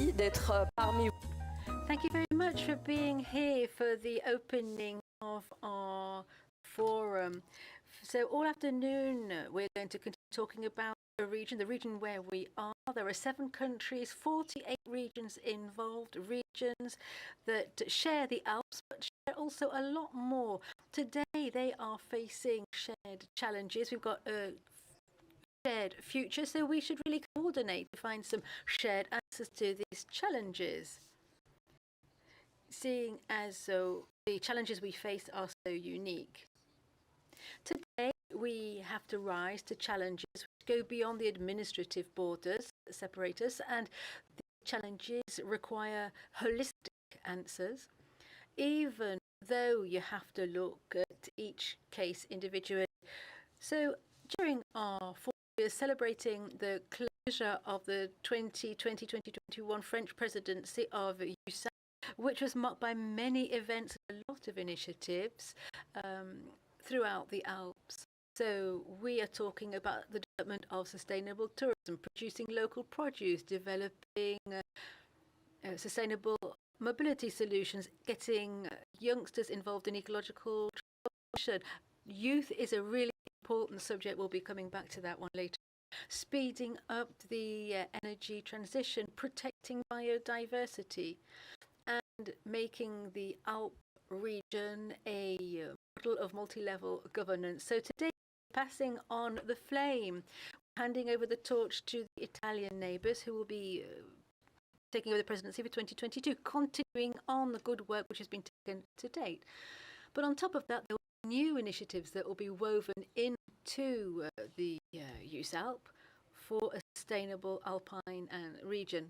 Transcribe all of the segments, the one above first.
Merci d'être parmi vous. Thank you very much for being here for the opening of our forum. So all afternoon, we're going to continue talking about the region where we are. There are 7 countries, 48 regions involved, regions that share the Alps, but share also a lot more. Today, they are facing shared challenges. We've got a shared future, so we should really coordinate to find some shared answers to these challenges. Seeing as though the challenges we face are so unique. Today, we have to rise to challenges which go beyond the administrative borders that separate us, and the challenges require holistic answers, even though you have to look at each case individually. So, during our 4 years celebrating the closure of the 2020-2021 French presidency of EUSALP, which was marked by many events and a lot of initiatives throughout the Alps. So we are talking about the development of sustainable tourism, producing local produce, developing sustainable mobility solutions, getting youngsters involved in ecological transition. Youth is a really important subject. We'll be coming back to that one later. Speeding up the energy transition, protecting biodiversity, and making the Alp region a model of multi-level governance. So today, passing on the flame, handing over the torch to the Italian neighbours who will be taking over the presidency for 2022, continuing on the good work which has been taken to date. But on top of that, there will be new initiatives that will be woven into the EUSALP for a sustainable Alpine region.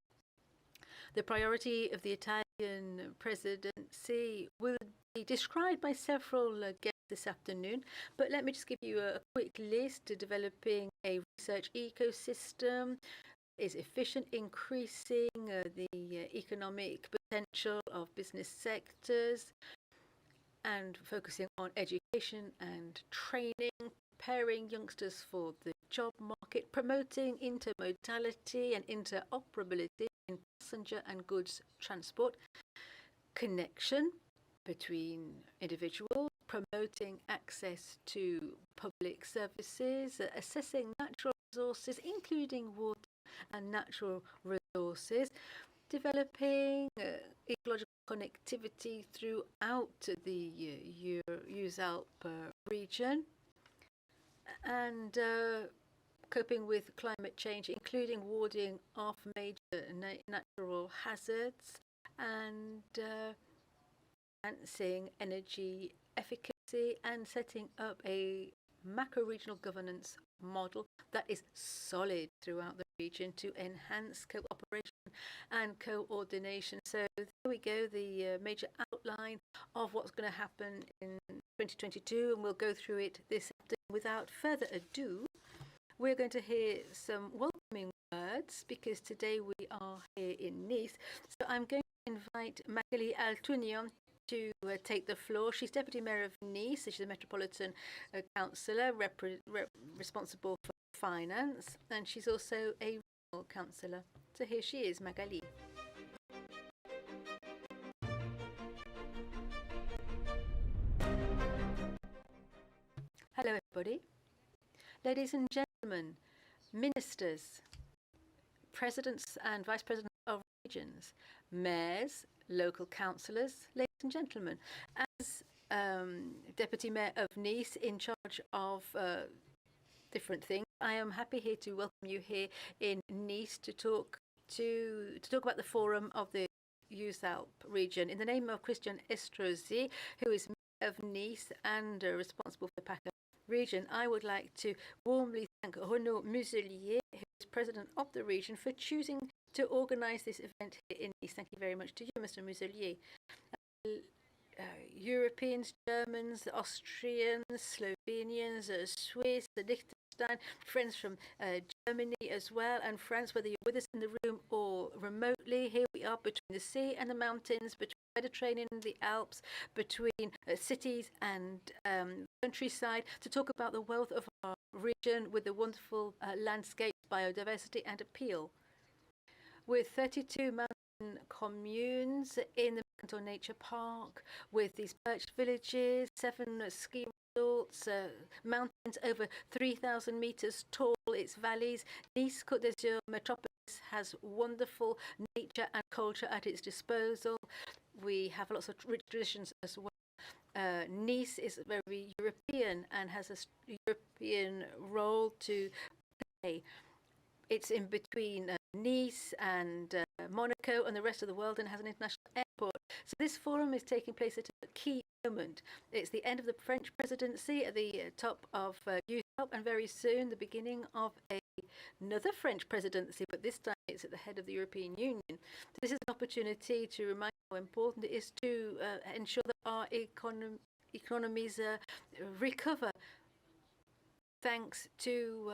The priority of the Italian presidency will be described by several guests this afternoon, but let me just give you a quick list. Developing a research ecosystem is efficient, increasing the economic potential of business sectors, and focusing on education and training, preparing youngsters for the job market, promoting intermodality and interoperability in passenger and goods transport, connection between individuals, promoting access to public services, assessing natural resources, including water and natural resources, developing ecological connectivity throughout the EUSALP region, and coping with climate change, including warding off major natural hazards, and enhancing energy efficacy, and setting up a macro-regional governance model that is solid throughout the region to enhance cooperation and coordination. So there we go, the major outline of what's going to happen in 2022, and we'll go through it this afternoon. Without further ado, we're going to hear some welcoming words because today we are here in Nice. So I'm going to invite Magali Altunian to take the floor. She's Deputy Mayor of Nice. She's a Metropolitan Councillor responsible for finance, and she's also a regional councillor. So here she is, Magali. Hello, everybody. Ladies and gentlemen, ministers, presidents and vice presidents of regions, mayors, local councillors, ladies and gentlemen. As Deputy Mayor of Nice in charge of different things, I am happy here to welcome you here in Nice to talk about the forum of the EUSALP region. In the name of Christian Estrosi, who is Mayor of Nice and responsible for the PACA region, I would like to warmly thank Renaud Muselier, who is president of the region, for choosing to organise this event here in Nice. Thank you very much to you, Mr. Muselier. Europeans, Germans, Austrians, Slovenians, Swiss, Liechtenstein, friends from Germany as well, and France, whether you're with us in the room or remotely, here we are between the sea and the mountains, between the Mediterranean and the Alps, between cities and countryside, to talk about the wealth of our region with the wonderful landscapes, biodiversity and appeal. With 32 mountain communes in the Mercantour Nature Park with these perched villages, 7 ski resorts, mountains over 3,000 meters tall, its valleys. Nice Côte d'Azur metropolis has wonderful nature and culture at its disposal. We have lots of rich traditions as well. Nice is very European and has a European role to play. It's in between Nice and Monaco and the rest of the world, and has an international airport. So this forum is taking place at a key moment. It's the end of the French presidency at the top of EUSALP, and very soon the beginning of another French presidency, but this time it's at the head of the European Union. So this is an opportunity to remind how important it is to ensure that our economies recover. Thanks to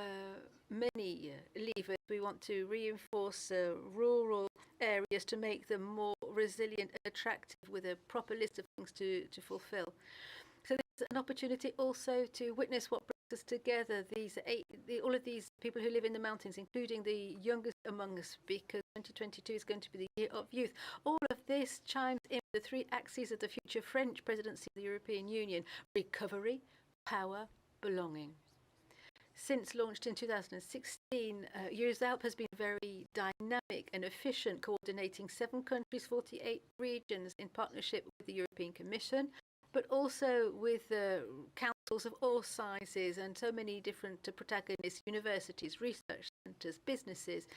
many levers, we want to reinforce rural areas to make them more resilient and attractive, with a proper list of things to fulfill. So there's an opportunity also to witness what brings us together, all of these people who live in the mountains, including the youngest among us, because 2022 is going to be the year of youth. All of this chimes in with the 3 axes of the future French presidency of the European Union: recovery, power, belonging. Since launched in 2016, EUSALP has been very dynamic and efficient, coordinating 7 countries, 48 regions in partnership with the European Commission, but also with councils of all sizes and so many different protagonists: universities, research centres, businesses,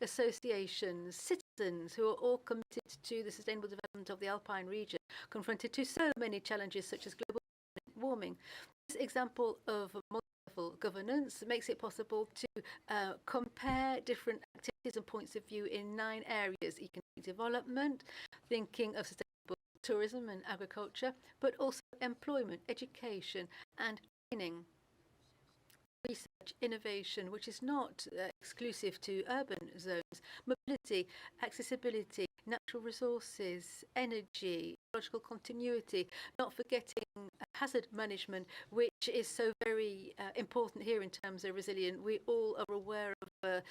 associations, citizens, who are all committed to the sustainable development of the Alpine region, confronted to so many challenges such as global warming. This example of governance makes it possible to compare different activities and points of view in 9 areas: economic development, thinking of sustainable tourism and agriculture, but also employment, education and training, research, innovation, which is not exclusive to urban zones, mobility, accessibility, natural resources, energy, ecological continuity, not forgetting hazard management, which is so very important here in terms of resilience. We all are aware of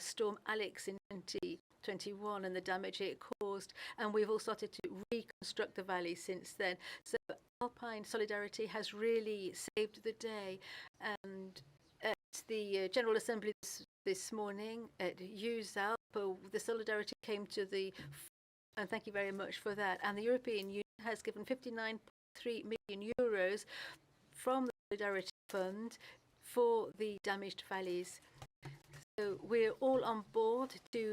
Storm Alex in 2021 and the damage it caused, and we've all started to reconstruct the valley since then. So Alpine solidarity has really saved the day. And at the General Assembly this morning at EUSALP, the solidarity came to the and thank you very much for that. And the European Union has given 59.3 million euros from the Solidarity Fund for the damaged valleys. So we're all on board to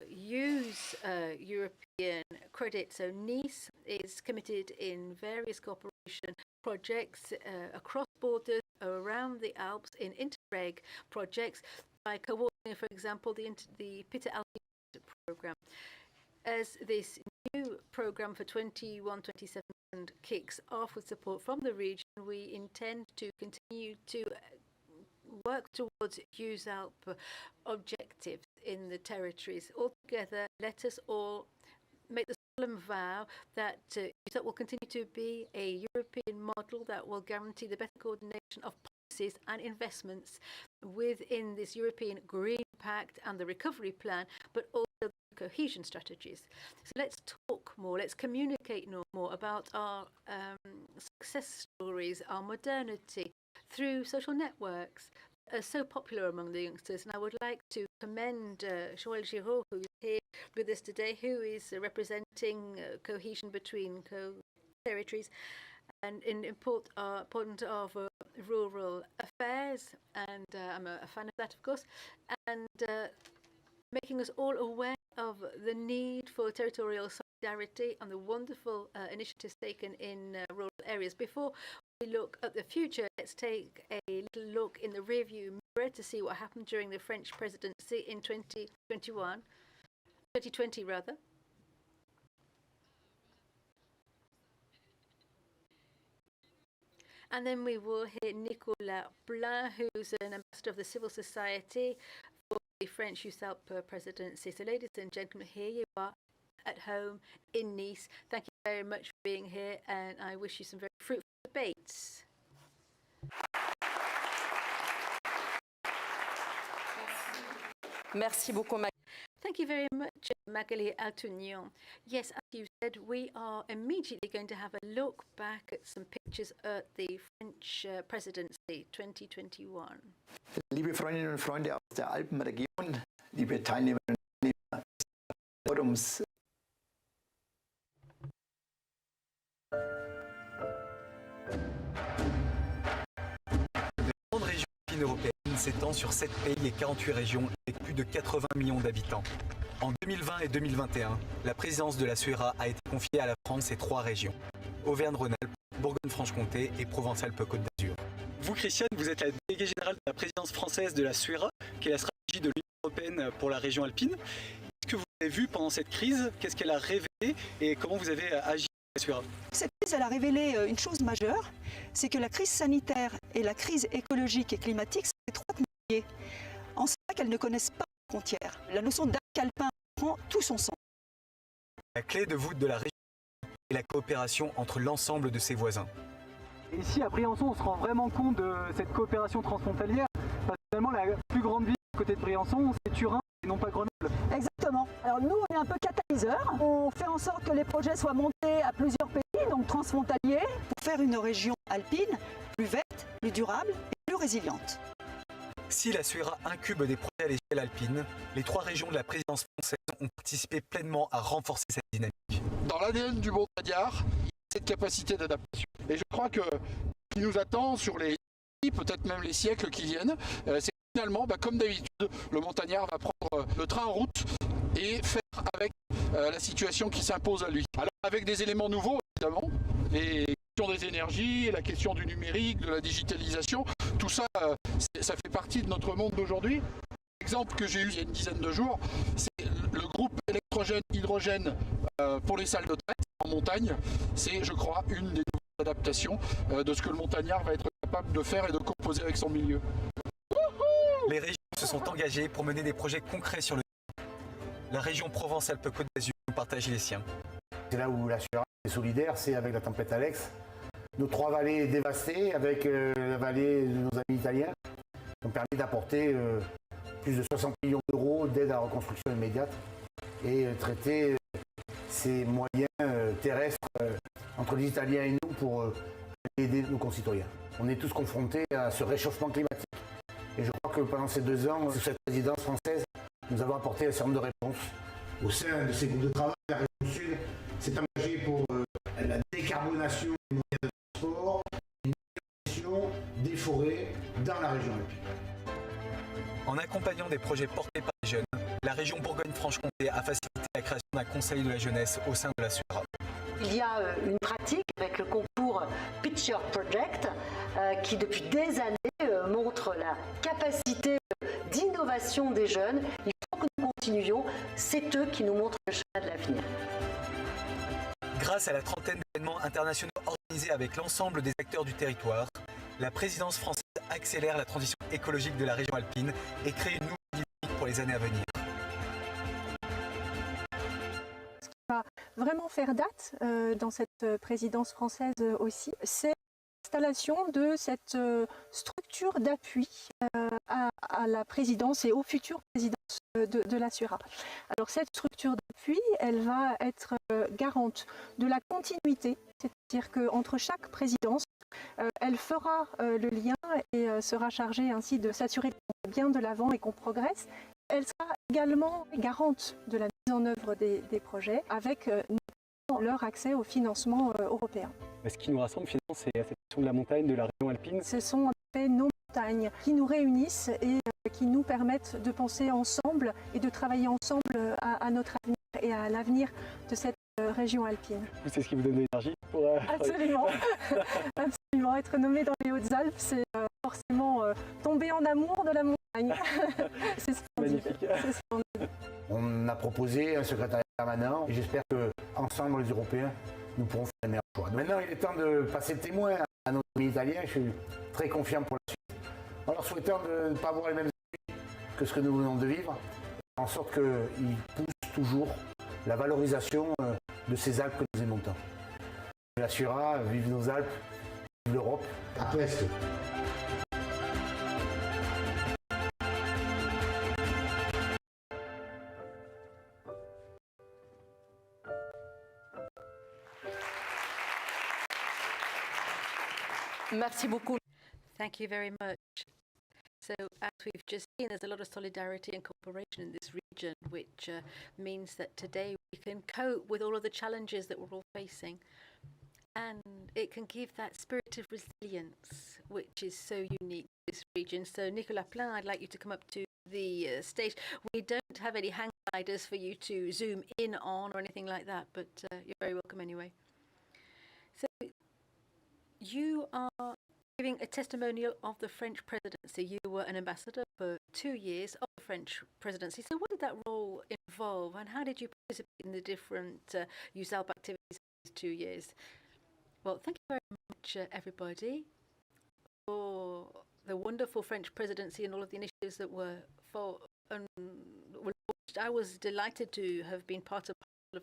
use European credit. So Nice is committed in various cooperation projects across borders around the Alps, in Interreg projects, by coordinating, for example, the Provence-Alpes-Côte program. As this new program for 21-27 kicks off with support from the region, we intend to continue to work towards EUSALP objectives in the territories. Altogether, let us all make the solemn vow that EUSALP will continue to be a European model that will guarantee the better coordination of policies and investments within this European Green Pact and the Recovery Plan, but also cohesion strategies. So let's talk more, let's communicate more about our success stories, our modernity through social networks are so popular among the youngsters. And I would like to commend Joël Giraud, who is here with us today, who is representing cohesion between territories and in important of rural affairs, and I'm a fan of that, of course, and making us all aware of the need for territorial solidarity and the wonderful initiatives taken in rural areas. Before we look at the future, let's take a little look in the rearview mirror to see what happened during the French presidency in 2020 rather. And then we will hear Nicolas Blin, who's an ambassador of the civil society for the French EUSALP presidency. So ladies and gentlemen, here you are at home in Nice. Thank you very much for being here, and I wish you some very fruitful debates. Merci beaucoup. Thank you very much, Magali Altunion. Yes, as you said, we are immediately going to have a look back at some pictures at the French Presidency 2021. Liebe Freundinnen und Freunde aus der Alpenregion, liebe Teilnehmerinnen und Teilnehmer des Forums. La grande région européenne s'étend sur 7 pays et 48 régions avec plus de 80 millions d'habitants. En 2020 et 2021, la présidence de la SUERA a été confiée à la France et 3 régions, Auvergne-Rhône-Alpes, Bourgogne-Franche-Comté et Provence-Alpes-Côte d'Azur. Vous, Christiane, vous êtes la déléguée générale de la présidence française de la SUERA, qui est la stratégie de l'Union européenne pour la région alpine. Qu'est-ce que vous avez vu pendant cette crise? Qu'est-ce qu'elle a révélé et comment vous avez agi à la SUERA? Cette crise, elle a révélé une chose majeure, c'est que la crise sanitaire et la crise écologique et climatique sont étroitement liées. En cela qu'elles ne connaissent pas de frontières. La notion d'arc alpin prend tout son sens. La clé de voûte de la région est la coopération entre l'ensemble de ses voisins. Ici, à Briançon, on se rend vraiment compte de cette coopération transfrontalière. Parce que finalement, la plus grande ville à côté de Briançon, c'est Turin et non pas Grenoble. Exactement. Alors nous, on est un peu catalyseur. On fait en sorte que les projets soient montés à plusieurs pays, donc transfrontaliers, pour faire une région alpine plus verte, plus durable et plus résiliente. Si la SUERA incube des projets à l'échelle alpine, les 3 régions de la présidence française ont participé pleinement à renforcer cette dynamique. Dans l'ADN du montagnard, il y a cette capacité d'adaptation. Et je crois que ce qui nous attend sur les peut-être même les siècles qui viennent, c'est finalement, comme d'habitude, le montagnard va prendre le train en route et faire avec la situation qui s'impose à lui. Alors avec des éléments nouveaux, évidemment, les questions des énergies, la question du numérique, de la digitalisation, tout ça, ça fait partie de notre monde d'aujourd'hui. L'exemple que j'ai eu il y a une dizaine de jours, c'est le groupe électrogène-hydrogène pour les salles de traite en montagne. C'est, je crois, une des nouvelles adaptations de ce que le montagnard va être capable de faire et de composer avec son milieu. Les régions se sont engagées pour mener des projets concrets sur le terrain. La région Provence-Alpes-Côte d'Azur nous partage les siens. C'est là où la SUERA est solidaire, c'est avec la tempête Alex. Nos 3 vallées dévastées, avec la vallée de nos amis italiens, qui ont permis d'apporter plus de 60 millions d'euros d'aide à la reconstruction immédiate et traiter ces moyens terrestres entre les Italiens et nous pour aider nos concitoyens. On est tous confrontés à ce réchauffement climatique. Et je crois que pendant ces 2 ans, sous cette présidence française, nous avons apporté un certain nombre de réponses. Au sein de ces groupes de travail, la région Sud s'est engagée pour la décarbonation des moyens de transport, une décarbonation des forêts dans la région alpine. En accompagnant des projets portés par les jeunes, la région Bourgogne-Franche-Comté a facilité la création d'un conseil de la jeunesse au sein de la SUERA. Il y a une pratique avec le concours Picture Project qui depuis des années montre la capacité d'innovation des jeunes. Il faut que nous continuions, c'est eux qui nous montrent le chemin de l'avenir. Grâce à la trentaine d'événements internationaux organisés avec l'ensemble des acteurs du territoire, la présidence française accélère la transition écologique de la région alpine et crée une nouvelle dynamique pour les années à venir. Ce qui va vraiment faire date dans cette présidence française aussi, c'est l'installation de cette structure d'appui à la présidence et aux futures présidences de la SUERA. Alors cette structure d'appui, elle va être garante de la continuité, c'est-à-dire qu'entre chaque présidence, elle fera le lien et sera chargée ainsi de s'assurer qu'on va bien de l'avant et qu'on progresse. Elle sera également garante de la mise en œuvre des projets avec leur accès au financement européen. Ce qui nous rassemble finalement, c'est cette question de la montagne, de la région alpine. Ce sont en effet nos montagnes qui nous réunissent et qui nous permettent de penser ensemble et de travailler ensemble à notre avenir et à l'avenir de cette région alpine. C'est ce qui vous donne de l'énergie pour... Absolument. Absolument. Être nommé dans les Hautes-Alpes, c'est forcément tomber en amour de la montagne. C'est splendide. Magnifique. C'est splendide. On a proposé un secrétariat permanent et j'espère qu'ensemble, les Européens, nous pourrons faire les meilleurs choix. Maintenant, il est temps de passer le témoin à nos amis italiens. Je suis très confiant pour la suite. En leur souhaitant de ne pas avoir les mêmes ennuis que ce que nous venons de vivre, en sorte qu'ils poussent toujours la valorisation de ces Alpes que nous aimons tant. La SUERA, vive nos Alpes, vive l'Europe. À presto. Merci beaucoup. Thank you very much. So, as we've just seen, there's a lot of solidarity and cooperation in this region, which means that today we can cope with all of the challenges that we're all facing. And it can give that spirit of resilience, which is so unique to this region. So, Nicolas Plein, I'd like you to come up to the stage. We don't have any hang gliders for you to zoom in on or anything like that, but you're very welcome anyway. So, you are giving a testimonial of the French presidency. You were an ambassador for 2 years of the French presidency. So what did that role involve, and how did you participate in the different EUSALP activities in these 2 years? Well, thank you very much, everybody, for the wonderful French presidency and all of the initiatives that were launched. I was delighted to have been part of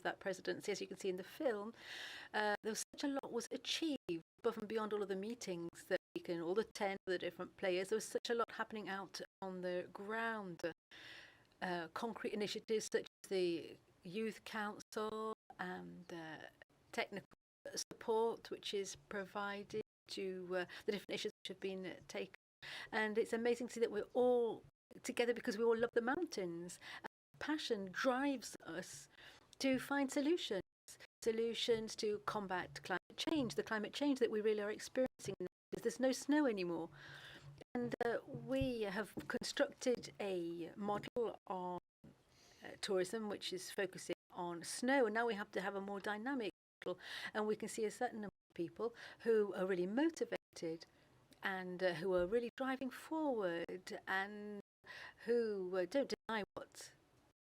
that presidency. As you can see in the film, there was such a lot was achieved above and beyond all of the meetings that all the 10 of the different players. There was such a lot happening out on the ground. Concrete initiatives such as the Youth Council and technical support which is provided to the different issues which have been taken. And it's amazing to see that we're all together because we all love the mountains. And passion drives us to find solutions to combat climate change, the climate change that we really are experiencing now, because there's no snow anymore. And we have constructed a model on tourism which is focusing on snow, and now we have to have a more dynamic model, and we can see a certain number of people who are really motivated and who are really driving forward and who don't deny what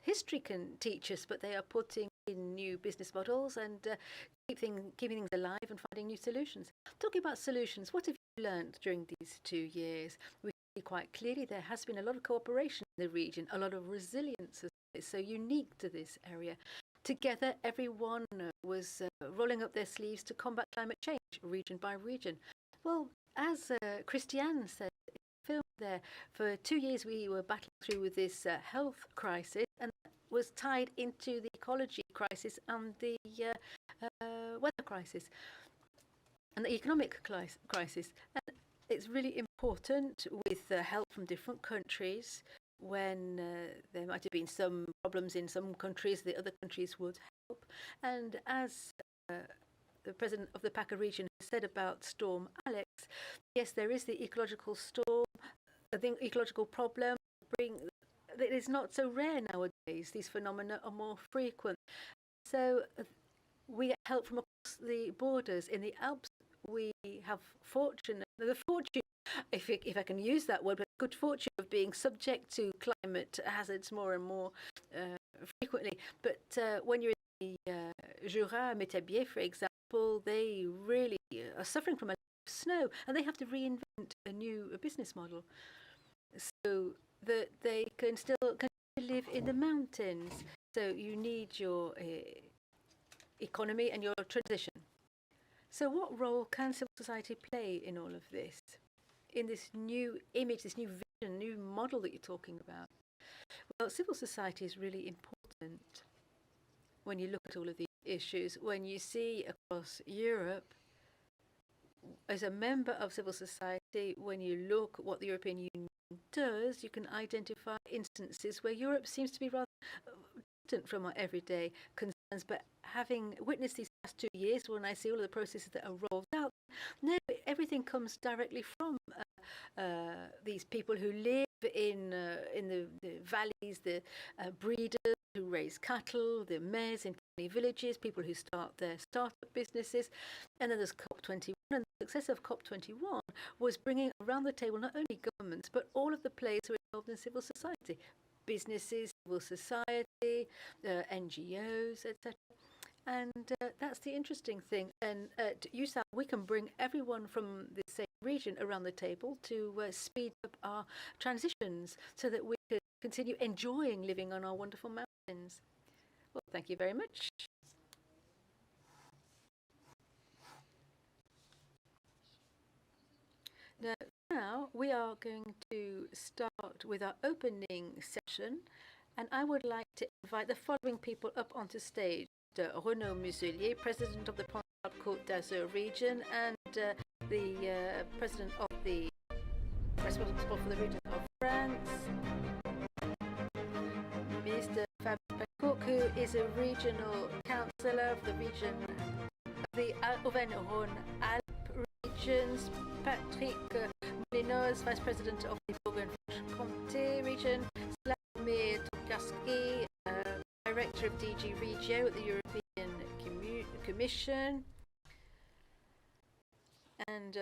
history can teach us, but they are putting in new business models and keeping things alive and finding new solutions. Talking about solutions, what have you learned during these 2 years? We see quite clearly there has been a lot of cooperation in the region, a lot of resilience. It's so unique to this area. Together, everyone was rolling up their sleeves to combat climate change, region by region. Well, as Christiane said in the film there, for 2 years we were battling through with this health crisis, and that was tied into the ecology crisis and the weather crisis and the economic crisis. And it's really important with help from different countries. When there might have been some problems in some countries, the other countries would help. And as the president of the PACA region has said about Storm Alex, yes, there is the ecological storm, the ecological problem. It is not so rare nowadays. These phenomena are more frequent. So we get help from across the borders. In the Alps, we have the fortune, if I can use that word, but good fortune of being subject to climate hazards more and more frequently. But when you're in the Jura, Métabier, for example, they really are suffering from a lot of snow, and they have to reinvent a new business model so that they can still live in the mountains. So you need your economy and your transition. So what role can civil society play in all of this? In this new image, this new vision, new model that you're talking about? Well, civil society is really important when you look at all of these issues. When you see across Europe, as a member of civil society, when you look at what the European Union does, you can identify instances where Europe seems to be rather distant from our everyday concerns. But having witnessed these past 2 years, when I see all of the processes that are rolled out, no, everything comes directly from these people who live in the valleys, the breeders who raise cattle, the mayors in tiny villages, people who start their startup businesses. And then there's COP21, and the success of COP21 was bringing around the table not only governments, but all of the players who are involved in civil society, businesses, civil society, NGOs, etc. And that's the interesting thing. And at EUSALP, we can bring everyone from the same region around the table to speed up our transitions so that we can continue enjoying living on our wonderful mountains. Well, thank you very much. Now we are going to start with our opening session, and I would like to invite the following people up onto stage. Renaud Muselier, President of the Provence-Alpes-Côte Provence-Alpes-Côte d'Azur region, and the president of the responsible for the region of France, Mr. Fabrice Cook, who is a regional councillor of the region of the Auvergne-Rhône-Alpes regions, Patrick Molinos, vice president of the Bourgogne-Franche-Comté region, Slavomir Tokarski, director of DG Regio at the European Commission, and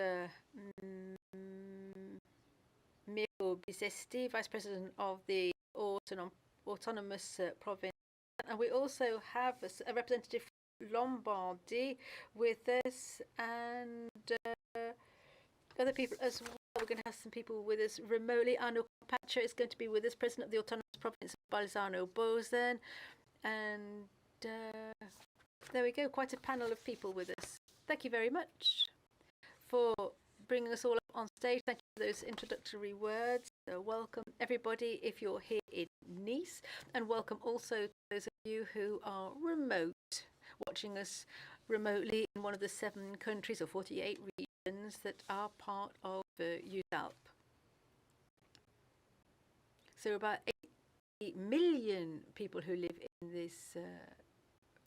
Miro Bizesti, vice president of the autonomous province. And we also have a representative from Lombardy with us, and other people as well. We're going to have some people with us remotely. Arno Pacha is going to be with us, president of the autonomous province of Bolzano-Bozen, and there we go, quite a panel of people with us. Thank you very much for bringing us all up on stage. Thank you for those introductory words. Welcome everybody if you're here in Nice, and welcome also to those of you who are remote, watching us remotely in one of the 7 countries or 48 regions that are part of EUSALP. So about 80 million people who live in this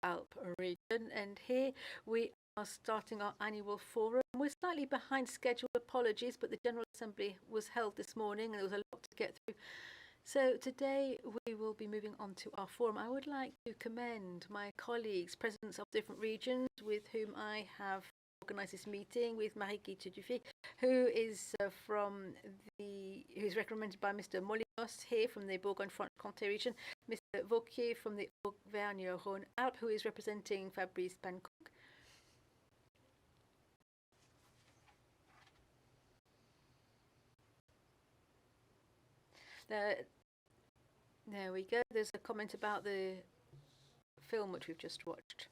Alp region, and here we are starting our annual forum. We're slightly behind schedule, apologies, but the General Assembly was held this morning and there was a lot to get through. So today we will be moving on to our forum. I would like to commend my colleagues, presidents of different regions, with whom I have organised this meeting, with Marie-Guy Dufy, who is who's recommended by Mr. Molinos here from the Bourgogne-Franche-Comté region, Mr. Vauquier from the Auvergne-Rhône-Alpes, who is representing Fabrice Pancook. There we go. There's a comment about the film which we've just watched.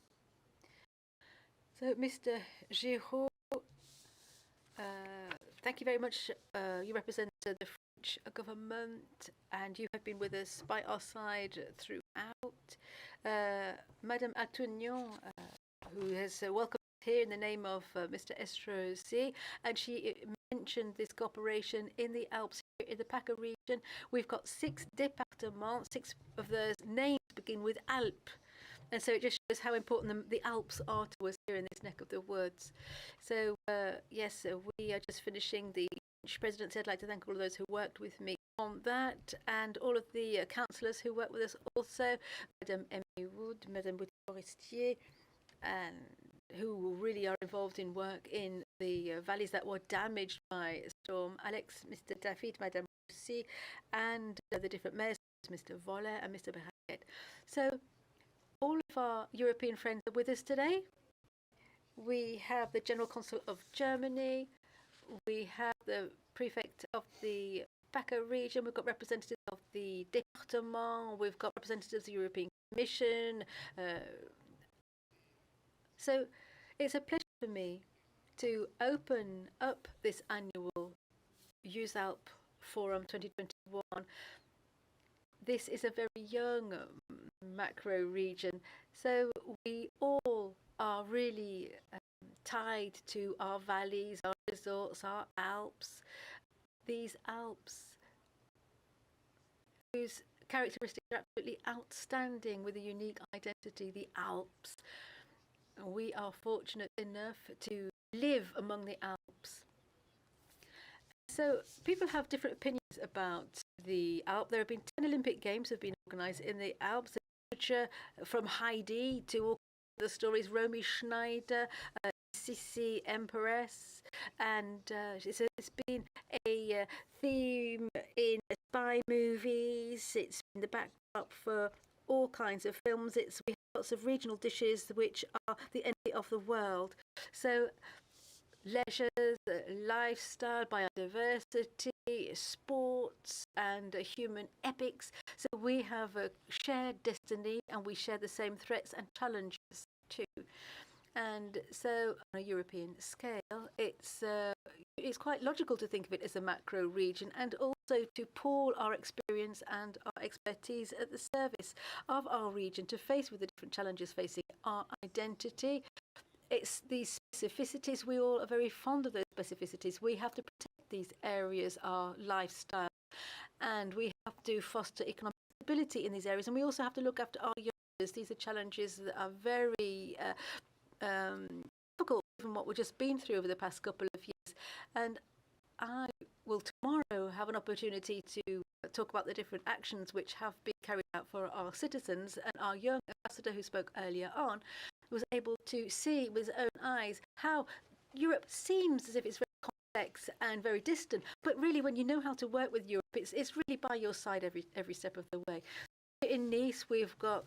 So, Mr. Giraud, thank you very much. You represent the French government, and you have been with us by our side throughout. Madame Atugnon, who has welcomed us here in the name of Mr. Estrosi, and she mentioned this cooperation in the Alps, in the PACA region. We've got 6 départements, 6 of those names begin with Alp. And so it just shows how important the Alps are to us here in this neck of the woods. So, yes, we are just finishing the French presidency. I'd like to thank all of those who worked with me on that, and all of the councillors who worked with us also, Madame Emily Wood, Madame Bouty-Forestier, and who really are involved in work in the valleys that were damaged by Storm Alex, Mr. David, Madame Roussi, and the different mayors, Mr. Voller and Mr. Berget. So all of our European friends are with us today. We have the General Consul of Germany, we have the Prefect of the PACA region, we've got representatives of the Département, we've got representatives of the European Commission. So it's a pleasure for me to open up this annual EUSALP Forum 2021. This is a very young macro region, so we all are really tied to our valleys, our resorts, our Alps. These Alps, whose characteristics are absolutely outstanding with a unique identity, the Alps. We are fortunate enough to live among the Alps. So people have different opinions about the Alps. There have been 10 Olympic Games have been organised in the Alps. From Heidi to all the stories, Romy Schneider, Sissi Empress, and it's been a theme in spy movies. It's been the backdrop for all kinds of films. We have lots of regional dishes which are the envy of the world. So leisure, lifestyle, biodiversity, sports, and human epics. So we have a shared destiny, and we share the same threats and challenges too. And so on a European scale, it's quite logical to think of it as a macro region, and also to pool our experience and our expertise at the service of our region to face with the different challenges facing our identity, it's these specificities. We all are very fond of those specificities. We have to protect these areas, our lifestyle, and we have to foster economic stability in these areas. And we also have to look after our youngsters. These are challenges that are very difficult from what we've just been through over the past couple of years. And I will tomorrow have an opportunity to talk about the different actions which have been carried out for our citizens. And our young ambassador who spoke earlier on was able to see with his own eyes how Europe seems as if it's very complex and very distant, but really when you know how to work with Europe, it's really by your side every step of the way. In Nice, we've got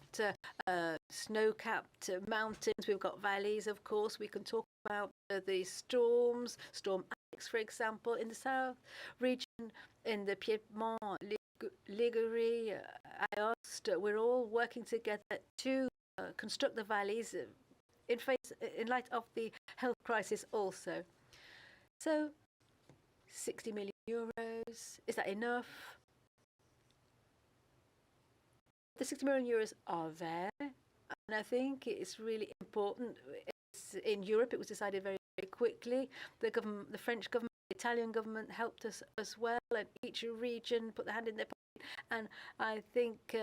snow-capped mountains, we've got valleys, of course. We can talk about the storms, Storm Alex, for example, in the south region, in the Piedmont, Ligurie, Aoste. We're all working together to construct the valleys in light of the health crisis also. So, 60 million euros, is that enough? The 60 million euros are there, and I think it's really important. In Europe, it was decided very, very quickly. The government, the French government, the Italian government helped us as well, and each region put their hand in their pocket. And I think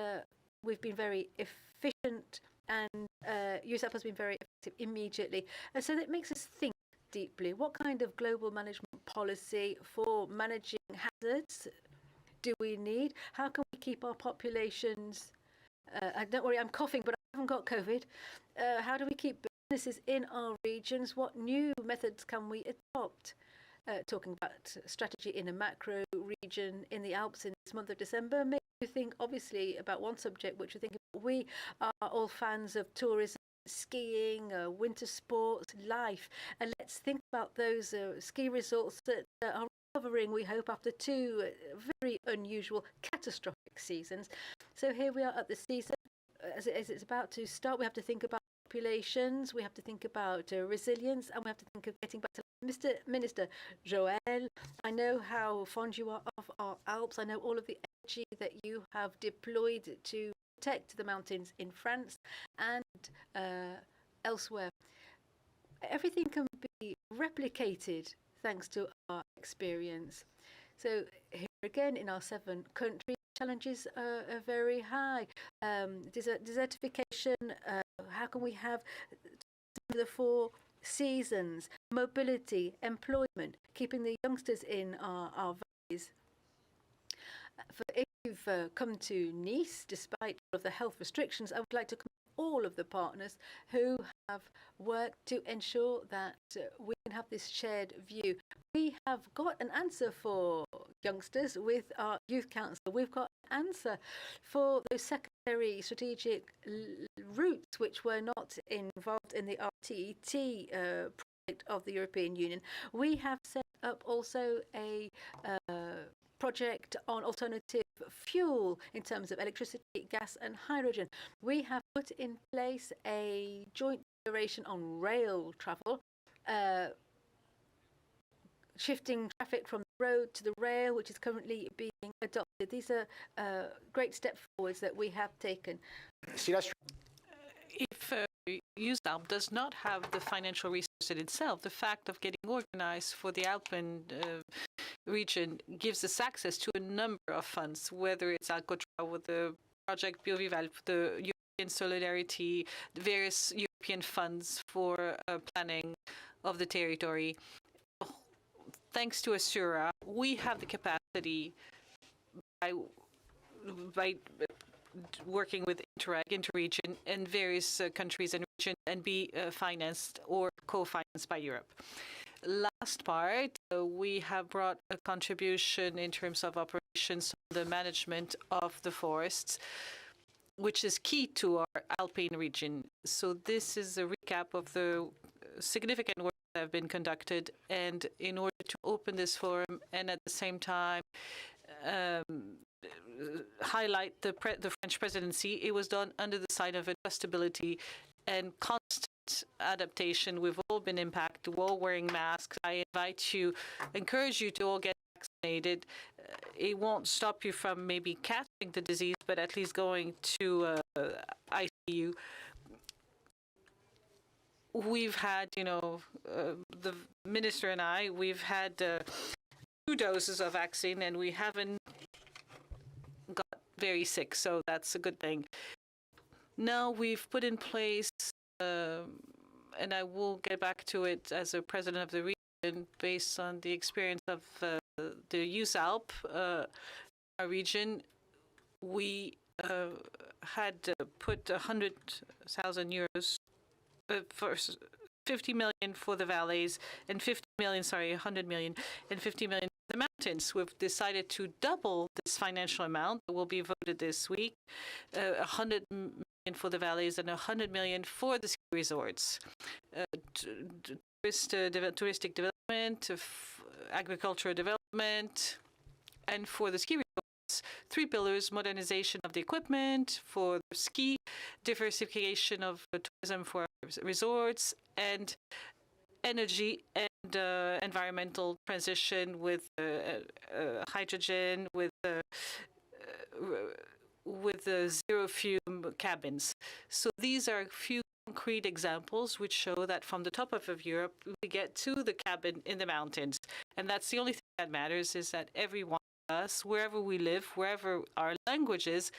we've been very efficient, and EUSALP has been very effective immediately. And so that makes us think deeply. What kind of global management policy for managing hazards do we need? How can we keep our populations? Don't worry, I'm coughing, but I haven't got COVID. How do we keep businesses in our regions? What new methods can we adopt? Talking about strategy in a macro region in the Alps in this month of December, makes you think obviously about one subject, which we are all fans of tourism, skiing, winter sports, life, and let's think about those ski resorts that are recovering, we hope, after two very unusual, catastrophic seasons. So here we are at the season, as it's about to start. We have to think about populations, we have to think about resilience, and we have to think of getting back to Mr. Minister Joël. I know how fond you are of our Alps. I know all of the energy that you have deployed to protect the mountains in France and elsewhere. Everything can be replicated thanks to our experience. So here again, in our 7 countries, challenges are very high. Desertification, how can we have the 4 seasons, mobility, employment, keeping the youngsters in our valleys. If you've come to Nice, despite all of the health restrictions, I would like to commend all of the partners who have worked to ensure that we can have this shared view. We have got an answer for youngsters with our youth council. We've got an answer for those secondary strategic routes which were not involved in the RTET project of the European Union. We have set up also a project on alternative fuel in terms of electricity, gas and hydrogen. We have put in place a joint declaration on rail travel, shifting traffic from the road to the rail, which is currently being adopted. These are great steps forwards that we have taken. If EUSALP does not have the financial resources itself, the fact of getting organized for the ALPINE region gives us access to a number of funds, whether it's Alcotra with the project Biovival, the European Solidarity, the various European funds for planning of the territory. Thanks to Assura, we have the capacity by working with interregion and various countries and regions and be financed or co-financed by Europe. Last part, we have brought a contribution in terms of operations, the management of the forests, which is key to our Alpine region. So this is a recap of the significant work that have been conducted, and in order to open this forum and at the same time highlight the French presidency, it was done under the sign of adjustability and constant adaptation. We've all been impacted. We're all wearing masks. I encourage you to all get vaccinated. It won't stop you from maybe catching the disease, but at least going to ICU. we've had, the minister and I, we've had 2 doses of vaccine, and we haven't got very sick, so that's a good thing. Now we've put in place, and I will get back to it as a president of the region, based on the experience of the EUSALP, our region. We had put 100,000 euros for 50 million for the valleys and 100 million and 50 million for the mountains. We've decided to double this financial amount that will be voted this week, 100 million for the valleys and 100 million for the ski resorts. Touristic development, agricultural development, and for the ski resorts, 3 pillars: modernization of the equipment for the ski, diversification of tourism for resorts, and energy and environmental transition with hydrogen, with zero fume cabins. So these are a few concrete examples which show that from the top of Europe, we get to the cabin in the mountains. And that's the only thing that matters, is that every one of us, wherever we live, wherever our language is,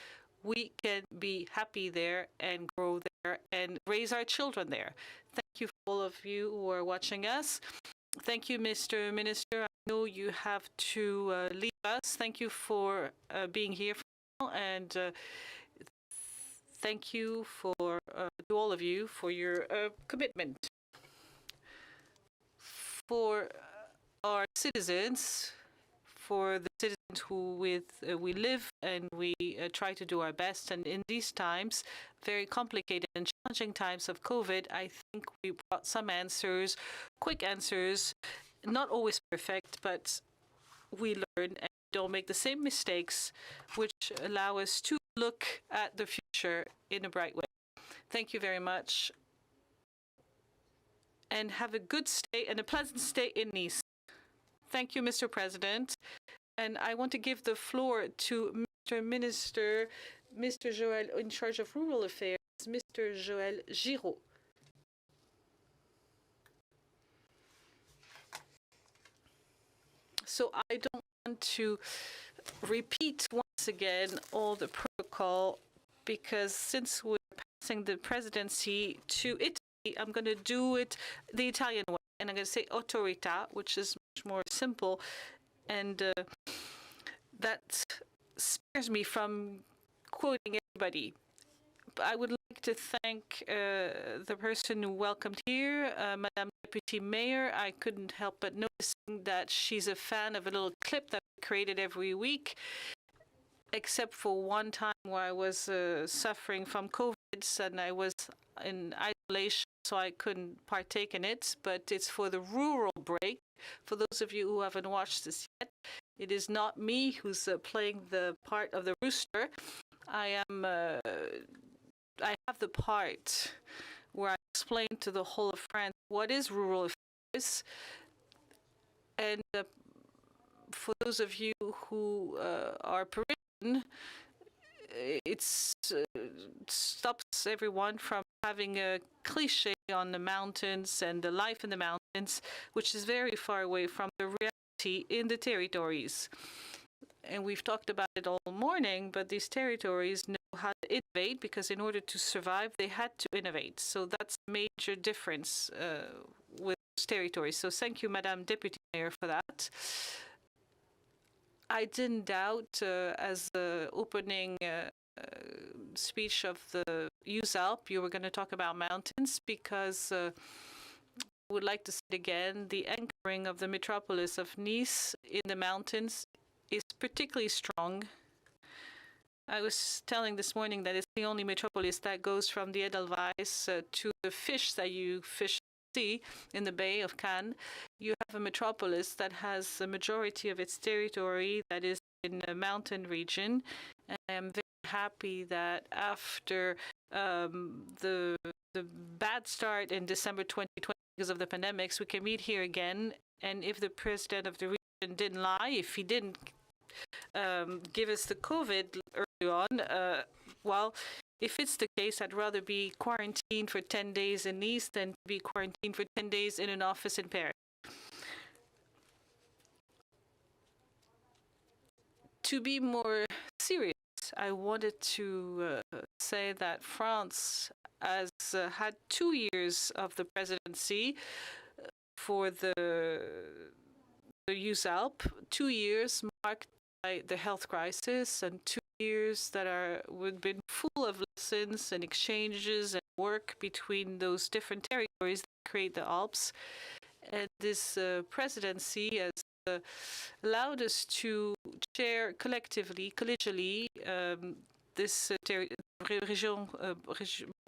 we can be happy there and grow there and raise our children there. Thank you for all of you who are watching us. Thank you, Mr. Minister. I know you have to leave us. Thank you for being here for now, and thank you to all of you for your commitment. For our citizens, for the citizens who we live and we try to do our best. And in these times, very complicated and challenging times of COVID, I think we brought some answers, quick answers, not always perfect, but we learn and don't make the same mistakes, which allow us to look at the future in a bright way. Thank you very much, and have a good stay and a pleasant stay in Nice. Thank you, Mr. President. And I want to give the floor to Mr. Minister, Mr. Joël, in charge of rural affairs, Mr. Joël Giraud. So I don't want to repeat once again all the protocol, because since we're passing the presidency to Italy, I'm going to do it the Italian way. And I'm going to say autorità, which is much more simple. And that spares me from quoting everybody. But I would like to thank the person who welcomed here, Madame Deputy Mayor. I couldn't help but noticing that she's a fan of a little clip that we created every week, except for one time where I was suffering from COVID and I was in isolation, so I couldn't partake in it. But it's for the rural break. For those of you who haven't watched this yet, it is not me who's playing the part of the rooster. I have the part where I explain to the whole of France what is rural affairs. And for those of you who are Parisian, it stops everyone from having a cliche on the mountains and the life in the mountains, which is very far away from the reality in the territories. And we've talked about it all morning, but these territories know how to innovate, because in order to survive, they had to innovate. So that's a major difference with those territories. So thank you, Madame Deputy Mayor, for that. I didn't doubt, as the opening speech of the EUSALP, you were going to talk about mountains, because I would like to say it again, the anchoring of the metropolis of Nice in the mountains is particularly strong. I was telling this morning that it's the only metropolis that goes from the Edelweiss to the fish that you see in the Bay of Cannes. You have a metropolis that has a majority of its territory that is in a mountain region. And I am very happy that after the bad start in December 2020 because of the pandemics, we can meet here again. And if the president of the region didn't lie, if he didn't give us the COVID early on, well, if it's the case, I'd rather be quarantined for 10 days in Nice than to be quarantined for 10 days in an office in Paris. To be more serious, I wanted to say that France has had 2 years of the presidency for the EUSALP, 2 years marked by the health crisis and 2 years that would been full of lessons and exchanges and work between those different territories that create the Alps. And this presidency has allowed us to share collectively, collegially, this région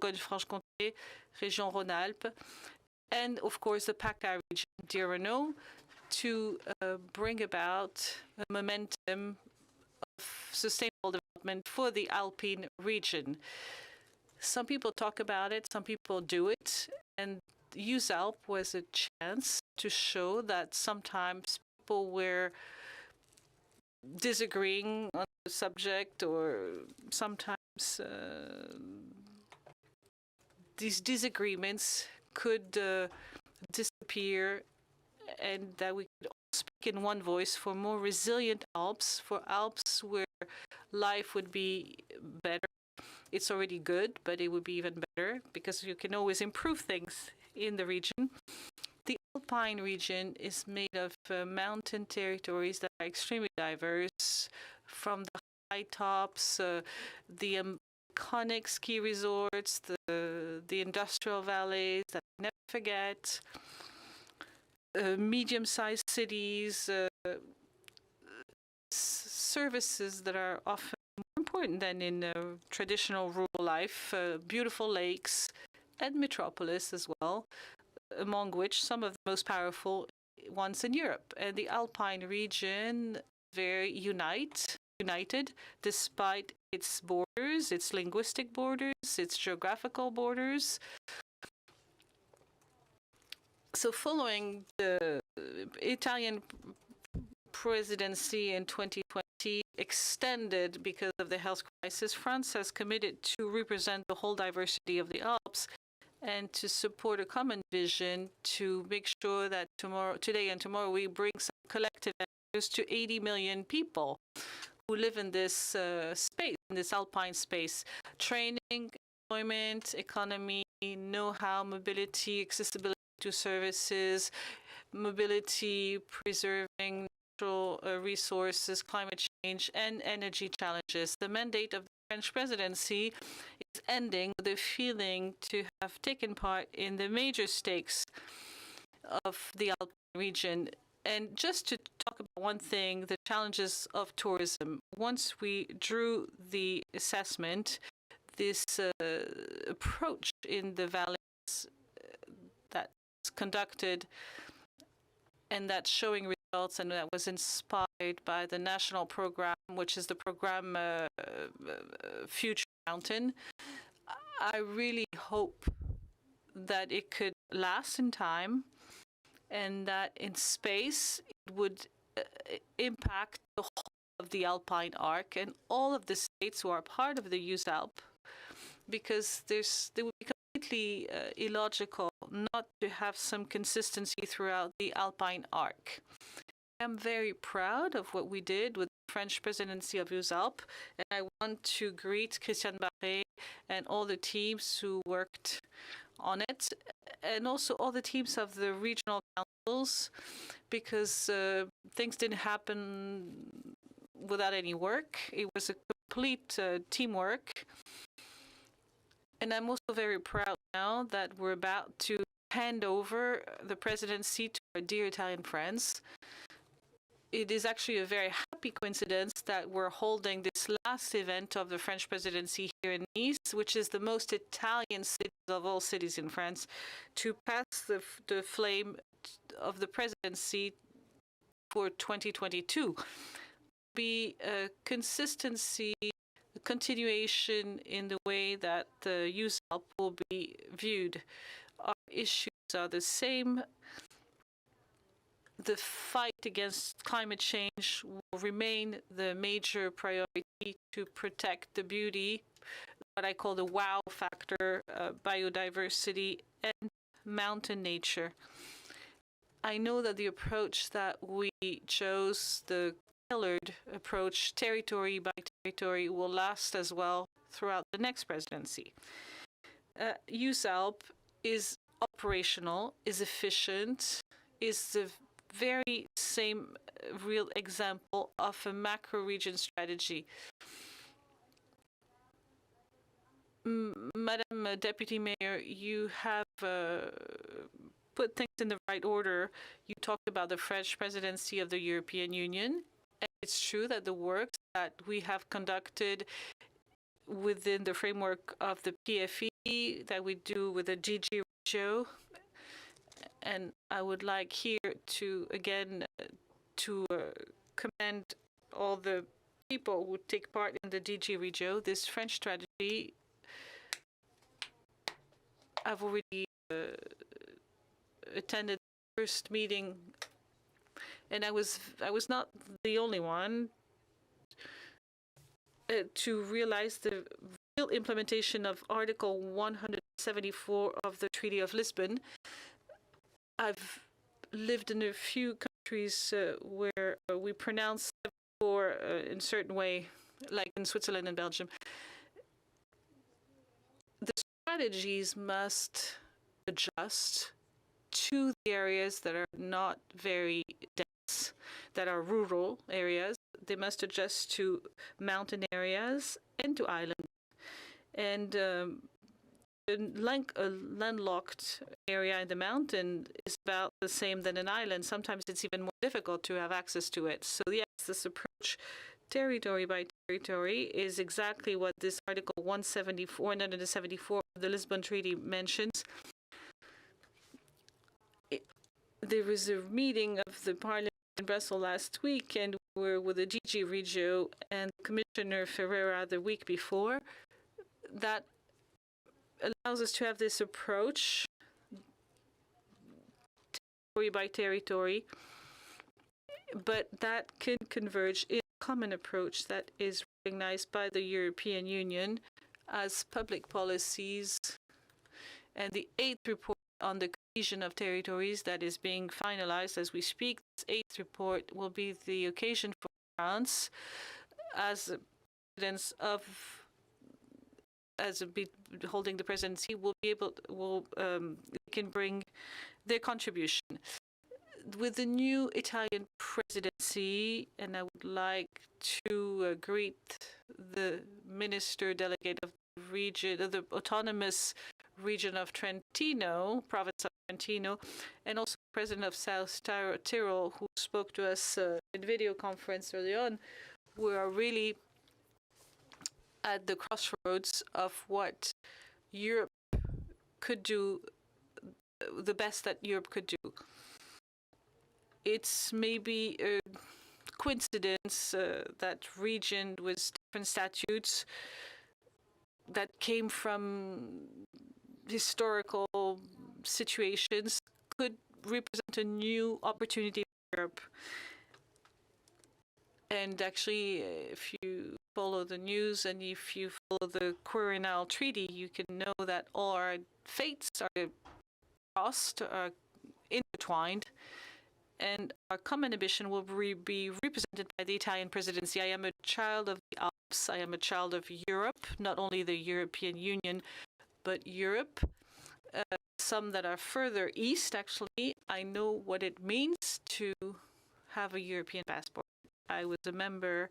Bourgogne-Franche-Comté, région Rhône-Alpes, and of course the PACA region, dear Renaud, to bring about a momentum of sustainable development for the Alpine region. Some people talk about it, some people do it, and EUSALP was a chance to show that sometimes people were disagreeing on the subject, or sometimes these disagreements could disappear, and that we could all speak in one voice for more resilient Alps, for Alps where life would be better. It's already good, but it would be even better because you can always improve things in the region. The Alpine region is made of mountain territories that are extremely diverse, from the high tops, the iconic ski resorts, the industrial valleys that I never forget, medium-sized cities, services that are often more important than in traditional rural life, beautiful lakes, and metropolis as well, among which some of the most powerful ones in Europe. And the Alpine region, very united, despite its borders, its linguistic borders, its geographical borders. So following the Italian presidency in 2020 extended because of the health crisis, France has committed to represent the whole diversity of the Alps and to support a common vision to make sure that today and tomorrow, we bring some collective answers to 80 million people who live in this space, in this Alpine space. Training, employment, economy, know-how, mobility, accessibility to services, mobility, preserving natural resources, climate change, and energy challenges. The mandate of the French presidency is ending with a feeling to have taken part in the major stakes of the Alpine region. And just to talk about one thing, the challenges of tourism. Once we drew the assessment, this approach in the valleys that's conducted and that's showing results, and that was inspired by the national program, which is the program Future Mountain. I really hope that it could last in time, and that in space it would impact the whole of the Alpine arc and all of the states who are part of the EUSALP, because they would be completely illogical not to have some consistency throughout the Alpine arc. I'm very proud of what we did with the French presidency of EUSALP, and I want to greet Christiane Barré and all the teams who worked on it, and also all the teams of the regional councils, because things didn't happen without any work. It was a complete teamwork. And I'm also very proud now that we're about to hand over the presidency to our dear Italian friends. It is actually a very happy coincidence that we're holding this last event of the French presidency here in Nice, which is the most Italian city of all cities in France, to pass the flame of the presidency for 2022. Be a consistency, a continuation in the way that the EUSALP will be viewed. Our issues are the same. The fight against climate change will remain the major priority to protect the beauty, what I call the wow factor, biodiversity and mountain nature. I know that the approach that we chose, the tailored approach, territory by territory, will last as well throughout the next presidency. EUSALP is operational, is efficient, is the very same real example of a macro-region strategy. Madam Deputy Mayor, you have put things in the right order. You talked about the French presidency of the European Union. And it's true that the work that we have conducted within the framework of the PFE that we do with the DG Regio, and I would like here to again commend all the people who take part in the DG Regio. This French strategy, I've already attended the first meeting, and I was not the only one to realize the real implementation of Article 174 of the Treaty of Lisbon. I've lived in a few countries where we pronounce for in a certain way, like in Switzerland and Belgium. The strategies must adjust to the areas that are not very dense, that are rural areas. They must adjust to mountain areas and to islands. And a landlocked area in the mountain is about the same than an island. Sometimes it's even more difficult to have access to it. So yes, this approach, territory by territory, is exactly what this Article 174 of the Lisbon Treaty mentions. There was a meeting of the Parliament in Brussels last week, and we were with the DG Regio and Commissioner Ferreira the week before. That allows us to have this approach, territory by territory, but that can converge in a common approach that is recognized by the European Union as public policies. And the 8th report on the cohesion of territories that is being finalized as we speak, this 8th report will be the occasion for France as presidents of holding the presidency can bring their contribution. With the new Italian presidency, and I would like to greet the minister delegate of the region, of the autonomous region of Trentino, province of Trentino, and also the president of South Tyrol, who spoke to us in video conference early on. We are really at the crossroads of what Europe could do, the best that Europe could do. It's maybe a coincidence that region with different statutes that came from historical situations could represent a new opportunity for Europe. And actually, if you follow the news and if you follow the Quirinal Treaty, you can know that all our fates are crossed, are intertwined, and our common ambition will be represented by the Italian presidency. I am a child of the Alps. I am a child of Europe, not only the European Union, but Europe. Some that are further east, actually. I know what it means to have a European passport. I was a member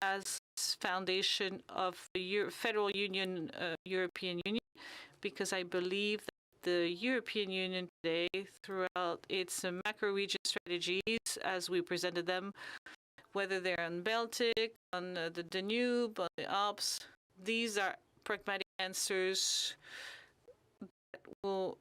as foundation of the Federal Union, European Union, because I believe that the European Union today, throughout its macro-region strategies, as we presented them, whether they're on Baltic, on the Danube, on the Alps, these are pragmatic answers that will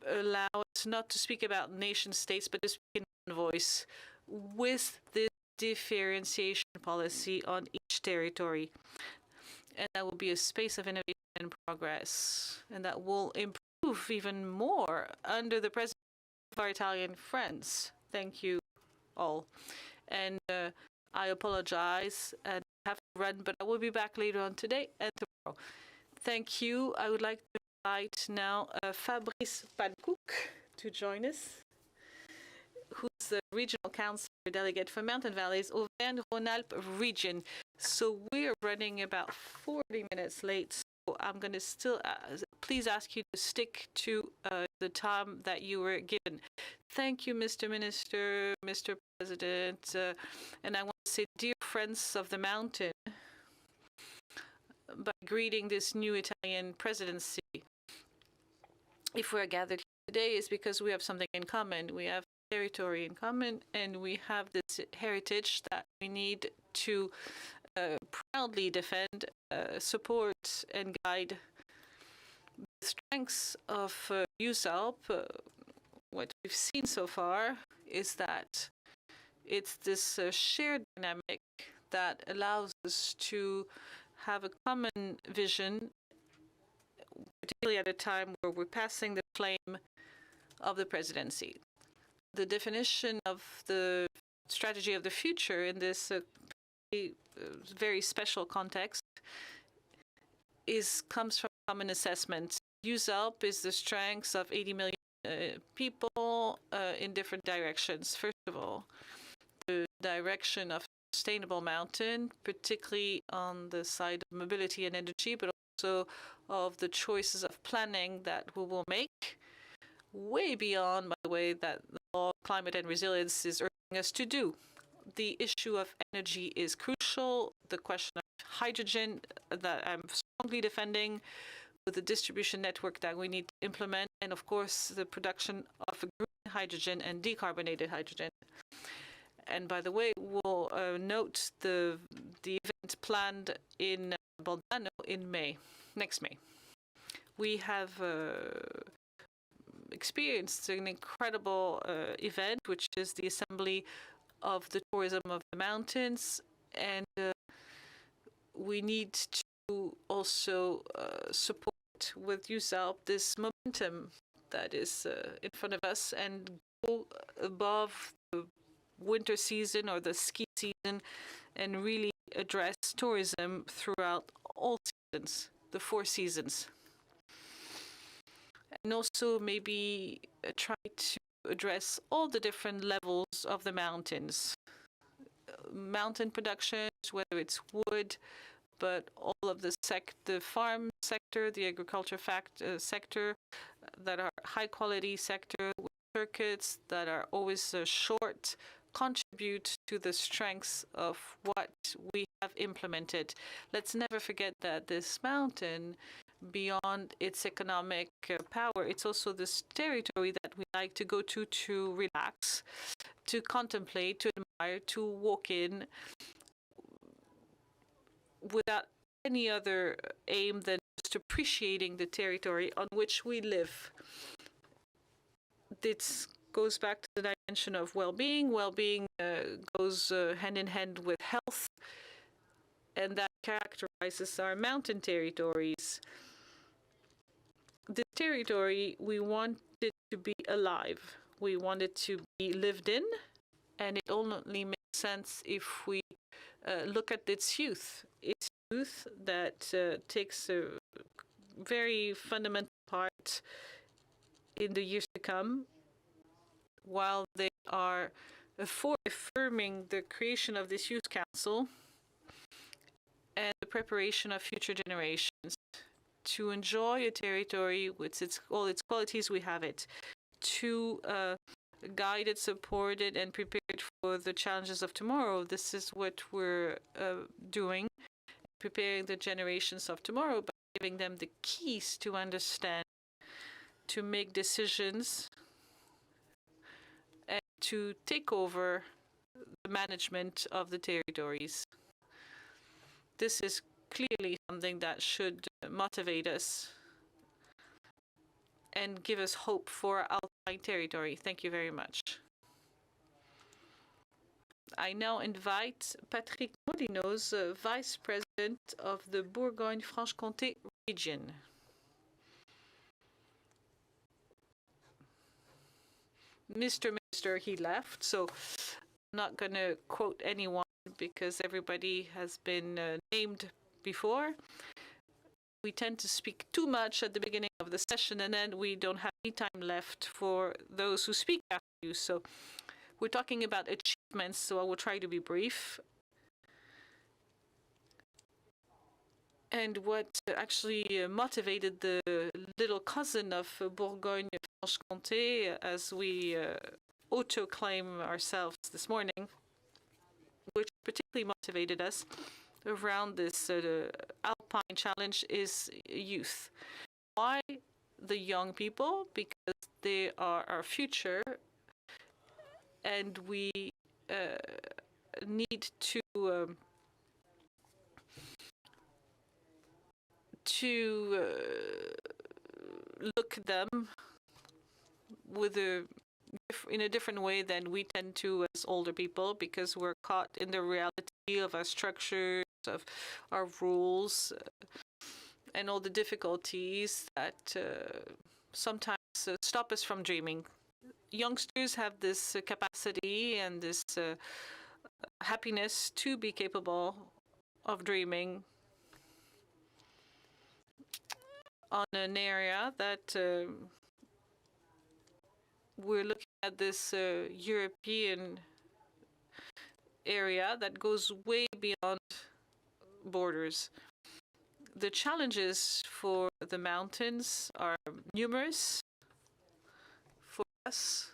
allow us not to speak about nation states, but to speak in one voice with this differentiation policy on each territory. And that will be a space of innovation and progress, and that will improve even more under the presidency of our Italian friends. Thank you all. And I apologize, and have to run, but I will be back later on today and tomorrow. Thank you. I would like to invite now Fabrice Pankouk to join us, who's the Regional Councillor Delegate for Mountain Valleys, Auvergne-Rhône-Alpes region. So we're running about 40 minutes late. So I'm going to still please ask you to stick to the time that you were given. Thank you, Mr. Minister, Mr. President, and I want to say, dear friends of the mountain, by greeting this new Italian presidency. If we're gathered here today, is because we have something in common. We have territory in common, and we have this heritage that we need to proudly defend, support, and guide. The strengths of EUSALP, what we've seen so far, is that it's this shared dynamic that allows us to have a common vision, particularly at a time where we're passing the flame of the presidency. The definition of the strategy of the future in this very special context comes from common assessment. EUSALP is the strengths of 80 million people in different directions. First of all, the direction of sustainable mountain, particularly on the side of mobility and energy, but also of the choices of planning that we will make, way beyond, by the way, that the law of climate and resilience is urging us to do. The issue of energy is crucial. The question of hydrogen that I'm strongly defending, with the distribution network that we need to implement, and of course the production of green hydrogen and decarbonated hydrogen. And by the way, we'll note the event planned in Bolzano in May, next May. We have experienced an incredible event, which is the Assembly of the Tourism of the Mountains, and we need to also support with EUSALP this momentum that is in front of us and go above the winter season or the ski season and really address tourism throughout all seasons, the 4 seasons. And also maybe try to address all the different levels of the mountains. Mountain productions, whether it's wood, but all of the farm sector, the agriculture sector, that are high quality sector, with circuits that are always short, contribute to the strengths of what we have implemented. Let's never forget that this mountain, beyond its economic power, it's also this territory that we like to go to relax, to contemplate, to admire, to walk in, without any other aim than just appreciating the territory on which we live. This goes back to the dimension of well-being. Well-being goes hand in hand with health, and that characterizes our mountain territories. This territory, we want it to be alive. We want it to be lived in, and it only makes sense if we look at its youth. Its youth that takes a very fundamental part in the years to come, while they are affirming the creation of this youth council and the preparation of future generations to enjoy a territory with all its qualities. We have it to guide it, support it, and prepare it for the challenges of tomorrow. This is what we're doing, preparing the generations of tomorrow by giving them the keys to understand, to make decisions, and to take over the management of the territories. This is clearly something that should motivate us and give us hope for our Alpine territory. Thank you very much. I now invite Patrick Molinos, Vice President of the Bourgogne-Franche-Comté region. Mr. Minister, he left, so I'm not going to quote anyone because everybody has been named before. We tend to speak too much at the beginning of the session, and then we don't have any time left for those who speak after you. So we're talking about achievements, so I will try to be brief. And what actually motivated the little cousin of Bourgogne-Franche-Comté, as we auto-claim ourselves this morning, which particularly motivated us around this Alpine challenge, is youth. Why the young people? Because they are our future, and we need to look at them with in a different way than we tend to as older people, because we're caught in the reality of our structures, of our rules, and all the difficulties that sometimes stop us from dreaming. Youngsters have this capacity and this happiness to be capable of dreaming on an area that we're looking at, this European area that goes way beyond borders. The challenges for the mountains are numerous. For us,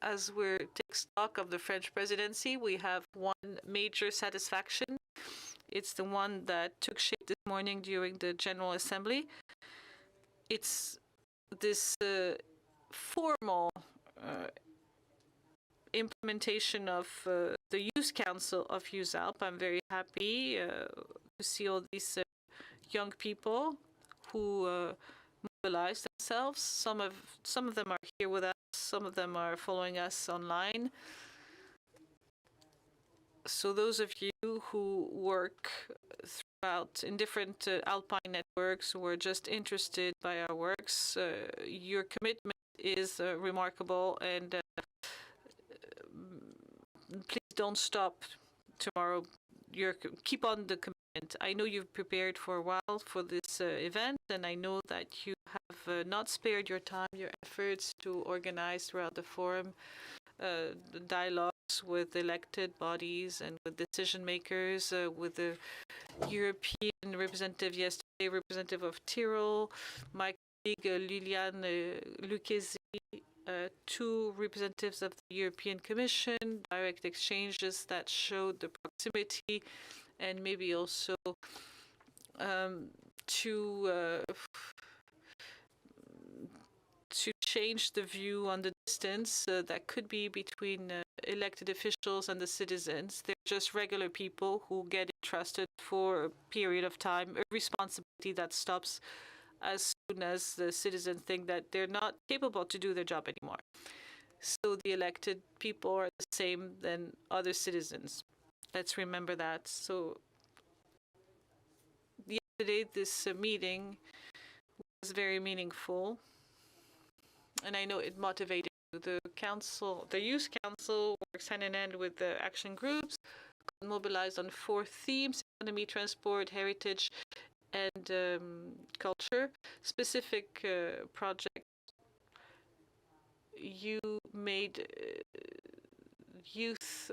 as we take stock of the French presidency, we have one major satisfaction. It's the one that took shape this morning during the General Assembly. It's this formal implementation of the Youth Council of EUSALP. I'm very happy to see all these young people who mobilize themselves. Some of them are here with us. Some of them are following us online. So those of you who work throughout in different Alpine networks, who are just interested by our works, your commitment is remarkable, and please don't stop tomorrow. Keep on the commitment. I know you've prepared for a while for this event, and I know that you have not spared your time, your efforts to organize throughout the forum the dialogues with elected bodies and with decision makers, with the European representative yesterday, representative of Tyrol, my colleague Liliane Lucchesi, two representatives of the European Commission, direct exchanges that showed the proximity, and maybe also to change the view on the distance that could be between elected officials and the citizens. They're just regular people who get entrusted for a period of time, a responsibility that stops as soon as the citizens think that they're not capable to do their job anymore. So the elected people are the same than other citizens. Let's remember that. So yesterday, this meeting was very meaningful, and I know it motivated you. The council, the Youth Council, works hand in hand with the action groups, mobilized on 4 themes: economy, transport, heritage, and culture. Specific projects. You made youth.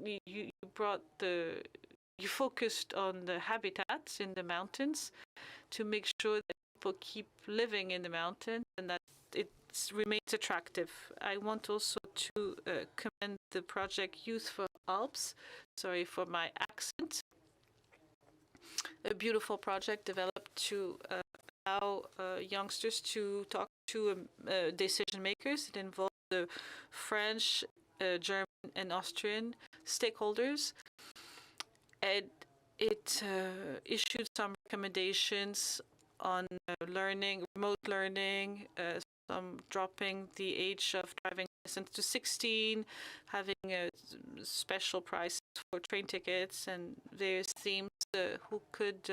You brought you focused on the habitats in the mountains to make sure that people keep living in the mountains and that it remains attractive. I want also to commend the project Youth for Alps. Sorry for my accent. A beautiful project developed to allow youngsters to talk to decision makers. It involved the French, German, and Austrian stakeholders, and it issued some recommendations on learning, remote learning, some dropping the age of driving license to 16, having special prices for train tickets, and various themes who could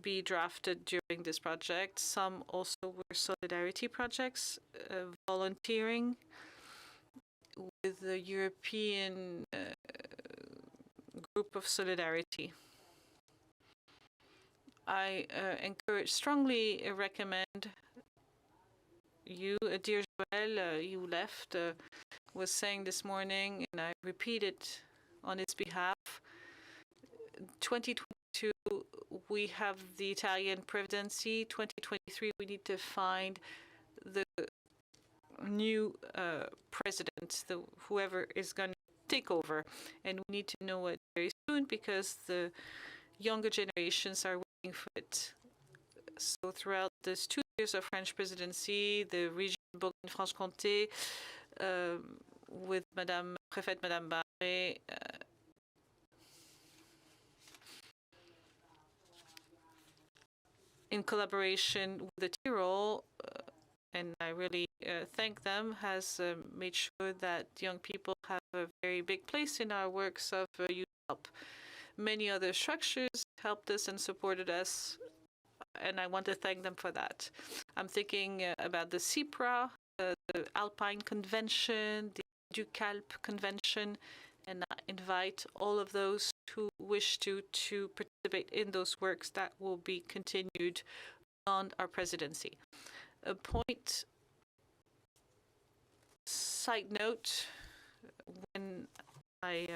be drafted during this project. Some also were solidarity projects, volunteering, with the European group of solidarity. I strongly recommend you, dear Joël, you left, was saying this morning, and I repeat it on his behalf, 2022, we have the Italian presidency. 2023, we need to find the new president, whoever is going to take over. And we need to know it very soon because the younger generations are waiting for it. So throughout these 2 years of French presidency, the region Bourgogne-Franche-Comté, with Madame Préfète, Madame Barré, in collaboration with the Tyrol, and I really thank them, has made sure that young people have a very big place in our works of EUSALP. Many other structures helped us and supported us, and I want to thank them for that. I'm thinking about the CIPRA, the ALPINE Convention, the EUSALP Convention, and I invite all of those who wish to participate in those works that will be continued beyond our presidency. A point, side note, when I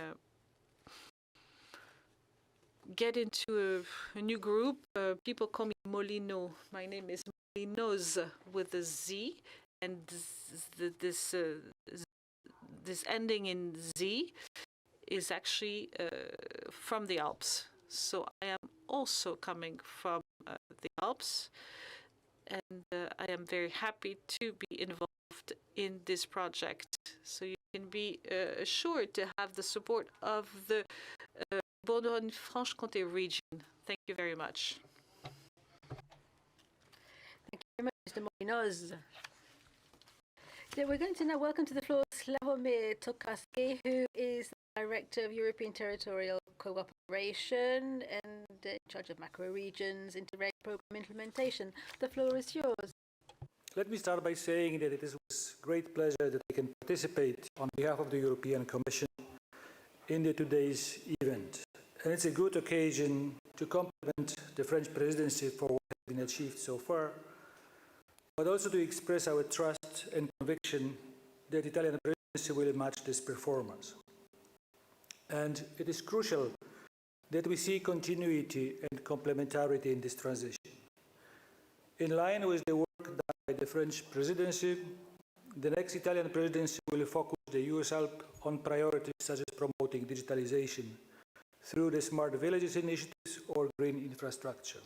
get into a new group, people call me Molino. My name is Molinos with a Z, and this ending in Z is actually from the Alps. So I am also coming from the Alps, and I am very happy to be involved in this project. So you can be assured to have the support of the Bourgogne-Franche-Comté region. Thank you very much. Thank you very much, Mr. Molinos. So we're going to now welcome to the floor Slavomir Tokarski, who is the Director of European Territorial Cooperation and in charge of macro regions, Interreg program implementation. The floor is yours. Let me start by saying that it is with great pleasure that I can participate on behalf of the European Commission in today's event. And it's a good occasion to compliment the French presidency for what has been achieved so far, but also to express our trust and conviction that the Italian presidency will match this performance. And it is crucial that we see continuity and complementarity in this transition. In line with the work done by the French presidency, the next Italian presidency will focus the EUSALP on priorities such as promoting digitalization through the Smart Villages initiatives or green infrastructure.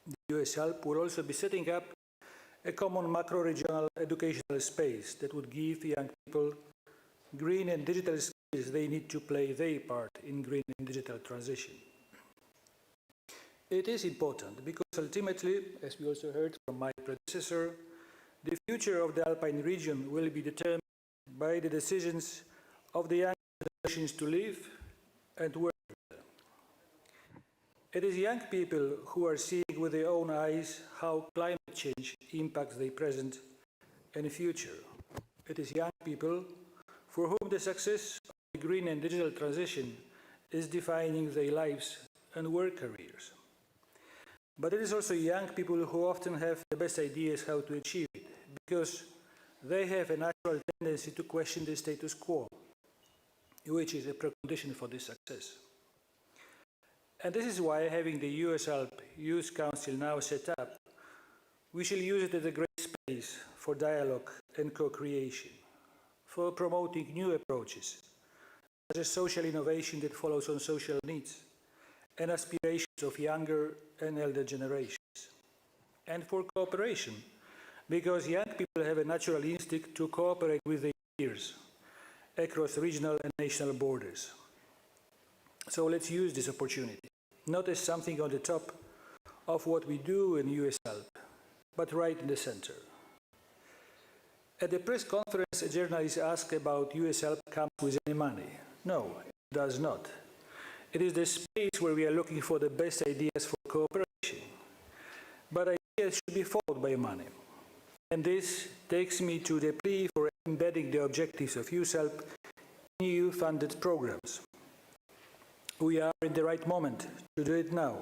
The EUSALP will also be setting up a common macro-regional educational space that would give young people green and digital skills they need to play their part in green and digital transition. It is important because ultimately, as we also heard from my predecessor, the future of the Alpine region will be determined by the decisions of the young generations to live and work together. It is young people who are seeing with their own eyes how climate change impacts their present and future. It is young people for whom the success of the green and digital transition is defining their lives and work careers. But it is also young people who often have the best ideas how to achieve it, because they have a natural tendency to question the status quo, which is a precondition for this success. And this is why, having the EUSALP Youth Council now set up, we shall use it as a great space for dialogue and co-creation, for promoting new approaches, such as social innovation that follows on social needs and aspirations of younger and elder generations, and for cooperation, because young people have a natural instinct to cooperate with their peers across regional and national borders. So let's use this opportunity, not as something on the top of what we do in EUSALP, but right in the center. At the press conference, a journalist asked about EUSALP comes with any money. No, it does not. It is the space where we are looking for the best ideas for cooperation. But ideas should be followed by money. And this takes me to the plea for embedding the objectives of EUSALP in EU-funded programs. We are in the right moment to do it now,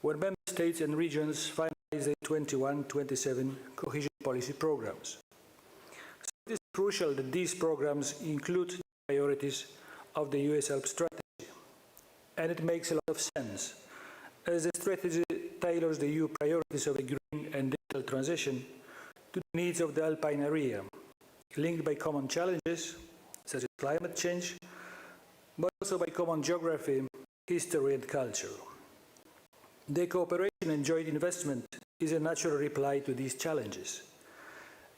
when Member States and regions finalize the 21-27 cohesion policy programs. So it is crucial that these programs include the priorities of the EUSALP strategy. And it makes a lot of sense, as the strategy tailors the EU priorities of the green and digital transition to the needs of the Alpine area, linked by common challenges, such as climate change, but also by common geography, history and culture. The cooperation and joint investment is a natural reply to these challenges.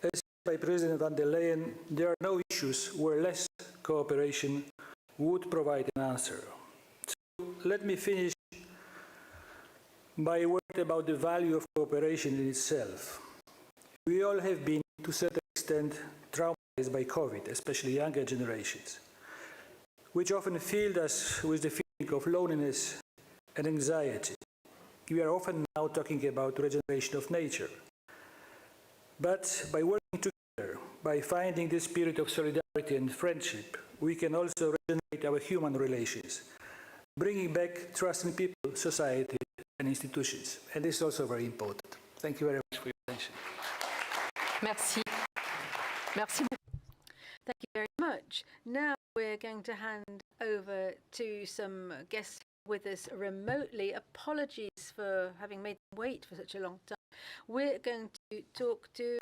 As said by President van der Leyen, there are no issues where less cooperation would provide an answer. So let me finish by a word about the value of cooperation in itself. We all have been, to a certain extent, traumatized by COVID, especially younger generations, which often filled us with the feeling of loneliness and anxiety. We are often now talking about regeneration of nature. But by working together, by finding the spirit of solidarity and friendship, we can also regenerate our human relations, bringing back trust in people, society, and institutions. And this is also very important. Thank you very much for your attention. Merci. Merci. Thank you very much. Now we're going to hand over to some guests with us remotely. Apologies for having made them wait for such a long time. We're going to talk to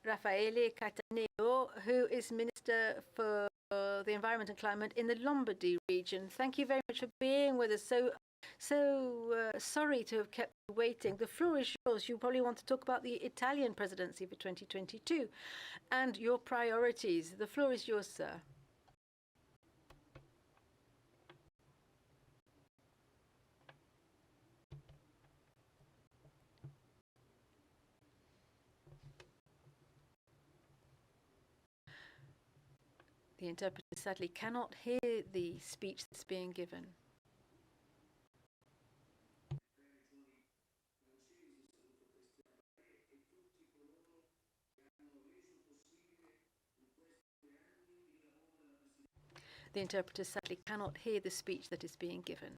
Raffaele Cattaneo, who is Minister for the Environment and Climate in the Lombardy region. Thank you very much for being with us. So sorry to have kept you waiting. The floor is yours. You probably want to talk about the Italian presidency for 2022 and your priorities. The floor is yours, sir. The interpreter sadly cannot hear the speech that's being given. The interpreter sadly cannot hear the speech that is being given.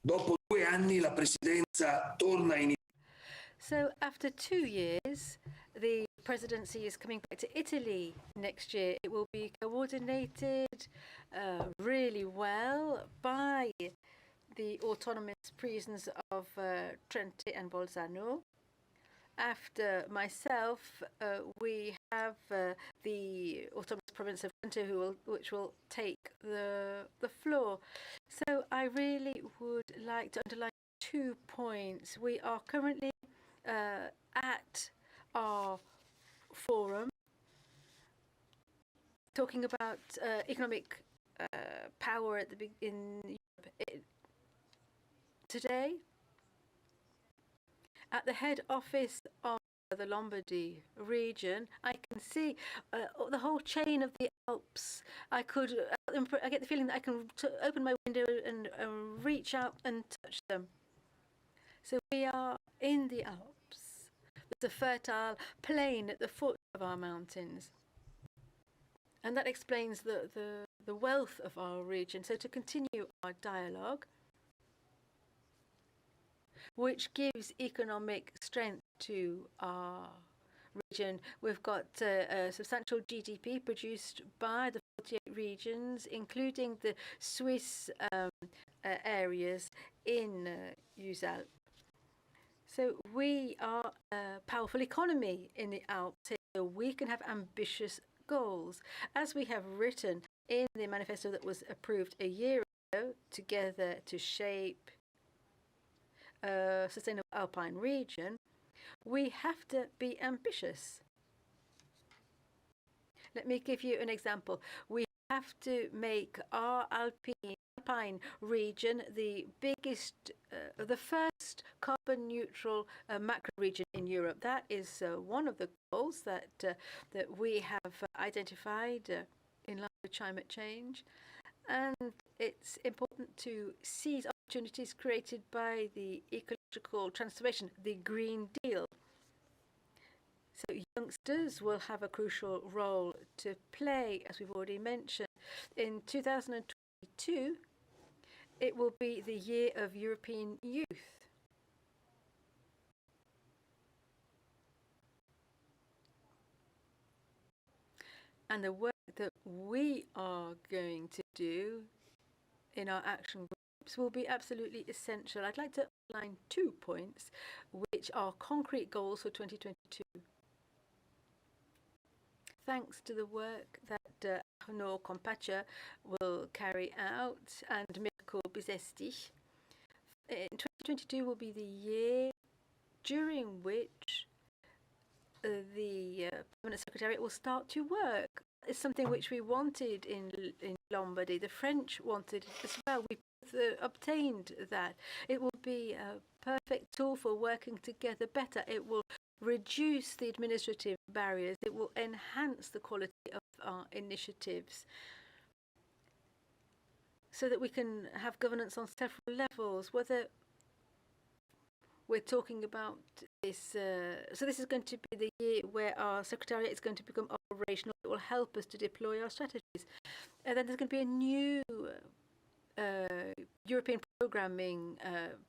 Dopo 2 anni la presidenza torna in. So after 2 years, the presidency is coming back to Italy next year. It will be coordinated really well by the autonomous regions of Trente and Bolzano. After myself, we have the autonomous province of Trento, which will take the floor. So I really would like to underline 2 points. We are currently at our forum talking about economic power in Europe. Today, at the head office of the Lombardy region, I can see the whole chain of the Alps. I get the feeling that I can open my window and reach out and touch them. So we are in the Alps. There's a fertile plain at the foot of our mountains. And that explains the wealth of our region. So to continue our dialogue, which gives economic strength to our region. We've got a substantial GDP produced by the 48 regions, including the Swiss areas in EUSALP. So we are a powerful economy in the Alps, so we can have ambitious goals. As we have written in the manifesto that was approved a year ago, together to shape a sustainable Alpine region, we have to be ambitious. Let me give you an example. We have to make our Alpine ALPINE region, the biggest, the first carbon neutral macro region in Europe. That is one of the goals that we have identified in line with climate change. And it's important to seize opportunities created by the ecological transformation, the Green Deal. So youngsters will have a crucial role to play, as we've already mentioned. In 2022, it will be the year of European youth. And the work that we are going to do in our action groups will be absolutely essential. I'd like to outline 2 points, which are concrete goals for 2022. Thanks to the work that Arnaud Compaccia will carry out and Mirko Bizesti, in 2022 will be the year during which the Permanent Secretariat will start to work. It's something which we wanted in Lombardy. The French wanted it as well. We obtained that. It will be a perfect tool for working together better. It will reduce the administrative barriers. It will enhance the quality of our initiatives so that we can have governance on several levels, whether we're talking about this. So this is going to be the year where our Secretariat is going to become operational. It will help us to deploy our strategies. And then there's going to be a new European programming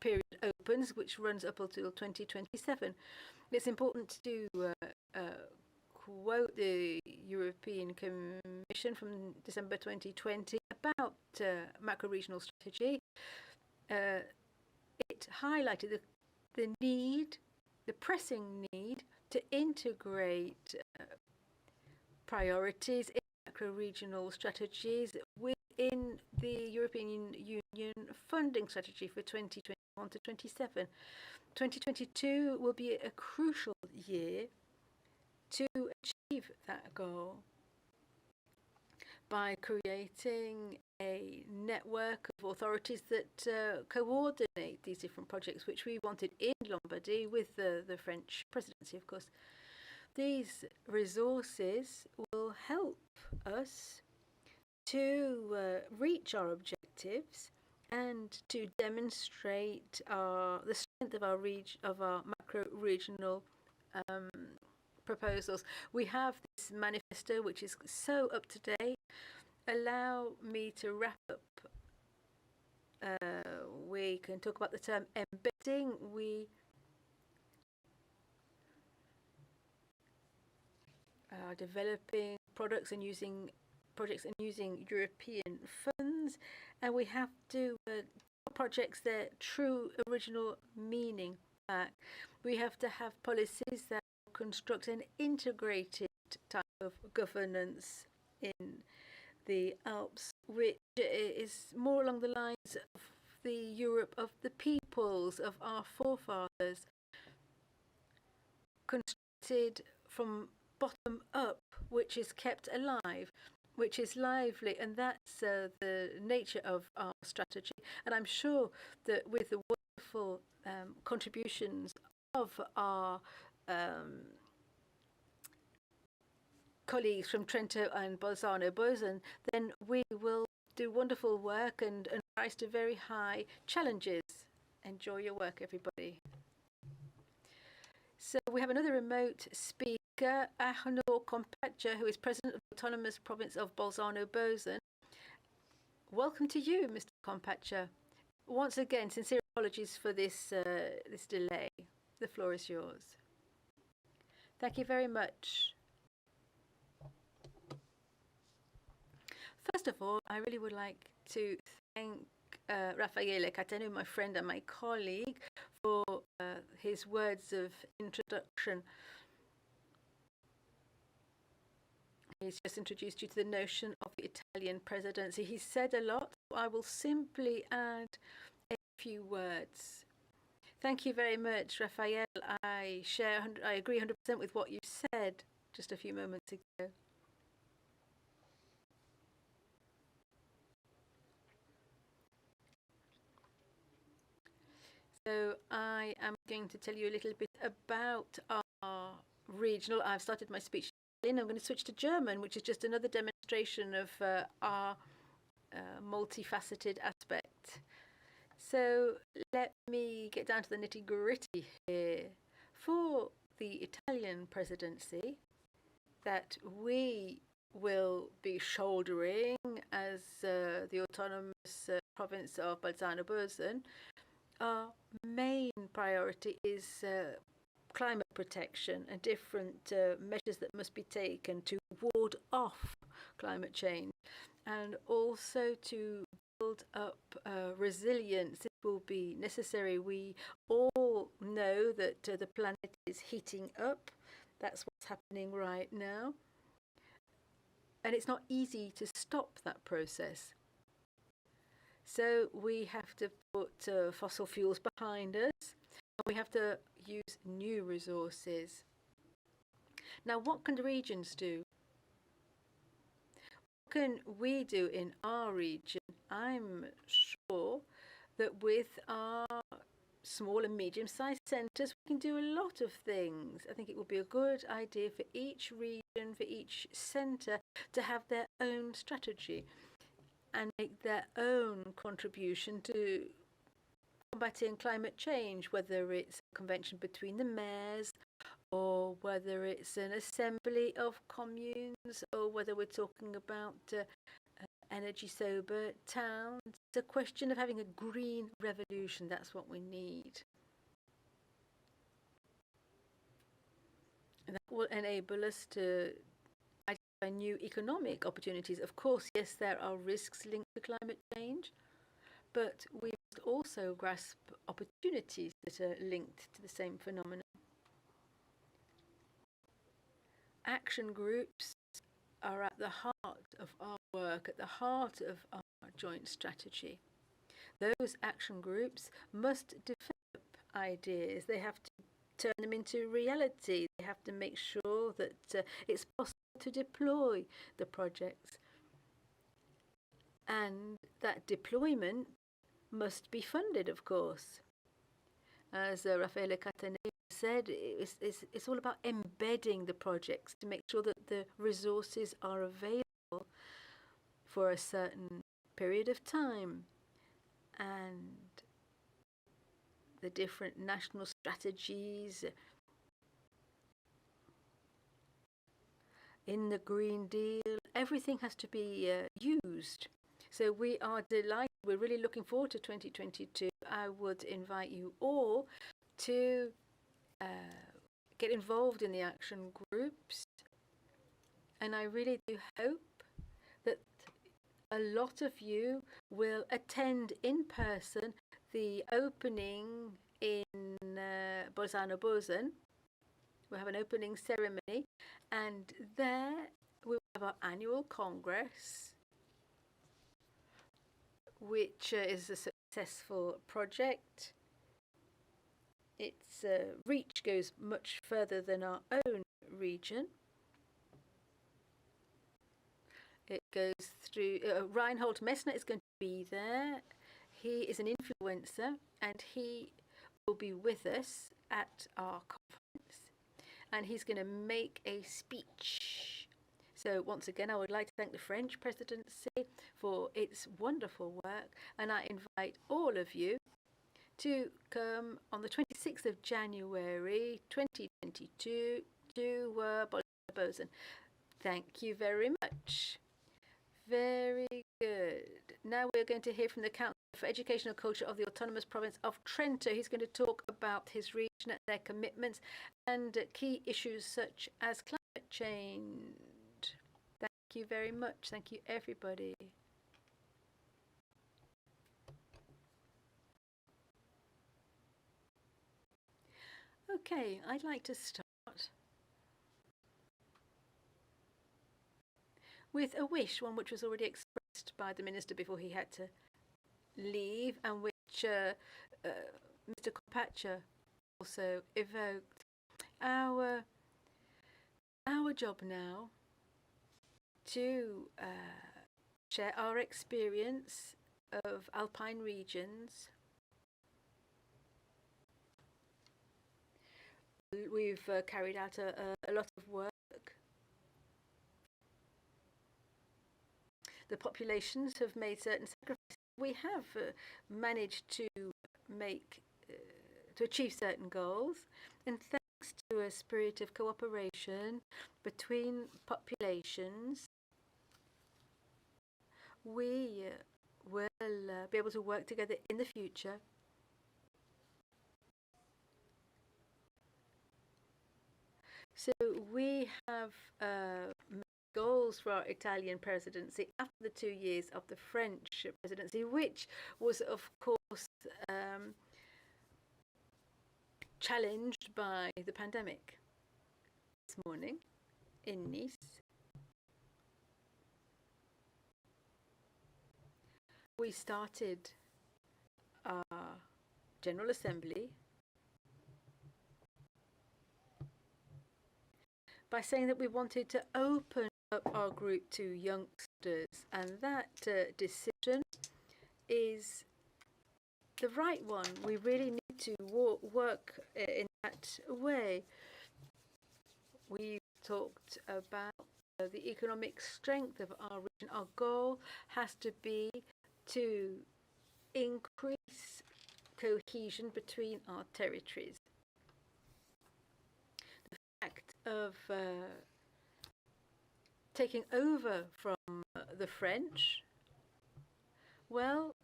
period opens, which runs up until 2027. It's important to quote the European Commission from December 2020 about macro-regional strategy. It highlighted the need, the pressing need to integrate priorities in macro-regional strategies within the European Union funding strategy for 2021 to 27. 2022 will be a crucial year to achieve that goal by creating a network of authorities that coordinate these different projects, which we wanted in Lombardy with the French presidency, of course. These resources will help us to reach our objectives and to demonstrate the strength of our macro-regional proposals. We have this manifesto, which is so up to date. Allow me to wrap up. We can talk about the term embedding. We are developing products and using European funds, and we have to projects their true original meaning back. We have to have policies that construct an integrated type of governance in the Alps, which is more along the lines of the Europe of the peoples, of our forefathers, constructed from bottom up, which is kept alive, which is lively, and that's the nature of our strategy. And I'm sure that with the wonderful contributions of our colleagues from Trento and Bolzano-Bozen, then we will do wonderful work and rise to very high challenges. Enjoy your work, everybody. So we have another remote speaker, Arnaud Compaccia, who is president of the Autonomous Province of Bolzano-Bozen. Welcome to you, Mr. Compaccia. Once again, sincere apologies for this delay. The floor is yours. Thank you very much. First of all, I really would like to thank Raffaele Cateno, my friend and my colleague, for his words of introduction. He's just introduced you to the notion of the Italian presidency. He said a lot. I will simply add a few words. Thank you very much, Raphael. I agree 100% with what you said just a few moments ago. So I am going to tell you a little bit about our regional. I've started my speech in. I'm going to switch to German, which is just another demonstration of our multifaceted aspect. So let me get down to the nitty-gritty here. For the Italian presidency that we will be shouldering as the autonomous province of Bolzano-Bozen, our main priority is climate protection and different measures that must be taken to ward off climate change, and also to build up resilience. It will be necessary. We all know that the planet is heating up. That's what's happening right now. And it's not easy to stop that process. So we have to put fossil fuels behind us, and we have to use new resources. Now, what can the regions do? What can we do in our region? I'm sure that with our small and medium-sized centres, we can do a lot of things. I think it would be a good idea for each region, for each centre, to have their own strategy and make their own contribution to combating climate change, whether it's a convention between the mayors, or whether it's an assembly of communes, or whether we're talking about energy sober towns. It's a question of having a green revolution. That's what we need. And that will enable us to identify new economic opportunities. Of course, yes, there are risks linked to climate change, but we must also grasp opportunities that are linked to the same phenomenon. Action groups are at the heart of our work, at the heart of our joint strategy. Those action groups must develop ideas. They have to turn them into reality. They have to make sure that it's possible to deploy the projects. And that deployment must be funded, of course. As Raffaele Cataneo said, it's all about embedding the projects to make sure that the resources are available for a certain period of time, and the different national strategies in the Green Deal, everything has to be used. So we are delighted. We're really looking forward to 2022. I would invite you all to get involved in the action groups. And I really do hope that a lot of you will attend in person the opening in Bolzano-Bozen. We'll have an opening ceremony, and there we'll have our annual congress, which is a successful project. Its reach goes much further than our own region. It goes through, Reinhold Messner is going to be there. He is an influencer, and he will be with us at our conference, and he's going to make a speech. So once again, I would like to thank the French presidency for its wonderful work, and I invite all of you to come on the 26th of January 2022 to Bolzano-Bozen. Thank you very much. Very good. Now we're going to hear from the Council for Educational Culture of the Autonomous Province of Trento. He's going to talk about his region and their commitments and key issues such as climate change. Thank you very much. Thank you, everybody. Okay, I'd like to start with a wish, one which was already expressed by the minister before he had to leave, and which Mr. Carpaccia also evoked. Our job now to share our experience of Alpine regions we've carried out a lot of work. The populations have made certain sacrifices. We have managed to achieve certain goals, and thanks to a spirit of cooperation between populations, we will be able to work together in the future. So we have goals for our Italian presidency after the 2 years of the French presidency, which was, of course, challenged by the pandemic. This morning in Nice, we started our General Assembly by saying that we wanted to open up our group to youngsters, and that decision is the right one. We really need to work in that way. We talked about the economic strength of our region. Our goal has to be to increase cohesion between our territories. The fact of taking over from the French, well,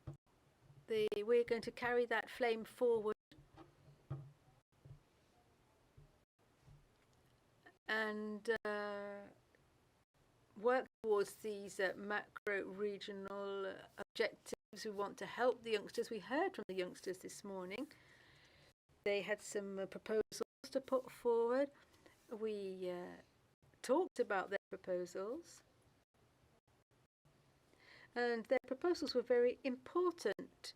we're going to carry that flame forward and work towards these macro-regional objectives. We want to help the youngsters. We heard from the youngsters this morning. They had some proposals to put forward. We talked about their proposals, and their proposals were very important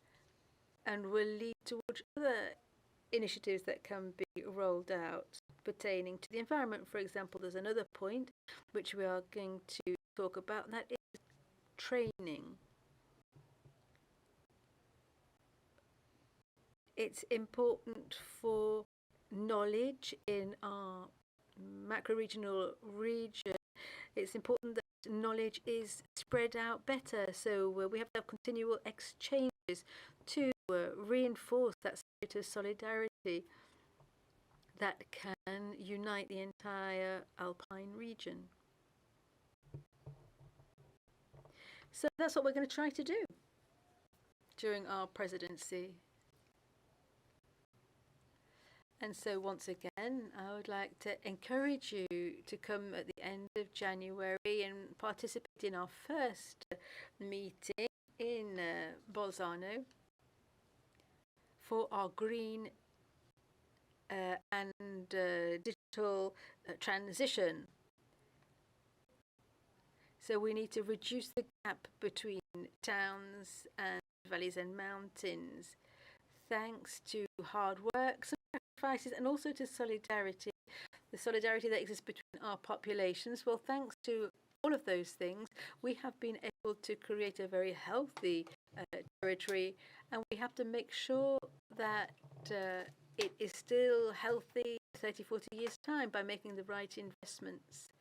and will lead towards other initiatives that can be rolled out pertaining to the environment. For example, there's another point which we are going to talk about, and that is training. It's important for knowledge in our macro-regional region. It's important that knowledge is spread out better, so we have to have continual exchanges to reinforce that spirit of solidarity that can unite the entire Alpine region. So that's what we're going to try to do during our presidency. And so once again, I would like to encourage you to come at the end of January and participate in our first meeting in Bolzano for our green and digital transition. So we need to reduce the gap between towns and valleys and mountains, thanks to hard work, sacrifices, and also to solidarity, the solidarity that exists between our populations. Well, thanks to all of those things, we have been able to create a very healthy territory, and we have to make sure that it is still healthy 30, 40 years' time by making the right investments.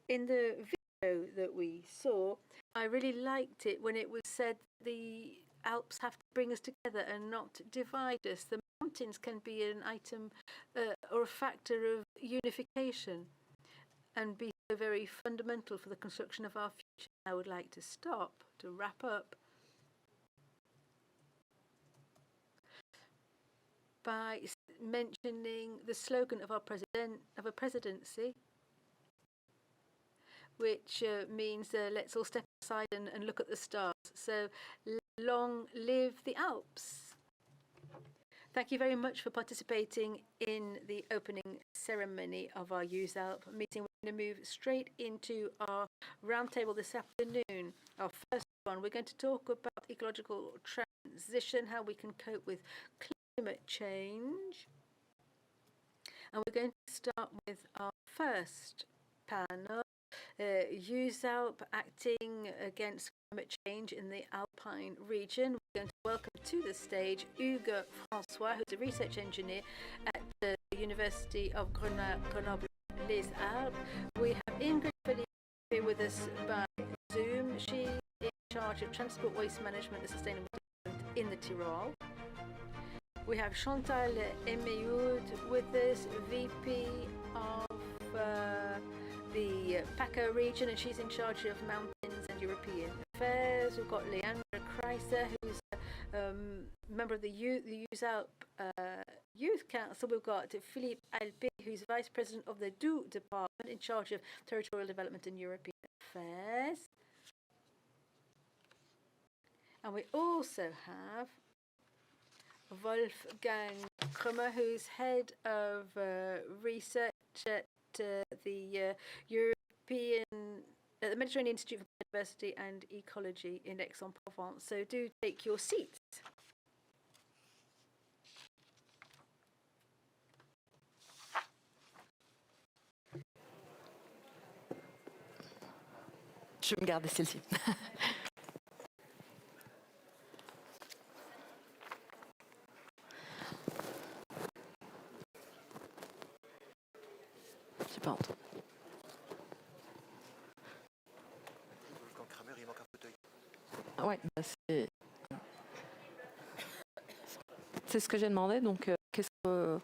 In the video that we saw, I really liked it when it was said the Alps have to bring us together and not divide us. The mountains can be an item or a factor of unification and be so very fundamental for the construction of our future. I would like to wrap up by mentioning the slogan of our presidency, which means let's all step aside and look at the stars. So long live the Alps. Thank you very much for participating in the opening ceremony of our EUSALP meeting. We're going to move straight into our roundtable this afternoon. Our first one, we're going to talk about ecological transition, how we can cope with climate change. And we're going to start with our first panel. EUSALP acting against climate change in the Alpine region. We're going to welcome to the stage Hugues François, who's a research engineer at the University of Grenoble-les-Alpes. We have Ingrid Philippe here with us by Zoom. She's in charge of transport waste management and sustainable development in the Tyrol. We have Chantal Emeyoud with us, VP of the PACA region, and she's in charge of mountains and European affairs. We've got Leandra Kreiser, who's a member of the EUSALP Youth Council. We've got Philippe Alpin, who's Vice President of the DO Department in charge of territorial development and European affairs. And we also have Wolfgang Krummer, who's head of research at the Mediterranean Institute for Biodiversity and Ecology in Aix-en-Provence. So do take your seats. Je vais me garder celle-ci. J'ai pas entendu. Quand Kramer, il manque un fauteuil. Ouais, bah c'est ce que j'ai demandé, donc qu'est-ce que...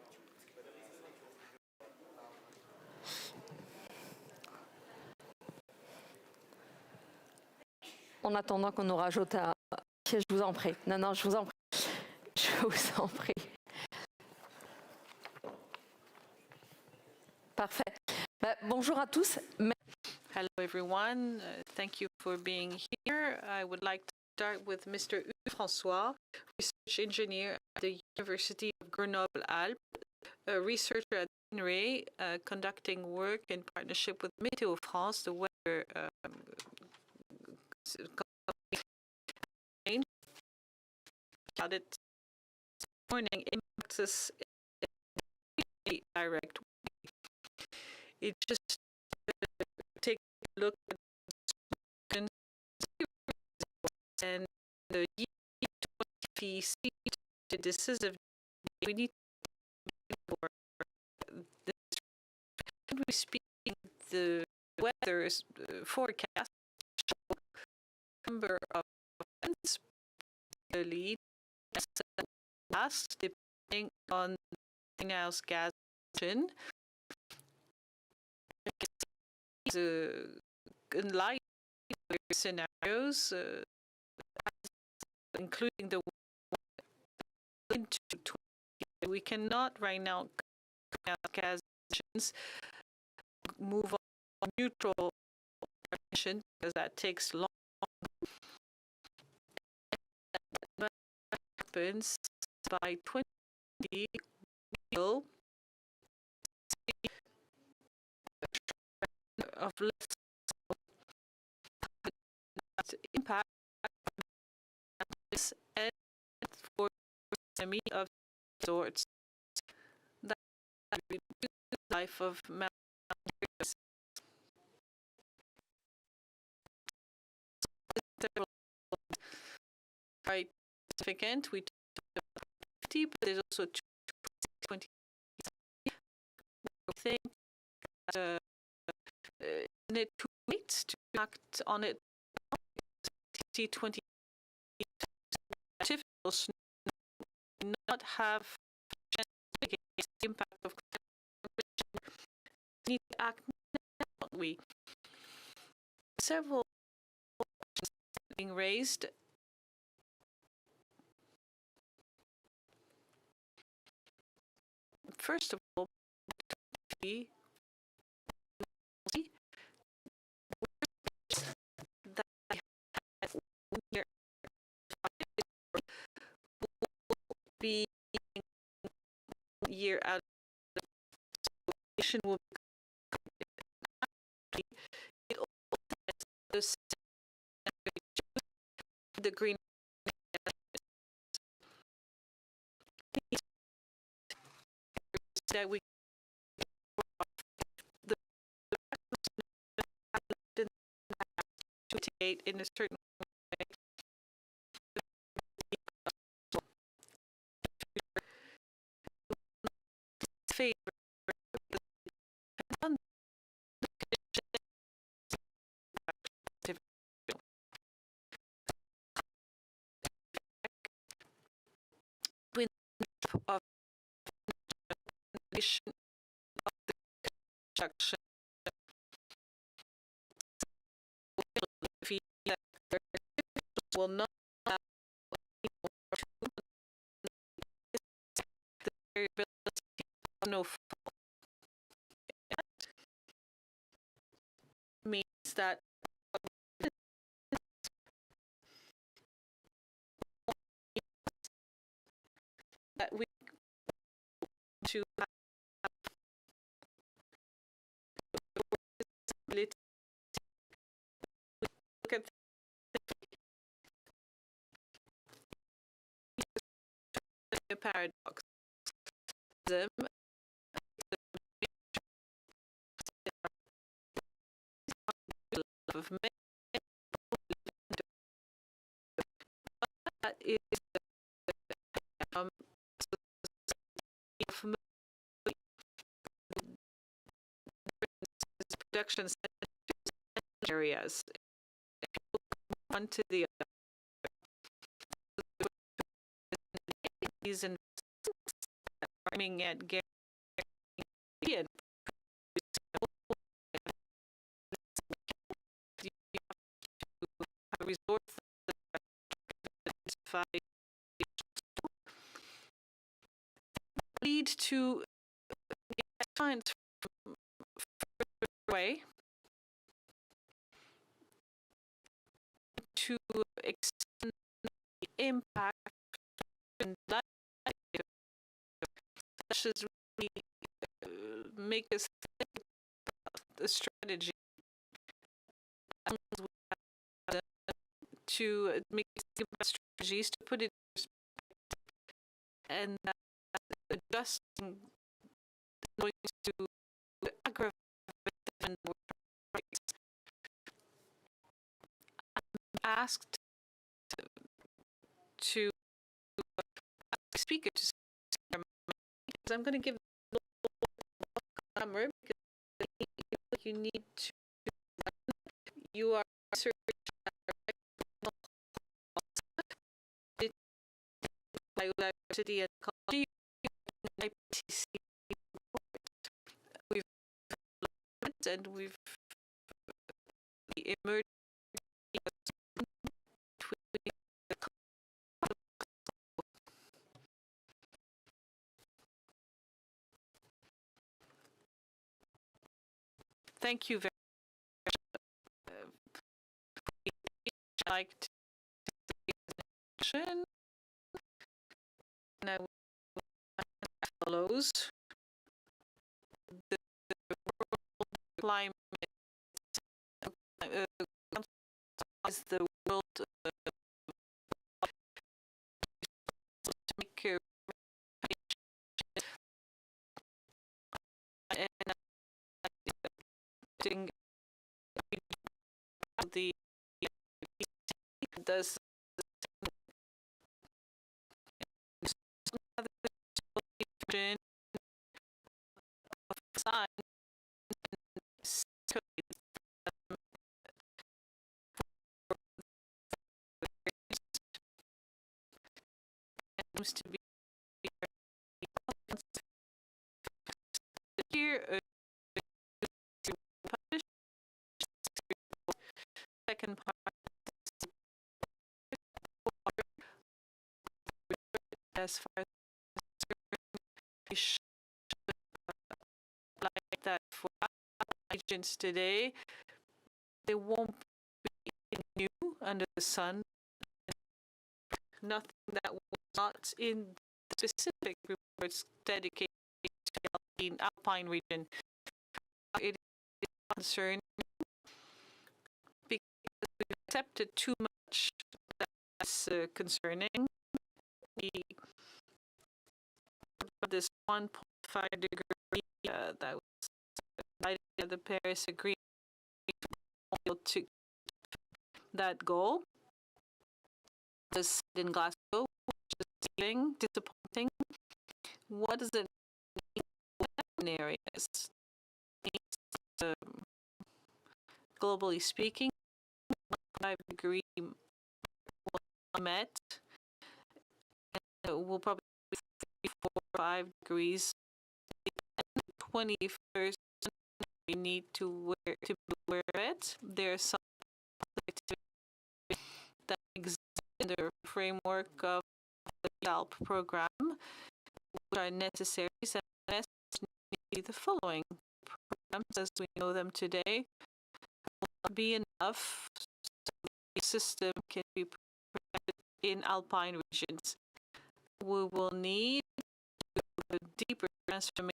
En attendant qu'on nous rajoute un... Je vous en prie. Non, je vous en prie. Je vous en prie. Parfait. Bonjour à tous. Hello, everyone. Thank you for being here. I would like to start with Mr. Hugues François, research engineer at the University of Grenoble-Alpes, a researcher at INRAE, conducting work in partnership with Météo France, the weather change. About it this morning impacts us in a direct way. It just take a look at and the EPC, the decisive, we need for this. When we speak the weather forecast, number of events, particularly last, depending on greenhouse gas emission. In light of scenarios, including the into 20, we cannot right now gas emissions move on neutral emission because that takes long. What happens by 20 will see of less impact and for enemy of sorts that reduce the life of mountains. Quite significant. We talked about 50, but there's also 20. I think that it too late to act on it. 20 artificial not have the impact of climate change. We need to act now, don't we? Several questions being raised. First of all, be year out of the situation will be it also the green that we navigate in a certain way. Favor of the construction will not allow the variability of no fall. Means that we to have ability to look at the paradox of that is production areas. One to the other. These investments aiming at guaranteeing resource lead to science further away to extend the impact and life, such as really make us think about the strategy to make strategies to put it in perspective, and adjusting going to aggravate and rates. I'm asked to ask the speaker to because I'm going to give the camera because you need to. You are biodiversity and ecology. IPCC we've and we've emerged thank you very much. I'd like to and I will follows the world climate is the world to make and the does sign seems to be here to publish second part as far as like that for agents today, they won't be new under the sun. Nothing that was not in the specific reports dedicated to the Alpine region. It is concerning because we've accepted too much that's concerning. This 1.5 degree that was cited in the Paris Agreement to that goal. The summit in Glasgow, which is disappointing. What does it mean in areas? Globally speaking, 5-degree will be met. And it will probably be 3, 4, 5 degrees. And the 21st, we need to be aware of it. There are some activities that exist in the framework of the EUSALP program, which are necessary. So the following programs, as we know them today, will not be enough so the system can be protected in alpine regions. We will need a deeper transformation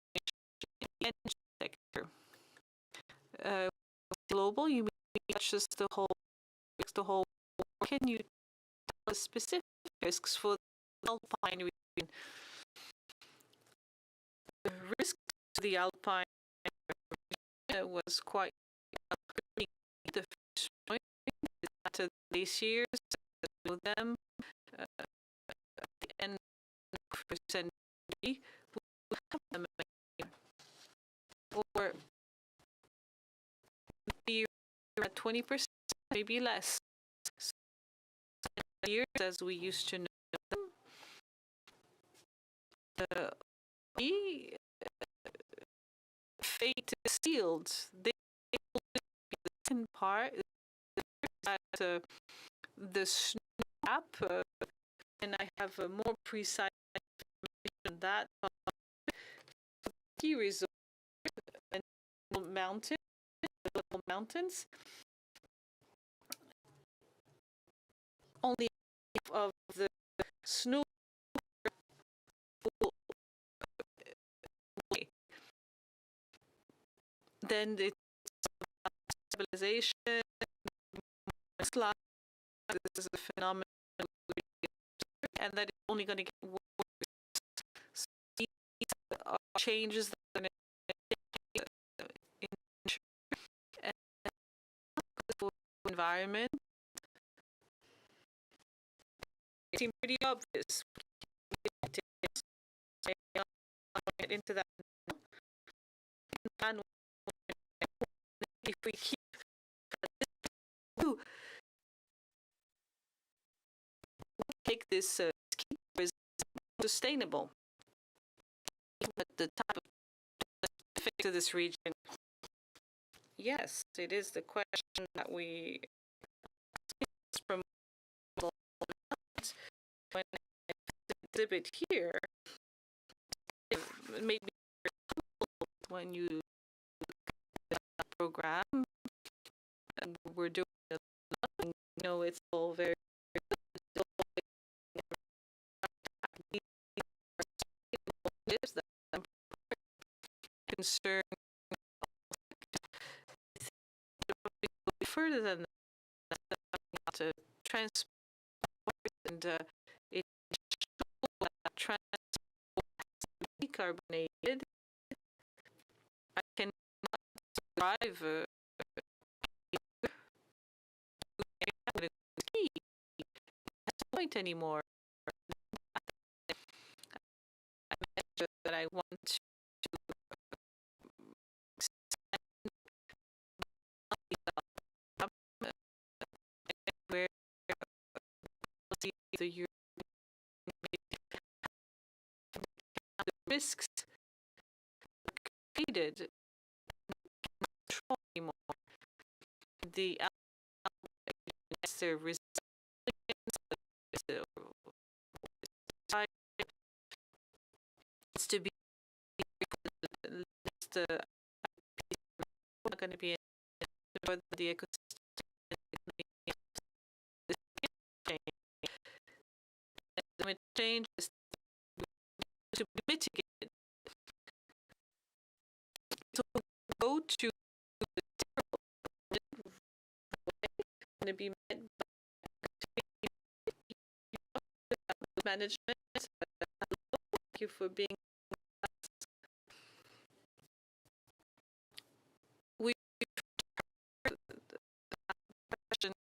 in the energy sector. Global, you mean just the whole. Can you tell us specific risks for the alpine region? The risk to the alpine region was quite the first point is that the glaciers, as we know them, at the end of the first century, we have them again. Or maybe at 20%, maybe less. So years as we used to know them, we fate is sealed. They will be the second part that the snow map, and I have a more precise information that ski resort and mountains only of the snow then it's stabilization. This is a phenomenon, and that is only going to get worse. So these are changes that are going to take in the environment. It seems pretty obvious. Get into that. And if we keep make this sustainable, but the type of specific to this region, yes, it is the question that we from when I exhibit here. It made me when you program and we're doing nothing, you know, it's all very that I'm concerned further than that to transport and it that transport has to be decarbonated. I cannot drive point anymore. I mentioned that I want to where the European the risks created control anymore. The resilience to be not going to be for the ecosystem change is to be mitigated. So go to the terrible going to be met by management. Thank you for being. We question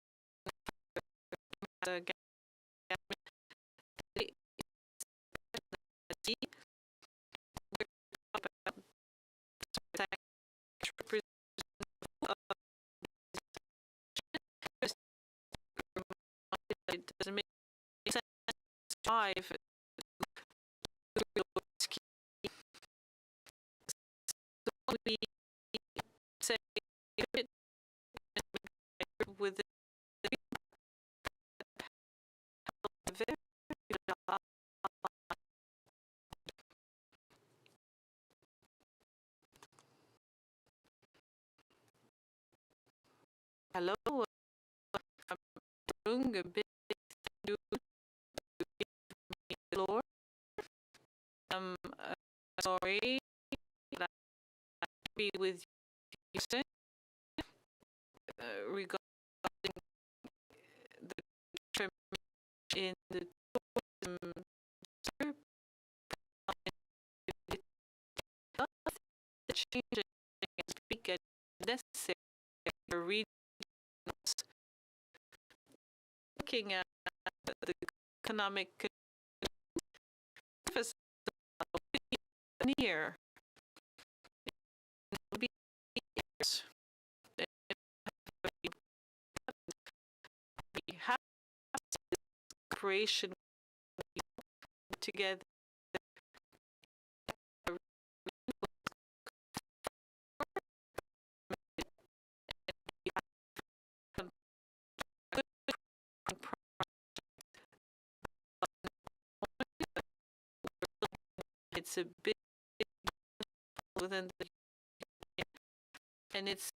it doesn't make sense to drive we say with hello, I'm a bit new to the floor. Sorry that I be with you regarding the term in the tourism sector. The changes speak as necessary for regions. Looking at the economic near we have creation together it's a bit within the and it's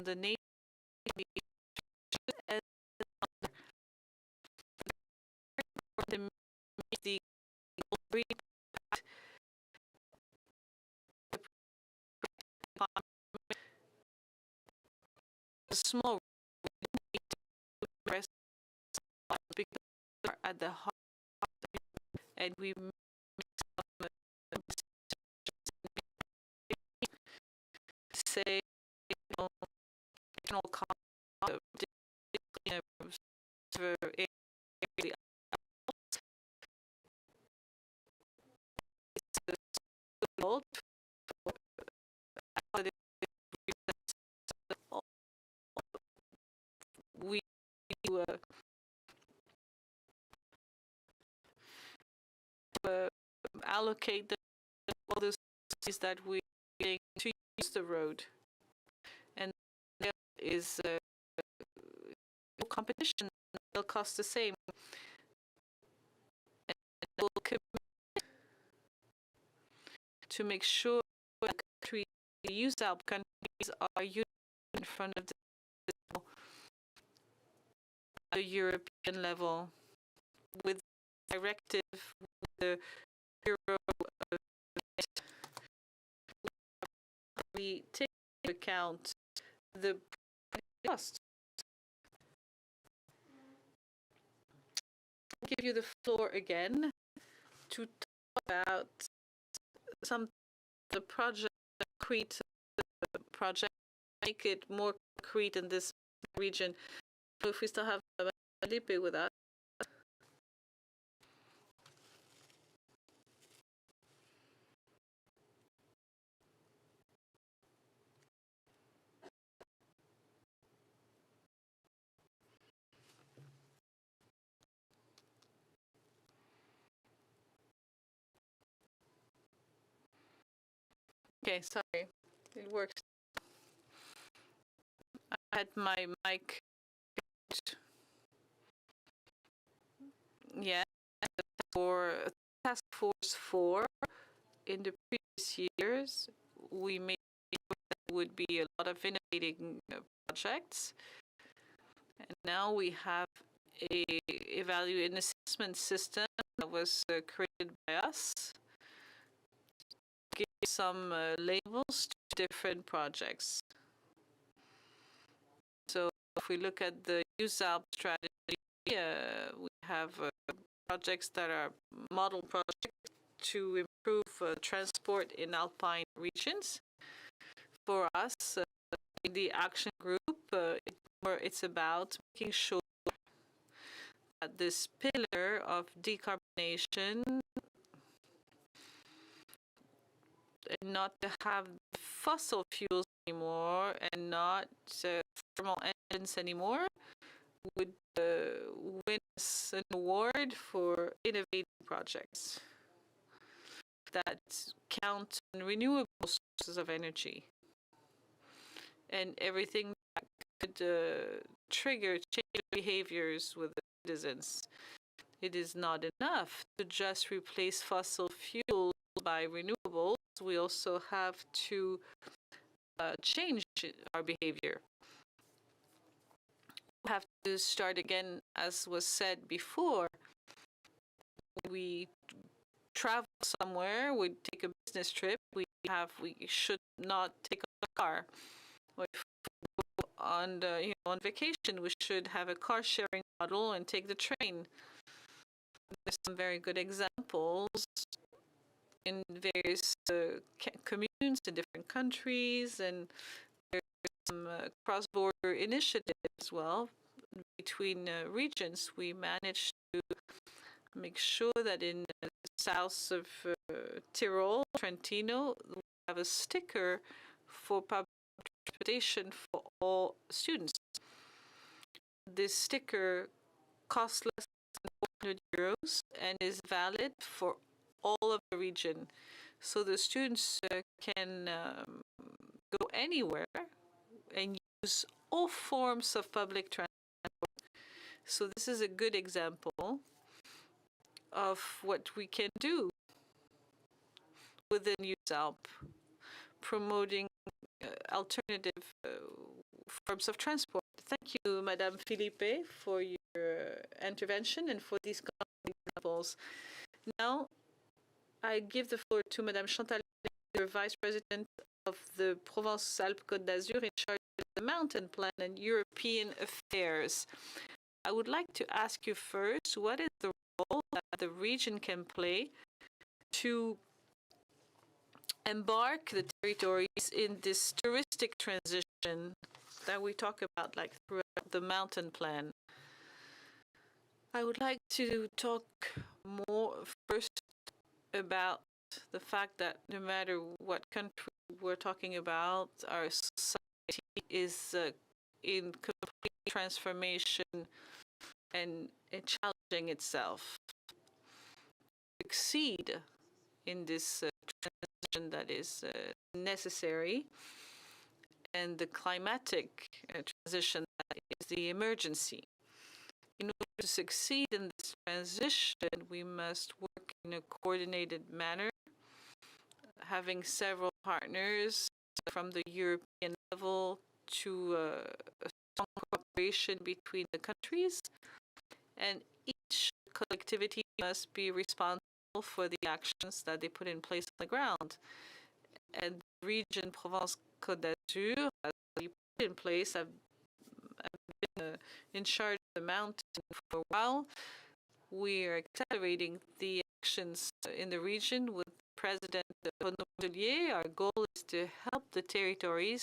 the nation the small because we are at the heart and we say we allocate all the cities that we going to use the road, and there is competition. They'll cost the same, and we'll commit to make sure that the EUSALP countries are united in front of the European level with directive with the Euro. We take into account the cost. I'll give you the floor again to talk about some of the project, make it more concrete in this region. So if we still have Felipe with us. Okay, sorry, it works. I had my mic. Yeah, for Task Force 4 in the previous years, we made there would be a lot of innovating projects, and now we have a evaluate and assessment system that was created by us. Give some labels to different projects. So if we look at the EUSALP strategy, we have projects that are model projects to improve transport in alpine regions. For us, in the action group, it's about making sure that this pillar of decarbonation and not to have fossil fuels anymore and not thermal engines anymore would win us an award for innovative projects that count on renewable sources of energy and everything that could trigger change behaviors with the citizens. It is not enough to just replace fossil fuels by renewables. We also have to change our behavior. We have to start again, as was said before. We travel somewhere, we take a business trip, we should not take a car. Or if we go on vacation, we should have a car sharing model and take the train. There's some very good examples in various communes in different countries, and there's some cross-border initiatives as well between regions. We managed to make sure that in the south of Tyrol, Trentino, we have a sticker for public transportation for all students. This sticker costs less than 400 euros and is valid for all of the region. So the students can go anywhere and use all forms of public transport. So this is a good example of what we can do within EUSALP, promoting alternative forms of transport. Thank you, Madame Philippe, for your intervention and for these examples. Now, I give the floor to Madame Chantal, the Vice President of the Provence-Alpes-Côte d'Azur in charge of the Mountain Plan and European Affairs. I would like to ask you first, what is the role that the region can play to embark the territories in this touristic transition that we talk about like throughout the Mountain Plan? I would like to talk more first about the fact that no matter what country we're talking about, our society is in complete transformation and challenging itself to succeed in this transition that is necessary, and the climatic transition that is the emergency. In order to succeed in this transition, we must work in a coordinated manner, having several partners from the European level to a strong cooperation between the countries, and each collectivity must be responsible for the actions that they put in place on the ground. And the region Provence-Côte d'Azur has put in place, have been in charge of the mountain for a while. We are accelerating the actions in the region with President Renaud Muselier. Our goal is to help the territories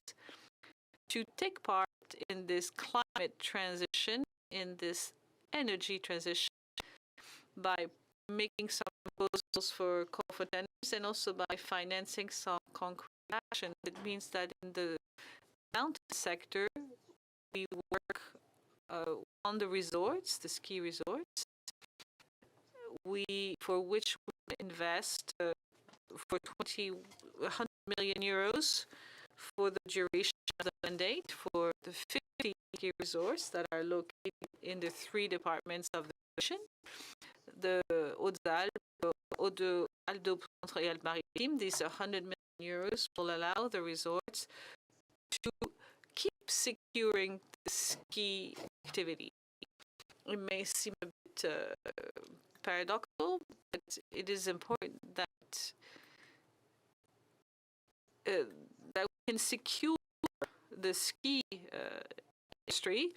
to take part in this climate transition, in this energy transition, by making some proposals for co-financers and also by financing some concrete action. It means that in the mountain sector, we work on the resorts, the ski resorts, for which we invest for 100 million euros for the duration of the mandate for the 50 ski resorts that are located in the 3 departments of the region, the Hautes-Alpes, Hauts-de-Alpes et Alpes-Maritimes. These 100 million euros will allow the resorts to keep securing the ski activity. It may seem a bit paradoxical, but it is important that that we can secure the ski industry,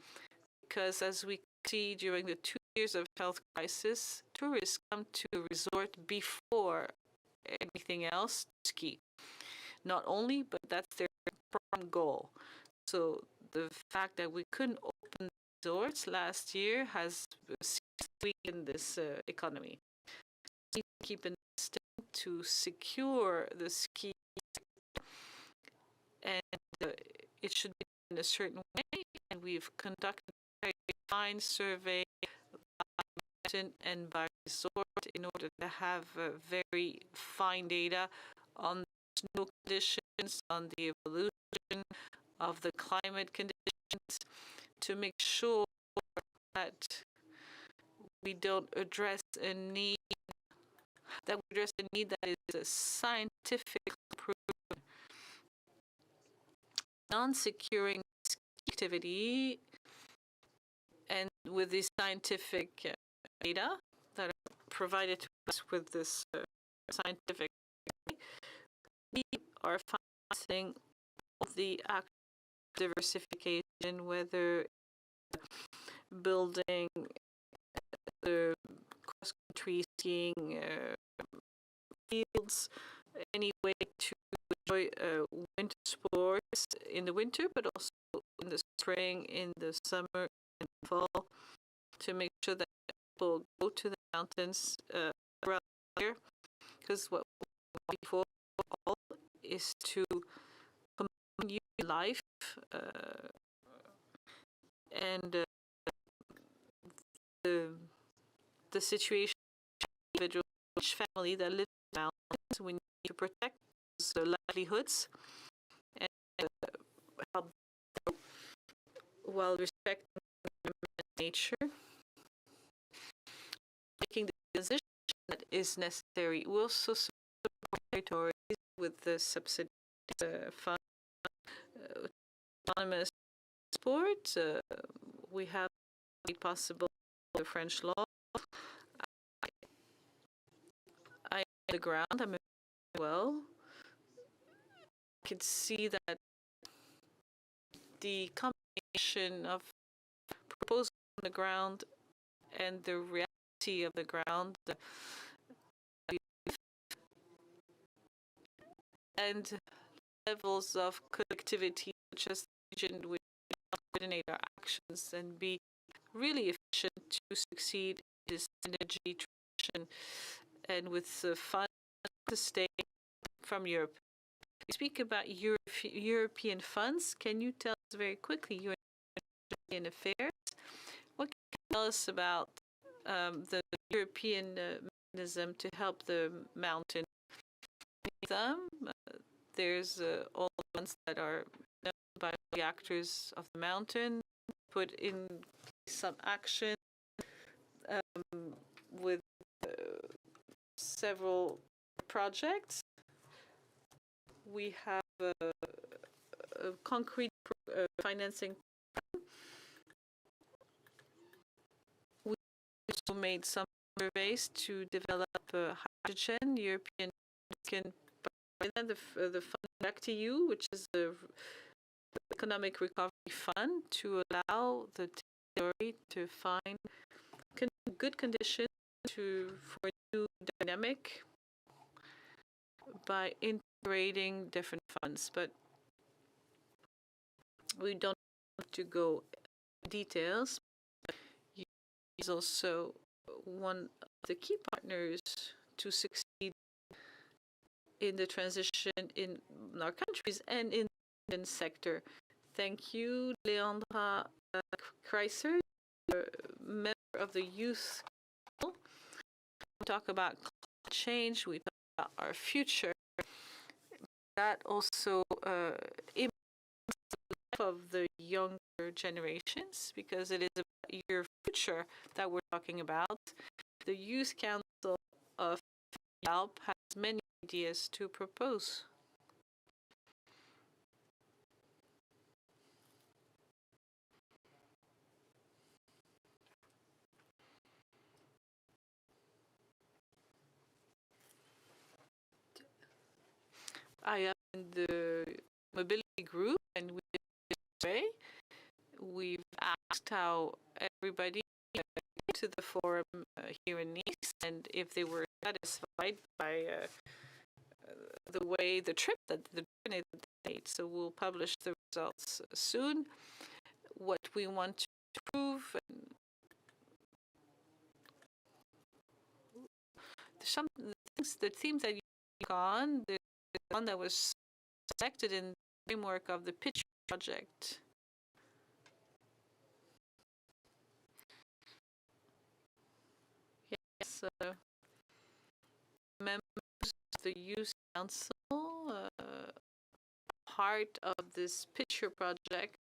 because as we see during the 2 years of health crisis, tourists come to a resort before anything else to ski. Not only, but that's their prime goal. So the fact that we couldn't open resorts last year has weakened this economy. We need to keep investing to secure the ski, and it should be done in a certain way. And we've conducted a very fine survey by mountain and by resort in order to have very fine data on snow conditions, on the evolution of the climate conditions, to make sure that we don't address a need, that we address a need that is a scientific proven. Non-securing activity and with the scientific data that are provided to us with this scientific, we are financing the diversification, whether building the cross-country skiing fields, any way to enjoy winter sports in the winter, but also in the spring, in the summer, and fall, to make sure that people go to the mountains throughout the year. Because what we want before all is to combine life and the situation of individual each family that lives in the mountains. We need to protect those livelihoods and help them while respecting nature, making the transition that is necessary. We also support territories with the subsidy fund, autonomous sport. We have made possible the French law. I on the ground, I'm well. I can see that the combination of proposals on the ground and the reality of the ground, and levels of connectivity, such as the region, which coordinate our actions and be really efficient to succeed in this energy transition, and with funds to stay from Europe. We speak about European funds. Can you tell us very quickly, your European affairs? What can you tell us about the European mechanism to help the mountain? There's all the ones that are known by the actors of the mountain, put in some action with several projects. We have a concrete financing program. We also made some surveys to develop hydrogen. European can provide the fund back to you, which is the Economic Recovery Fund, to allow the territory to find good conditions for new dynamic by integrating different funds. But we don't have to go into details. He's also one of the key partners to succeed in the transition in our countries and in the sector. Thank you, Leandra Kreiser, member of the Youth Council. We talk about climate change, we talk about our future. That also impacts the life of the younger generations, because it is about your future that we're talking about. The Youth Council of ALP has many ideas to propose. I am in the mobility group, and we did this way. we've asked how everybody to the forum here in Nice, and if they were satisfied by the way the trip that the journey that they made. So we'll publish the results soon. What we want to prove, and the themes that you took on, the one that was selected in the framework of the pitch project. Yes, members of the Youth Council, part of this picture project.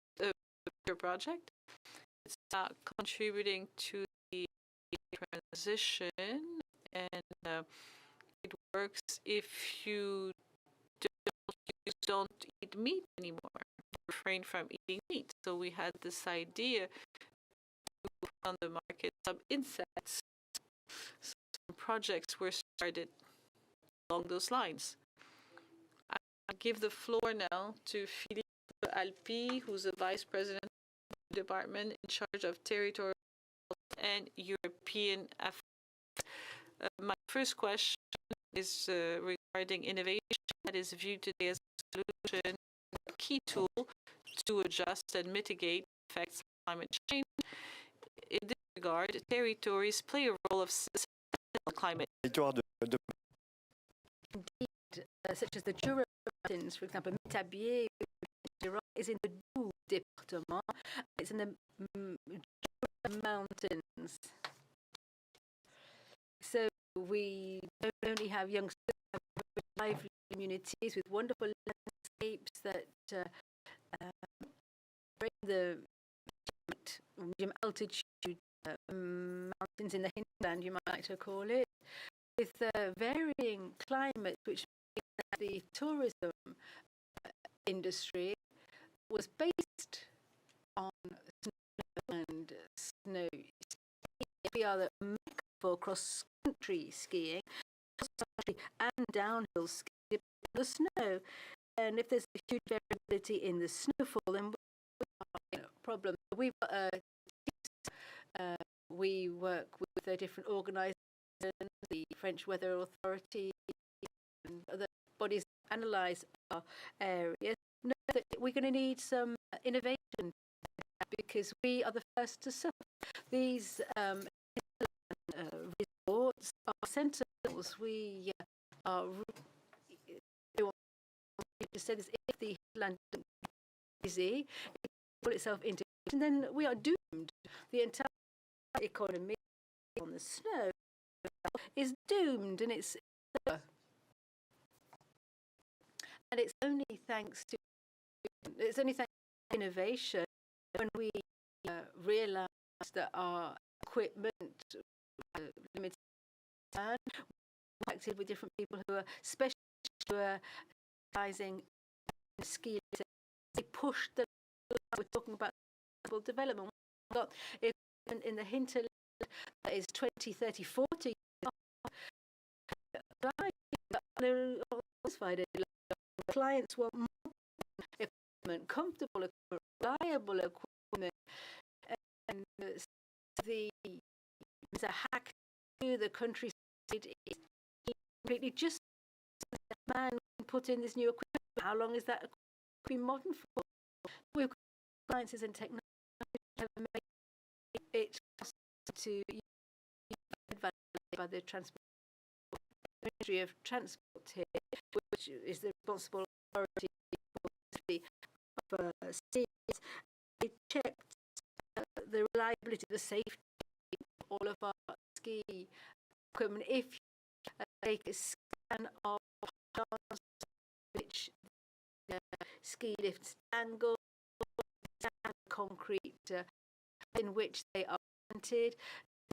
It's not contributing to the transition, and it works if you don't eat meat anymore, refrain from eating meat. So we had this idea to put on the market some insects. Some projects were started along those lines. I give the floor now to Philippe Alpi, who's the Vice President of the Department in charge of Territorial and European Affairs. My first question is regarding innovation that is viewed today as a solution, a key tool to adjust and mitigate the effects of climate change. In this regard, territories play a role of sustainable climate. Indeed, such as the Jura Mountains, for example, Métabier is in the Doubs département. It's in the Jura Mountains. So we don't only have young, lively communities with wonderful landscapes that bring the medium altitude mountains in the hinterland, you might like to call it, with varying climates, which means that the tourism industry was based on snow and snow. We are the mecca for cross-country skiing, and downhill skiing in the snow. And if there's a huge variability in the snowfall, then we have a problem. We work with different organisations, the French Weather Authority, and other bodies analyse our areas. Know that we're going to need some innovation because we are the first to suffer. These resorts are sentinels. We are. To say this, if the land is busy, it pull itself into, and then we are doomed. The entire economy on the snow is doomed, and it's only thanks to innovation when we realise that our equipment limited, and we acted with different people who are specialising in ski. They pushed the. We're talking about development. We've got equipment in the hinterland that is 20, 30, 40 years. Clients want more equipment, comfortable equipment, reliable equipment, and there's a hack to the countryside. It's completely just a man can put in this new equipment. How long is that be modern for? We've got sciences and technology have made it to by the transport Ministry of Transport here, which is the responsible authority for seas. They checked the reliability, the safety of all of our ski equipment. If you take a scan of which ski lifts angle, concrete in which they are planted,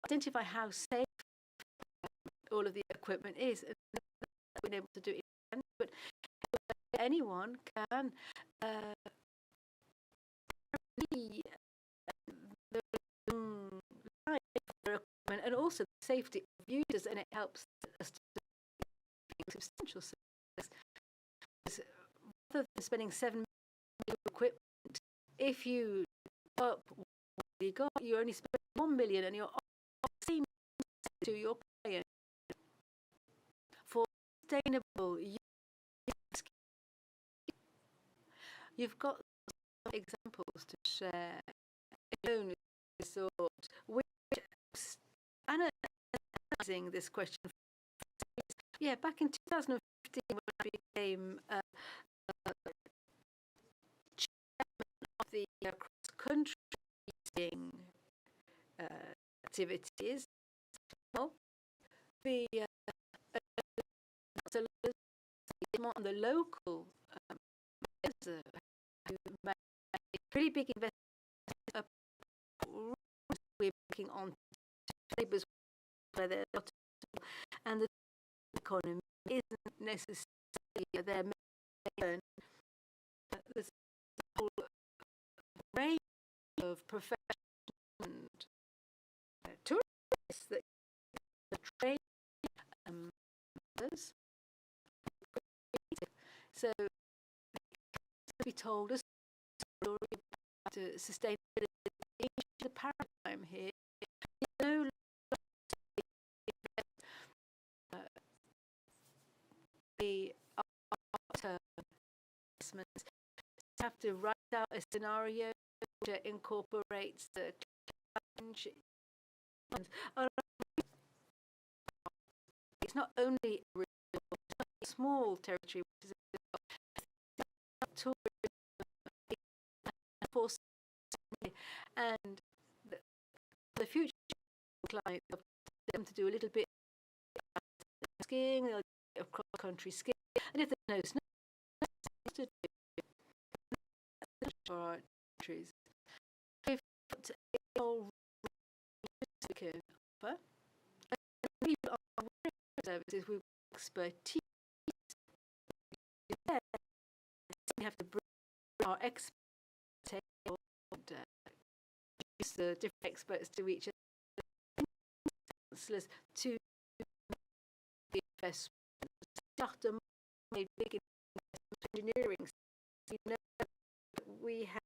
identify how safe all of the equipment is, and being able to do it. But anyone can the equipment and also the safety of users, and it helps us to do substantial savings. Rather than spending 7 million equipment, if you up what you got. You only spend 1 million and you're same to your client for sustainable use. You've got some examples to share. Own resort, which analyzing this question. Yeah, back in 2015, when I became chairman of the cross-country meeting activities, well, the on the local who made a pretty big investment. We're working on neighbours where they're not, and the economy isn't necessarily their main. There's a whole range of professional and tourists that train so we told us a story about sustainability. The paradigm here is no the term investments have to write out a scenario that incorporates the challenge. It's not only a small territory, which is tourism, and the future client of them to do a little bit of skiing, of cross-country skiing, and if there's no snow to do for our countries, we've got a whole we can offer. And our services with expertise. We have to bring our expertise and use the different experts to reach councillors to the investment. After made big engineering, you know, we have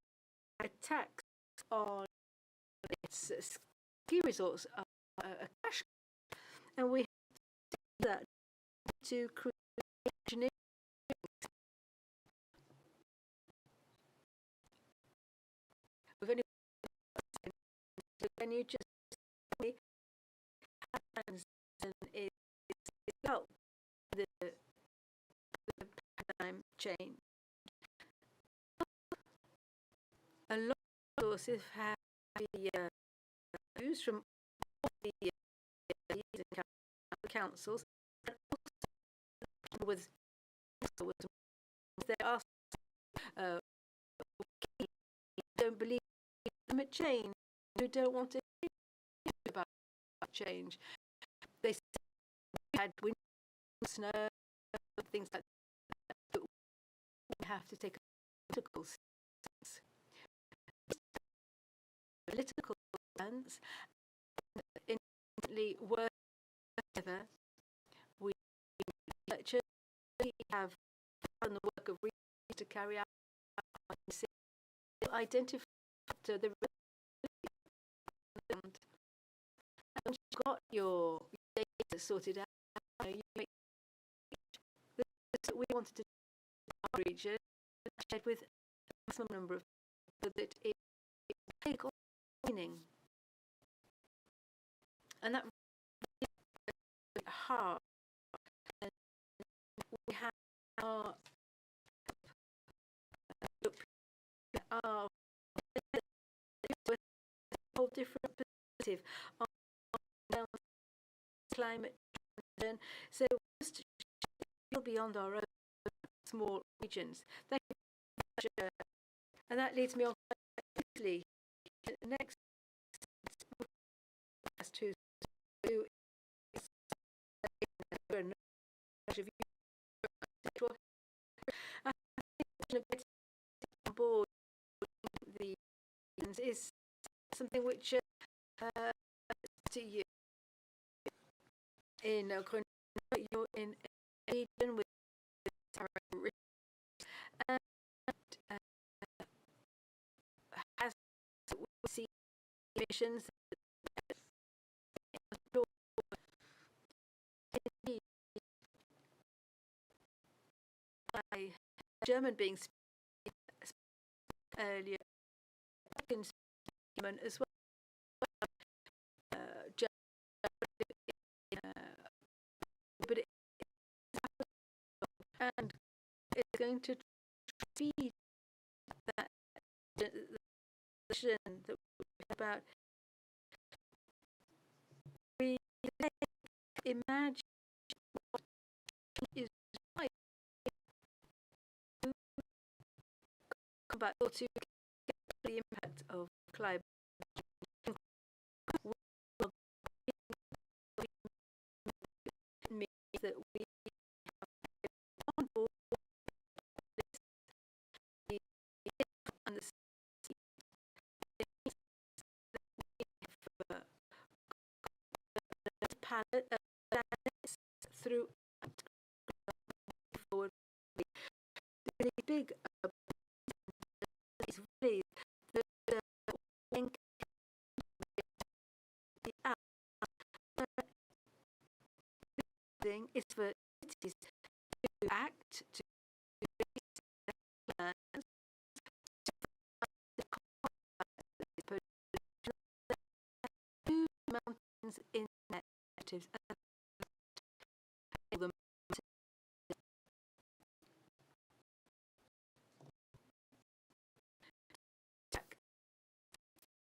a tax on its ski resorts, a cash, and we have that to create engineering. With any, when you just is help the paradigm change. A lot of sources have been used from all the councils, and also with they ask, don't believe in climate change, who don't want to hear about change. They said we had wind, snow, things like that, but we have to take a political stance. Political stance, instantly work together. We researchers, we have done the work of research to carry out identify the and once you've got your data sorted out, you make we wanted to region shared with a maximum number of people that it take all meaning, and that really hard. And we have our whole different perspective on climate change. So just beyond our own small regions. Thank you. And that leads me on quickly. Next to on board the is something which to you in you're in a region with and has see emissions. By German being earlier, German as well. But and it's going to feed that that we about. We imagine what is right to combat or to get the impact of climate change. Means that we have on board and the palette through forward. The big is really the link the thing is for cities to act to mountains in narratives and them.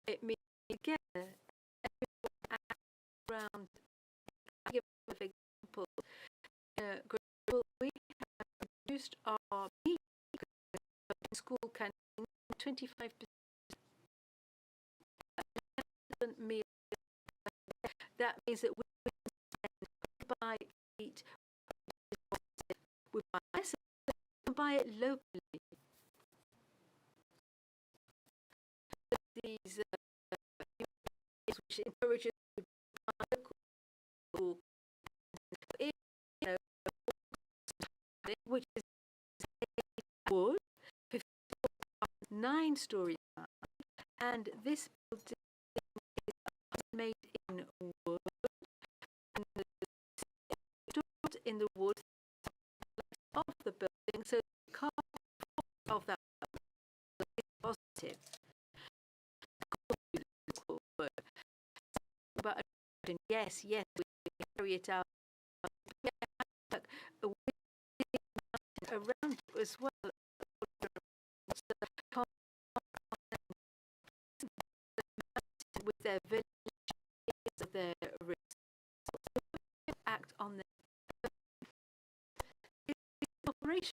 It means together around. I'll give an example. We have reduced our meat in school canteen 25%. Meal. That means that we buy meat, we buy less, we buy it locally. These which encourages to buy local, which is wood, 9-story, and this building is made in wood, and stored in the wood of the building, so the carbon of that is positive. But yes, we carry it out around as well. With their villages, their act on their operation.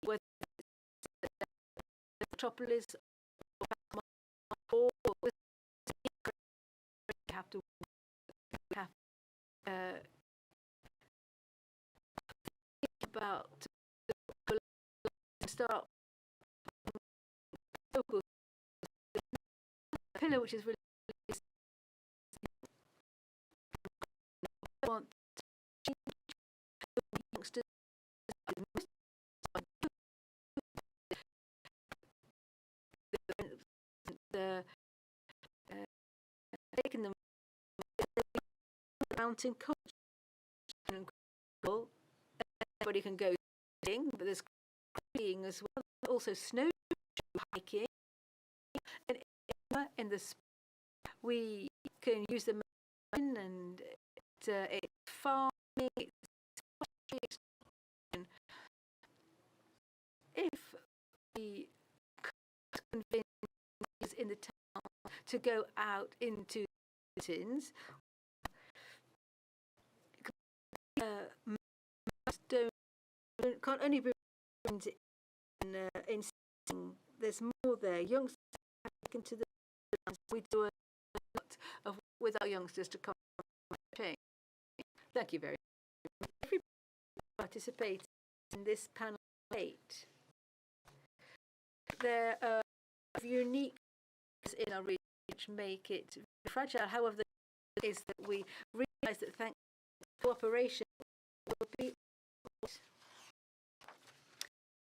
Whether the metropolis or have to think about start local pillar, which is really want youngsters taking them mountain culture. Everybody can go skiing, but there's skiing as well. Also snow hiking, and in the we can use the mountain, and it's farming. If we convince in the town to go out into the mountains, can't only be in there's more there. Youngsters taken to the we do a lot of with our youngsters to come change. Thank you very much. Everybody participates in this panel 8. There are unique in our region which make it fragile. However, is that we realise that thanks to cooperation will be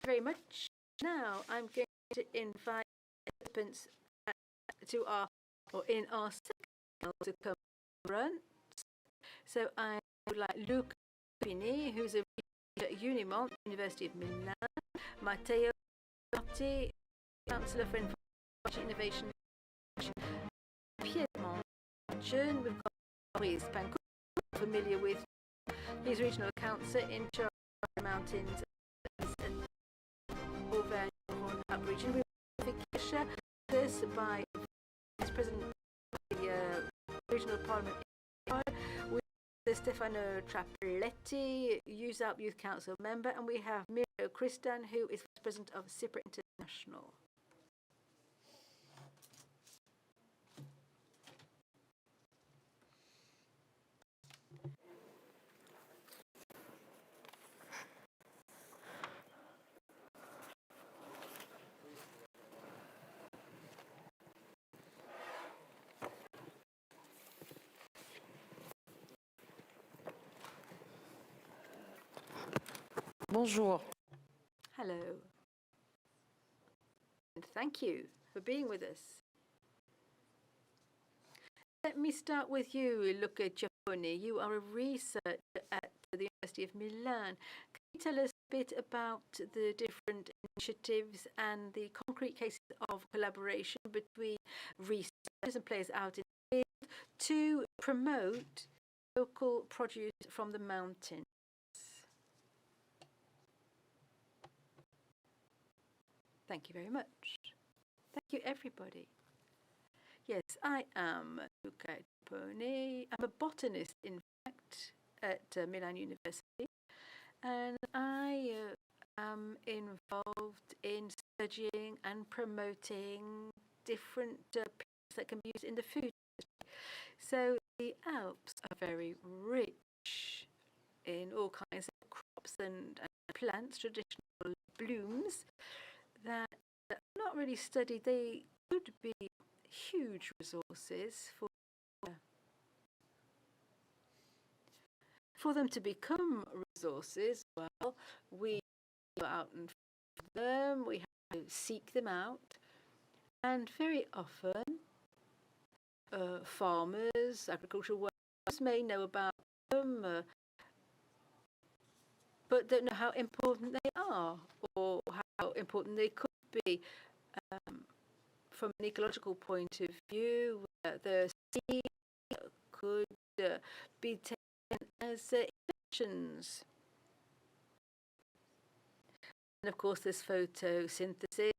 very much. Now I'm going to invite participants in our second panel to come front. So I would like Luca Pini, who's a researcher at Unimont, University of Milan, Matteo Dotti, Councillor for Information Innovation, Piedmont region. We've got Maurice Pancourt, familiar with his regional councillor in charge of the mountains Auvergne-Rhône-Alpes region. We've got Vikisha, this by Vice President of the Regional Parliament. We have Stefano Trappelletti, EUSALP Youth Council member, and we have Miro Christan, who is Vice President of CIPRA International. Bonjour. Hello. And thank you for being with us. Let me start with you, Luca Giapponi. You are a researcher at the University of Milan. Can you tell us a bit about the different initiatives and the concrete cases of collaboration between researchers and players out in the field to promote local produce from the mountains? Thank you very much. Thank you, everybody. Yes, I am Luca Giapponi. I'm a botanist, in fact, at Milan University, and I am involved in studying and promoting different plants that can be used in the food industry. So the Alps are very rich in all kinds of crops and plants, traditional blooms that are not really studied. They could be huge resources for them to become resources. Well, we go out and find them, we have to seek them out, and very often farmers, agricultural workers may know about them, but don't know how important they are or how important they could be from an ecological point of view. The seed could be taken as inventions. And of course, there's photosynthesis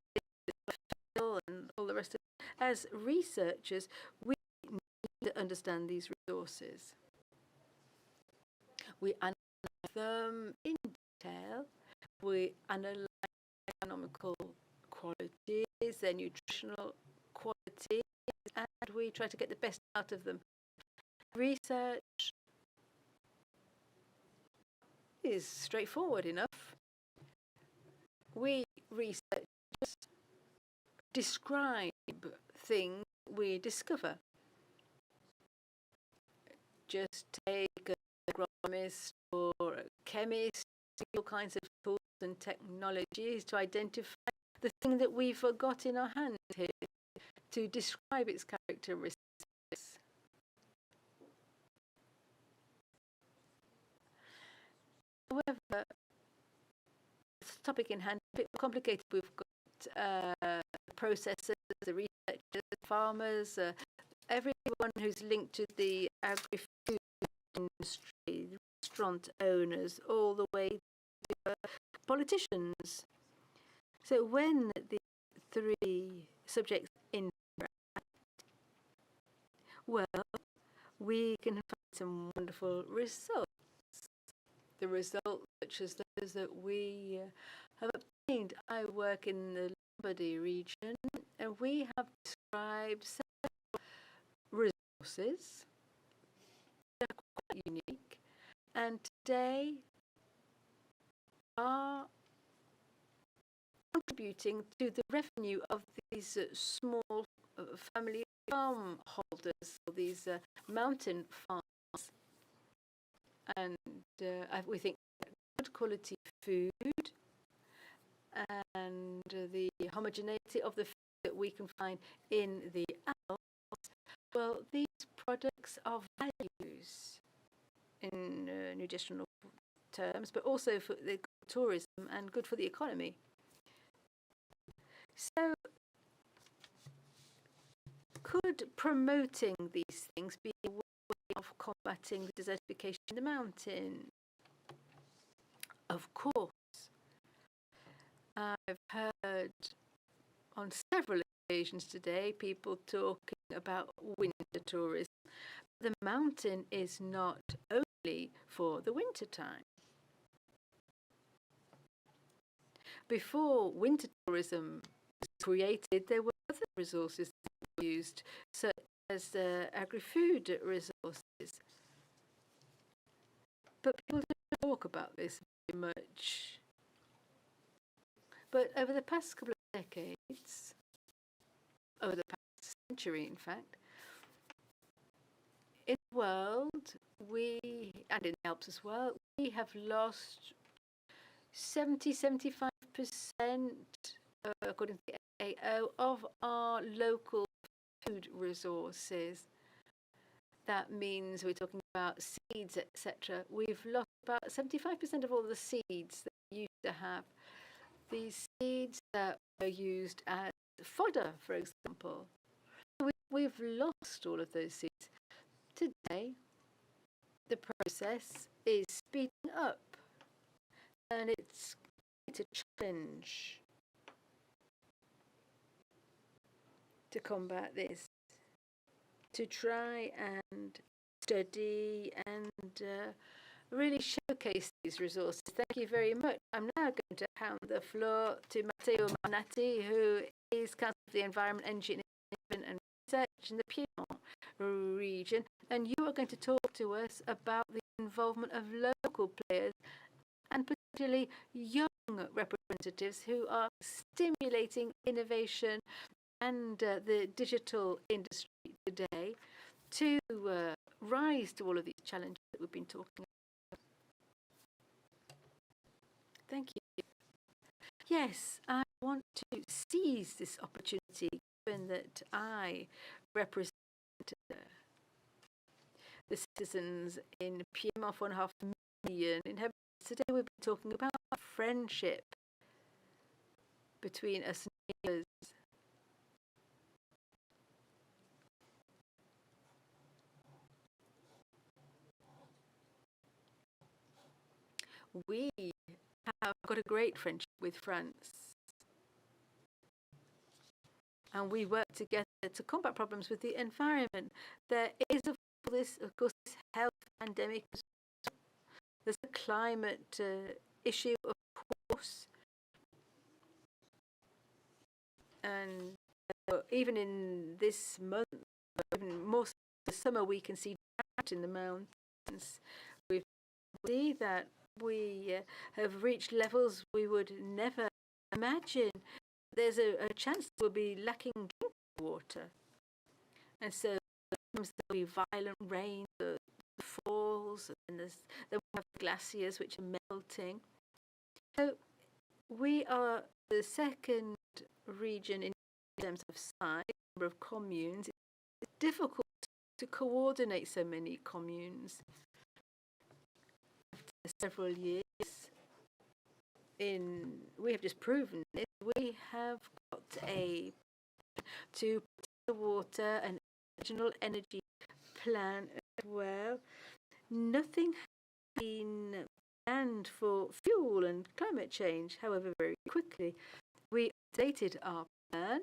and all the rest of it. As researchers, we need to understand these resources. We analyze them in detail. We analyze economical qualities, their nutritional qualities, and we try to get the best out of them. Research is straightforward enough. We researchers describe things we discover. Just take an agronomist or a chemist, all kinds of tools and technologies to identify the thing that we've got in our hand here to describe its characteristics. However, the topic in hand is a bit more complicated. We've got processors, the researchers, farmers, everyone who's linked to the agri-food industry, restaurant owners, all the way to politicians. So when the three subjects interact, well, we can find some wonderful results. The results such as those that we have obtained. I work in the Lombardy region, and we have described several resources that are quite unique, and today are contributing to the revenue of these small family farm holders, or these mountain farms. And we think good quality food and the homogeneity of the food that we can find in the Alps, well, these products are values in nutritional terms, but also for the tourism and good for the economy. So, could promoting these things be a way of combating the desertification in the mountain? Of course. I've heard on several occasions today people talking about winter tourism. The mountain is not only for the winter time. Before winter tourism was created, there were other resources that were used, such as agri-food resources. But people don't talk about this very much. But over the past couple of decades, over the past century, in fact, in the world, and in the Alps as well, we have lost 70–75%, according to the FAO, of our local food resources. That means we're talking about seeds, etc. We've lost about 75% of all the seeds that we used to have. These seeds that are used as fodder, for example. We've lost all of those seeds. Today, the process is speeding up, and it's a challenge to combat this, to try and study and really showcase these resources. Thank you very much. I'm now going to hand the floor to Matteo Manati, who is Council of the Environment, Energy and Research in the Piedmont region, and you are going to talk to us about the involvement of local players and particularly young representatives who are stimulating innovation and the digital industry today to rise to all of these challenges that we've been talking about. Thank you. Yes, I want to seize this opportunity, given that I represent the citizens in Piedmont, 1.5 million inhabitants. Today we'll be talking about friendship between us neighbours. We have got a great friendship with France, and we work together to combat problems with the environment. There is, of course, this health pandemic. There's a climate issue, of course, and even in this month, even more so in the summer, we can see drought in the mountains. We see that we have reached levels we would never imagine. There's a chance we'll be lacking drinking water, and so sometimes there'll be violent rain, the falls, and then we have glaciers which are melting. So we are the second region in terms of size, number of communes. It's difficult to coordinate so many communes. After several years, we have just proven it. We have got to protect the water and regional energy plan as well. Nothing has been planned for fuel and climate change. However, very quickly, we updated our plan.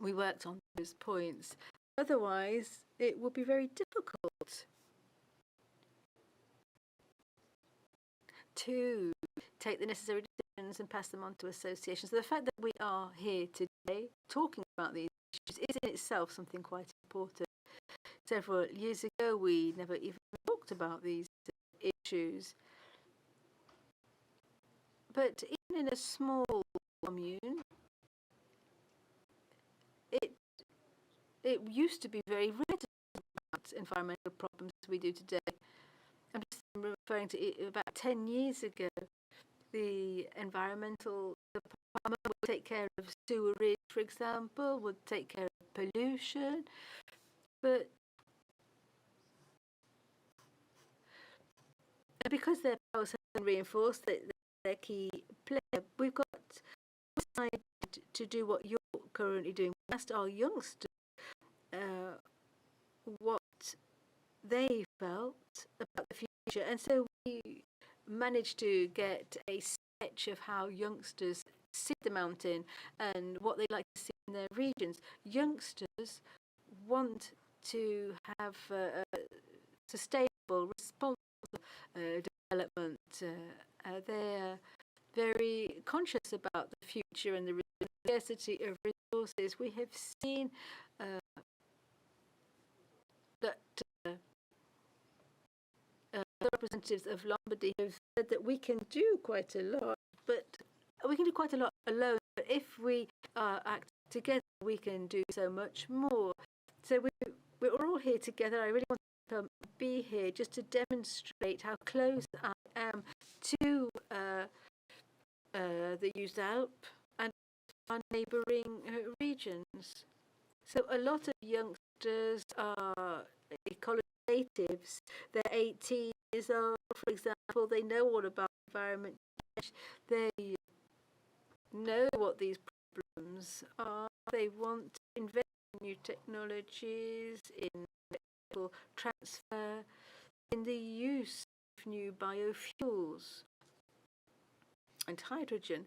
We worked on those points. Otherwise, it would be very difficult to take the necessary decisions and pass them on to associations. So the fact that we are here today talking about these issues is in itself something quite important. Several years ago, we never even talked about these issues. But even in a small commune, it used to be very rare to talk about environmental problems as we do today. I'm just referring to it about 10 years ago. the environmental department would take care of sewerage, for example, would take care of pollution, but because their powers have been reinforced, they're key player. We've got decided to do what you're currently doing. We asked our youngsters what they felt about the future, and so we managed to get a sketch of how youngsters see the mountain and what they like to see in their regions. Youngsters want to have sustainable, responsible development. They're very conscious about the future and the scarcity of resources. We have seen that the representatives of Lombardy have said that we can do quite a lot, but we can do quite a lot alone. But if we act together, we can do so much more. So we're all here together. I really want to be here just to demonstrate how close I am to the EUSALP and our neighbouring regions. So a lot of youngsters are ecology natives. They're 18 years old, for example. They know all about environment change. They know what these problems are. They want to invest in new technologies, in transfer, in the use of new biofuels and hydrogen.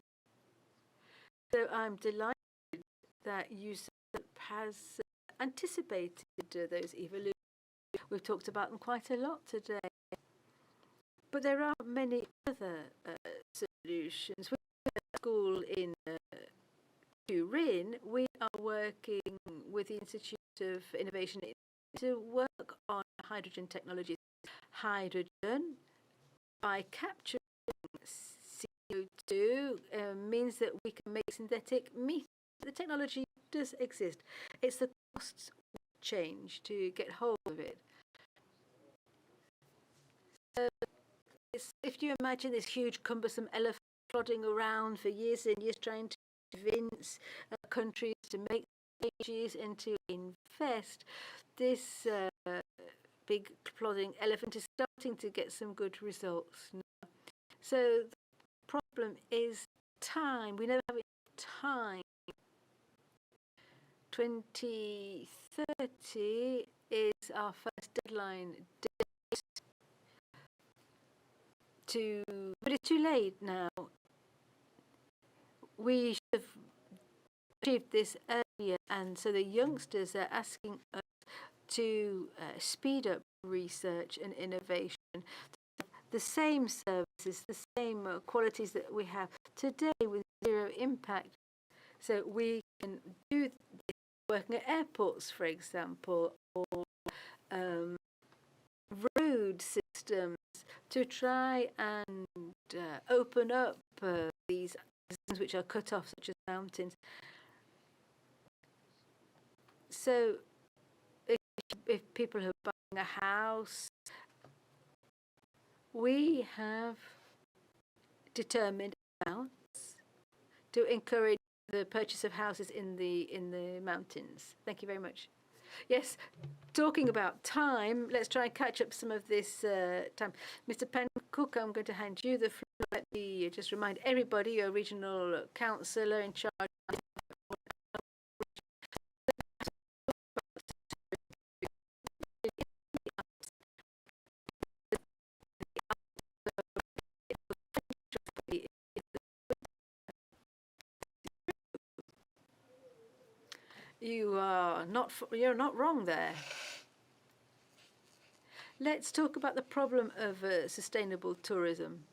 So I'm delighted that EUSALP has anticipated those evolutions. We've talked about them quite a lot today. But there are many other solutions. We have a school in Turin. We are working with the Institute of Innovation to work on hydrogen technologies. Hydrogen, by capturing CO2, means that we can make synthetic methane. The technology does exist. It's the costs change to get hold of it. So if you imagine this huge cumbersome elephant plodding around for years and years trying to convince countries to make changes and to invest, this big plodding elephant is starting to get some good results now. So the problem is time. We never have enough time. 2030 is our first deadline date but it's too late now. We should have achieved this earlier, and so the youngsters are asking us to speed up research and innovation. The same services, the same qualities that we have today with zero impact. So we can do this working at airports, for example, or road systems to try and open up these systems which are cut off, such as mountains. So if people are buying a house, we have determined amounts to encourage the purchase of houses in the mountains. Thank you very much. Yes, talking about time, let's try and catch up some of this time. Mr. Pencook, I'm going to hand you the floor. Let me just remind everybody, your regional councillor in charge. You're not wrong there. Let's talk about the problem of sustainable tourism.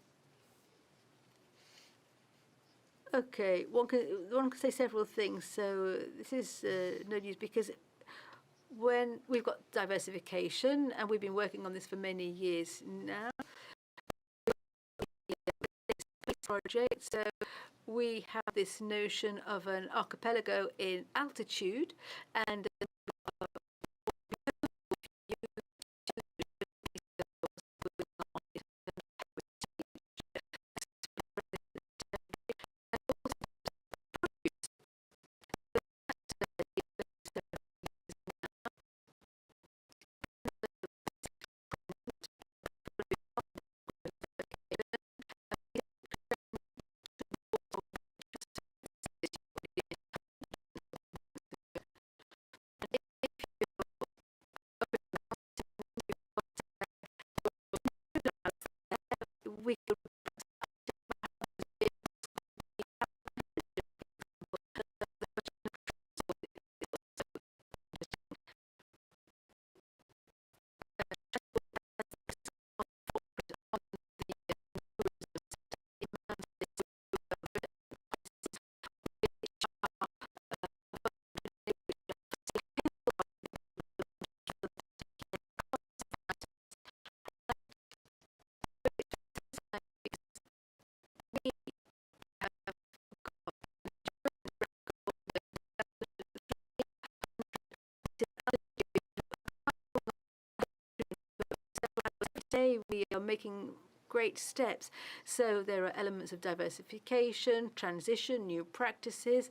Okay, one can say several things. So this is no news because when we've got diversification, and we've been working on this for many years now. Project. So we have this notion of an archipelago in altitude, and we could we are making great steps. So there are elements of diversification, transition, new practices.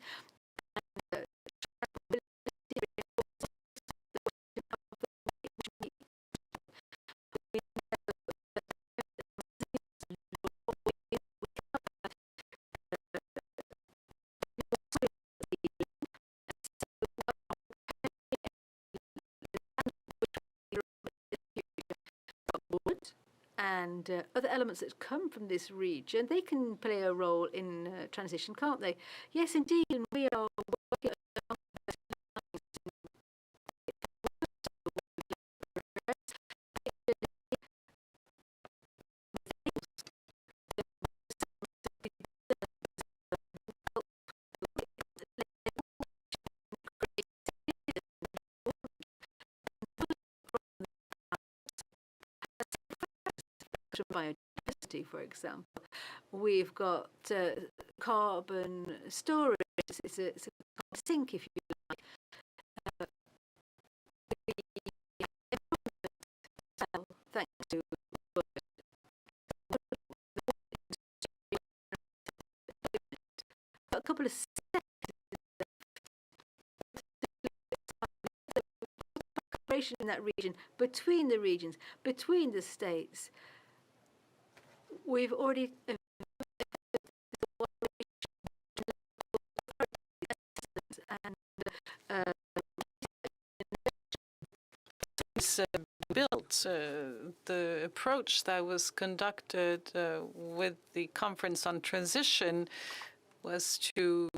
And other elements that come from this region, they can play a role in transition, can't they? Yes, indeed, and we are working biodiversity, for example. We've got carbon storage. It's a sink, if you like. Thanks to a couple of cooperation in that region, between the regions, between the states. We've already built the approach that was conducted with the conference on transition was to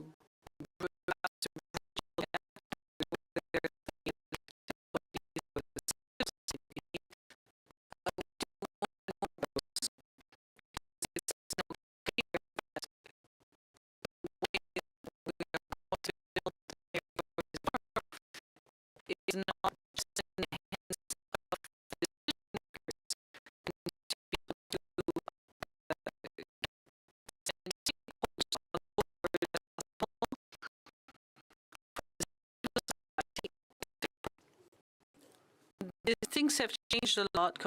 things have changed a lot.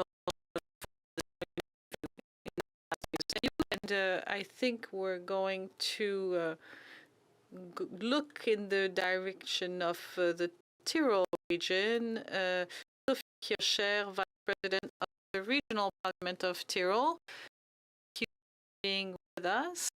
And I think we're going to look in the direction of the Tyrol region. Sophie Kircher, Vice President of the Regional Parliament of Tyrol, keep being with us.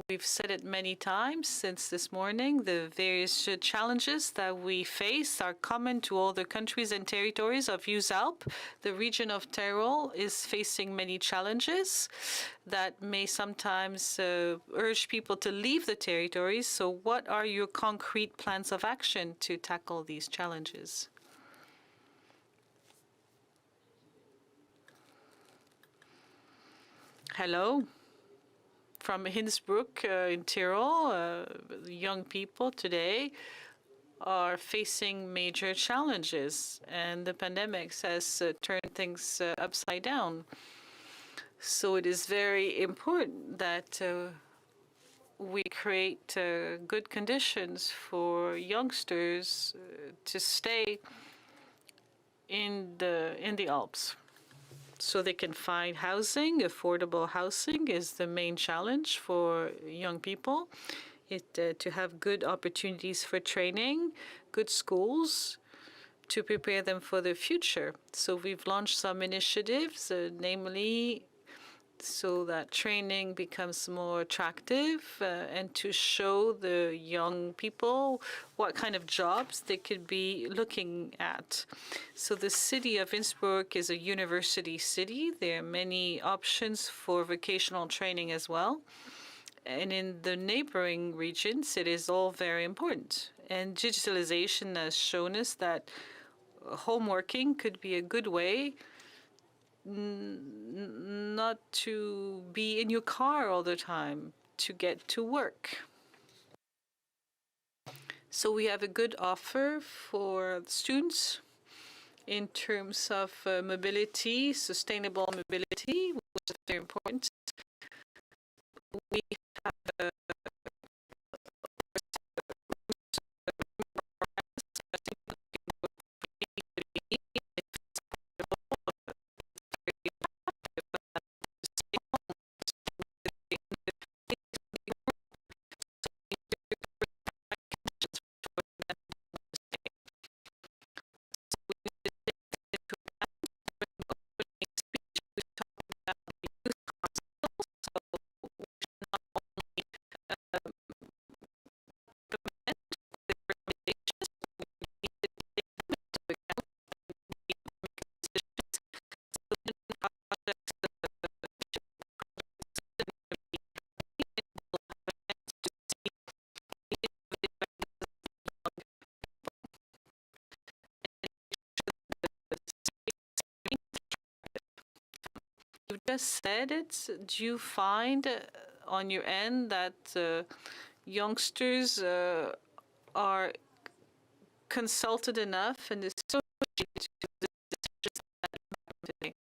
We've said it many times since this morning. The various challenges that we face are common to all the countries and territories of EUSALP. The region of Tyrol is facing many challenges that may sometimes urge people to leave the territories. So what are your concrete plans of action to tackle these challenges? Hello. From Innsbruck in Tyrol, young people today are facing major challenges, and the pandemic has turned things upside down. So it is very important that we create good conditions for youngsters to stay in the Alps, so they can find housing. Affordable housing is the main challenge for young people. To have good opportunities for training, good schools to prepare them for the future. So we've launched some initiatives, namely so that training becomes more attractive and to show the young people what kind of jobs they could be looking at. So the city of Innsbruck is a university city. There are many options for vocational training as well. And in the neighboring regions, it is all very important. And digitalization has shown us that home working could be a good way not to be in your car all the time, to get to work. So we have a good offer for students in terms of mobility, sustainable mobility, which is very important. We have you just said it. Do you find on your end that youngsters are consulted enough and associated to the decisions that are today?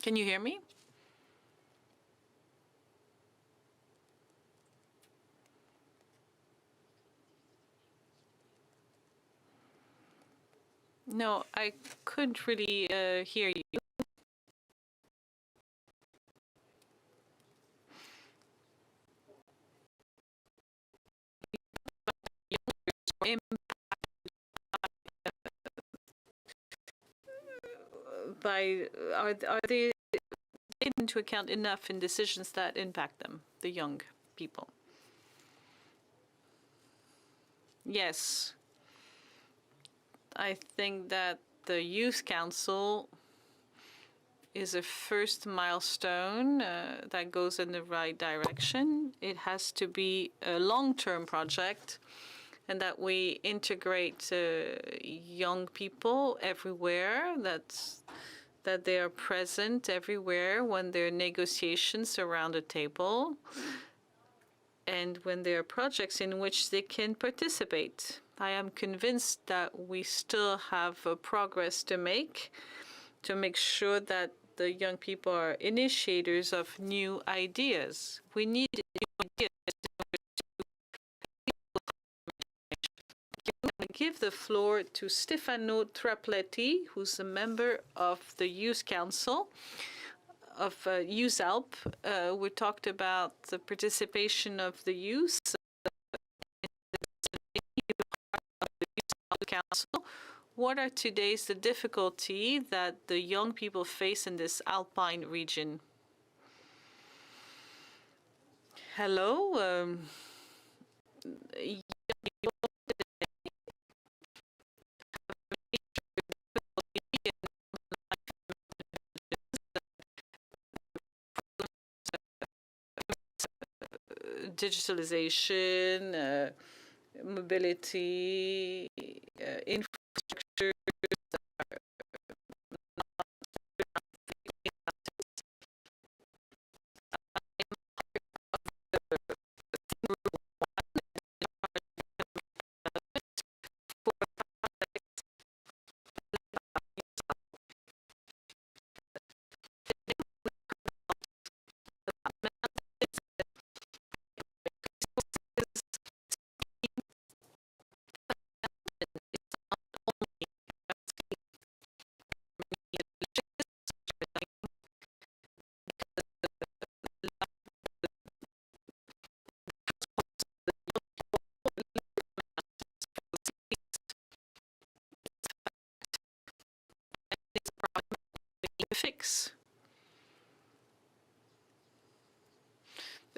Can you hear me? No, I couldn't really hear you. Are they taken into account enough in decisions that impact them, the young people? Yes. I think that the Youth Council is a first milestone that goes in the right direction. It has to be a long-term project, and that we integrate young people everywhere, that they are present everywhere when there are negotiations around a table, and when there are projects in which they can participate. I am convinced that we still have progress to make sure that the young people are initiators of new ideas. We need new ideas. I'm going to give the floor to Stefano Trapletti, who's a member of the Youth Council of EUSALP. We talked about the participation of the youth Council. What are today's the difficulty that the young people face in this Alpine region? Hello. Digitalization, mobility, infrastructure.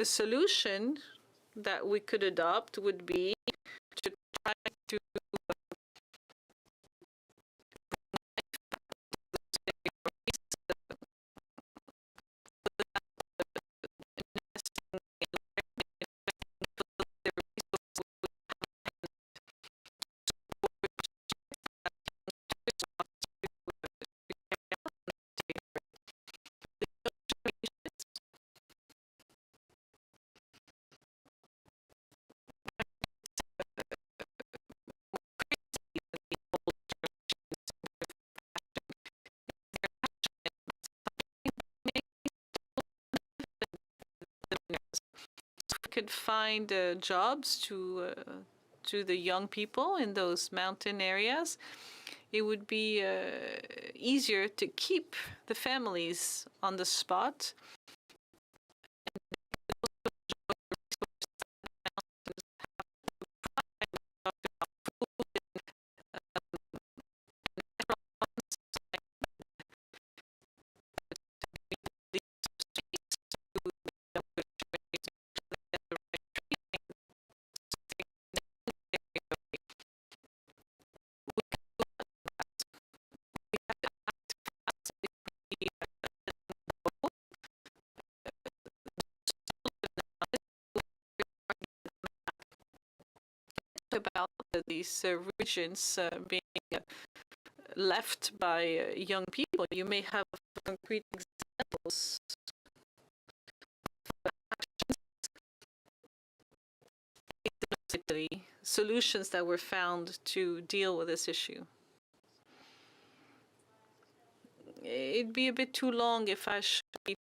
A solution that we could adopt would be to try to could find jobs to the young people in those mountain areas, it would be easier to keep the families on the spot. About these regions being left by young people. You may have concrete examples of solutions that were found to deal with this issue. It'd be a bit too long if I should be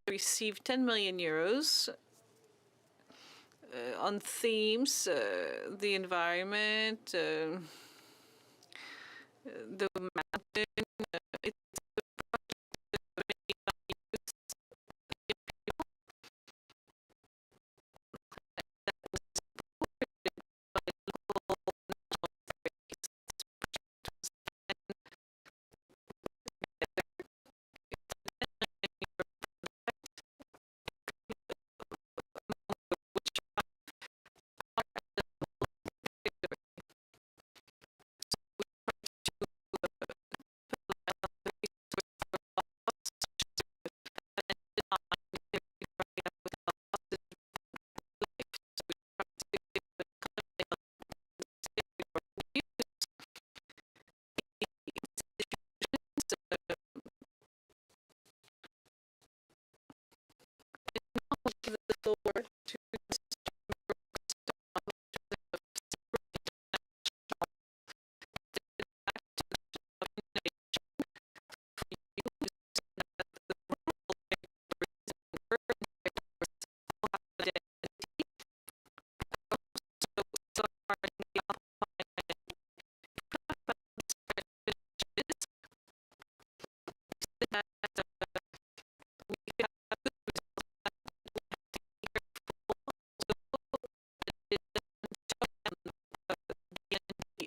received 10 million euros on themes, the environment, the mountain.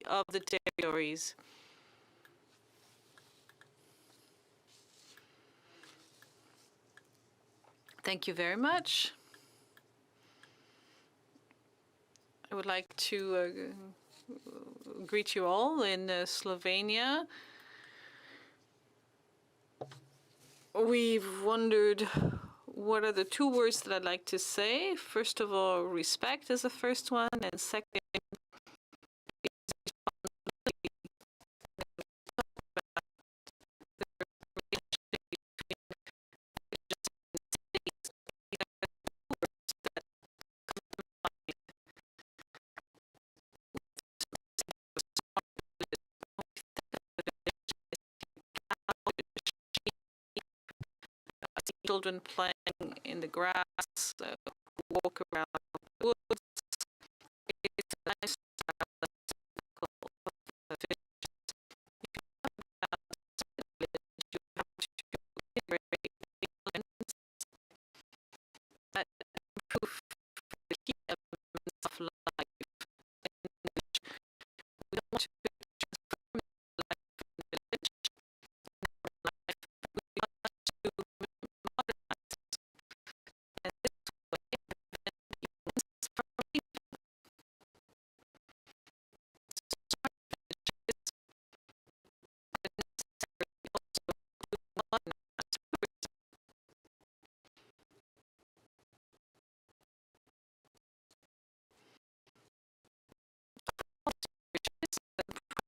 Of the territories. Thank you very much. I would like to greet you all in Slovenia. We've wondered what are the two words that I'd like to say. First of all, respect is the first one, and second, children playing in the grass, walk around the woods. It's a nice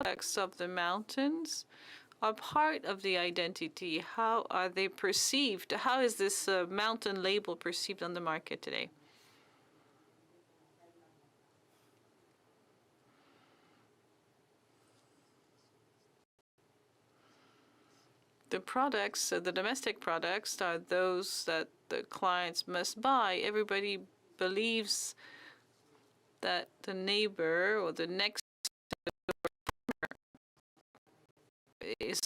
products of the mountains are part of the identity. How are they perceived? How is this mountain label perceived on the market today? The products, the domestic products, are those that the clients must buy. Everybody believes that the neighbor or the next is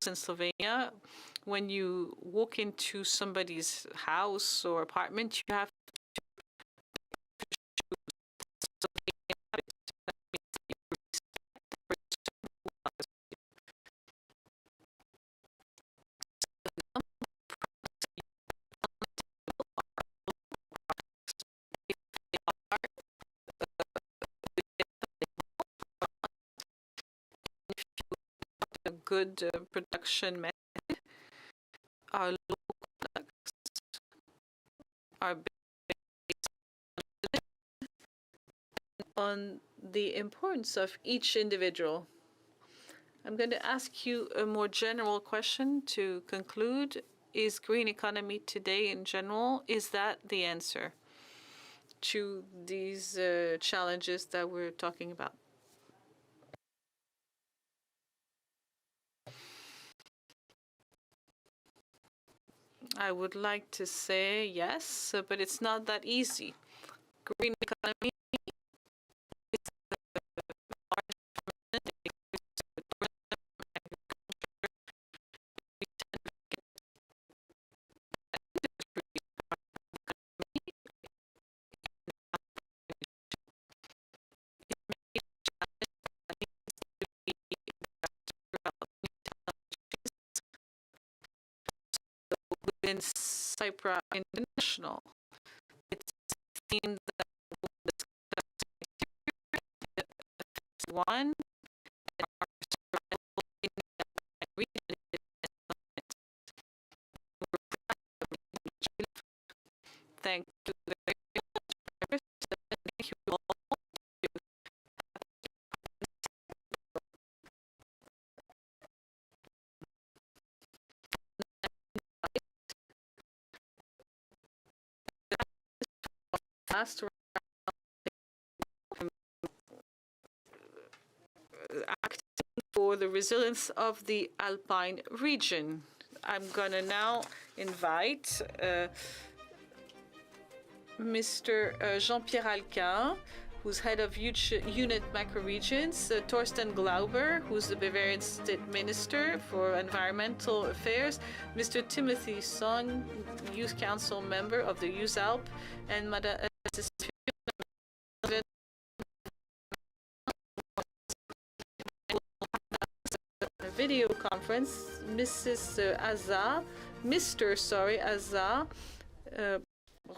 in Slovenia. When you walk into somebody's house or apartment, you have a good production method. Our local products are based on the importance of each individual. I'm going to ask you a more general question to conclude. Is green economy today in general, is that the answer to these challenges that we're talking about? I would like to say yes, but it's not that easy. Green economy is within Cyprus International. It's seen that one thank you very much. Thank you all. Last round, acting for the resilience of the Alpine region. I'm going to now invite Mr. Jean-Pierre Alpin, who's head of unit macroregions, Torsten Glauber, who's the Bavarian State Minister for Environmental Affairs, Mr. Timothy Song, Youth Council member of the EUSALP, and Madame video conference, Mr. Azza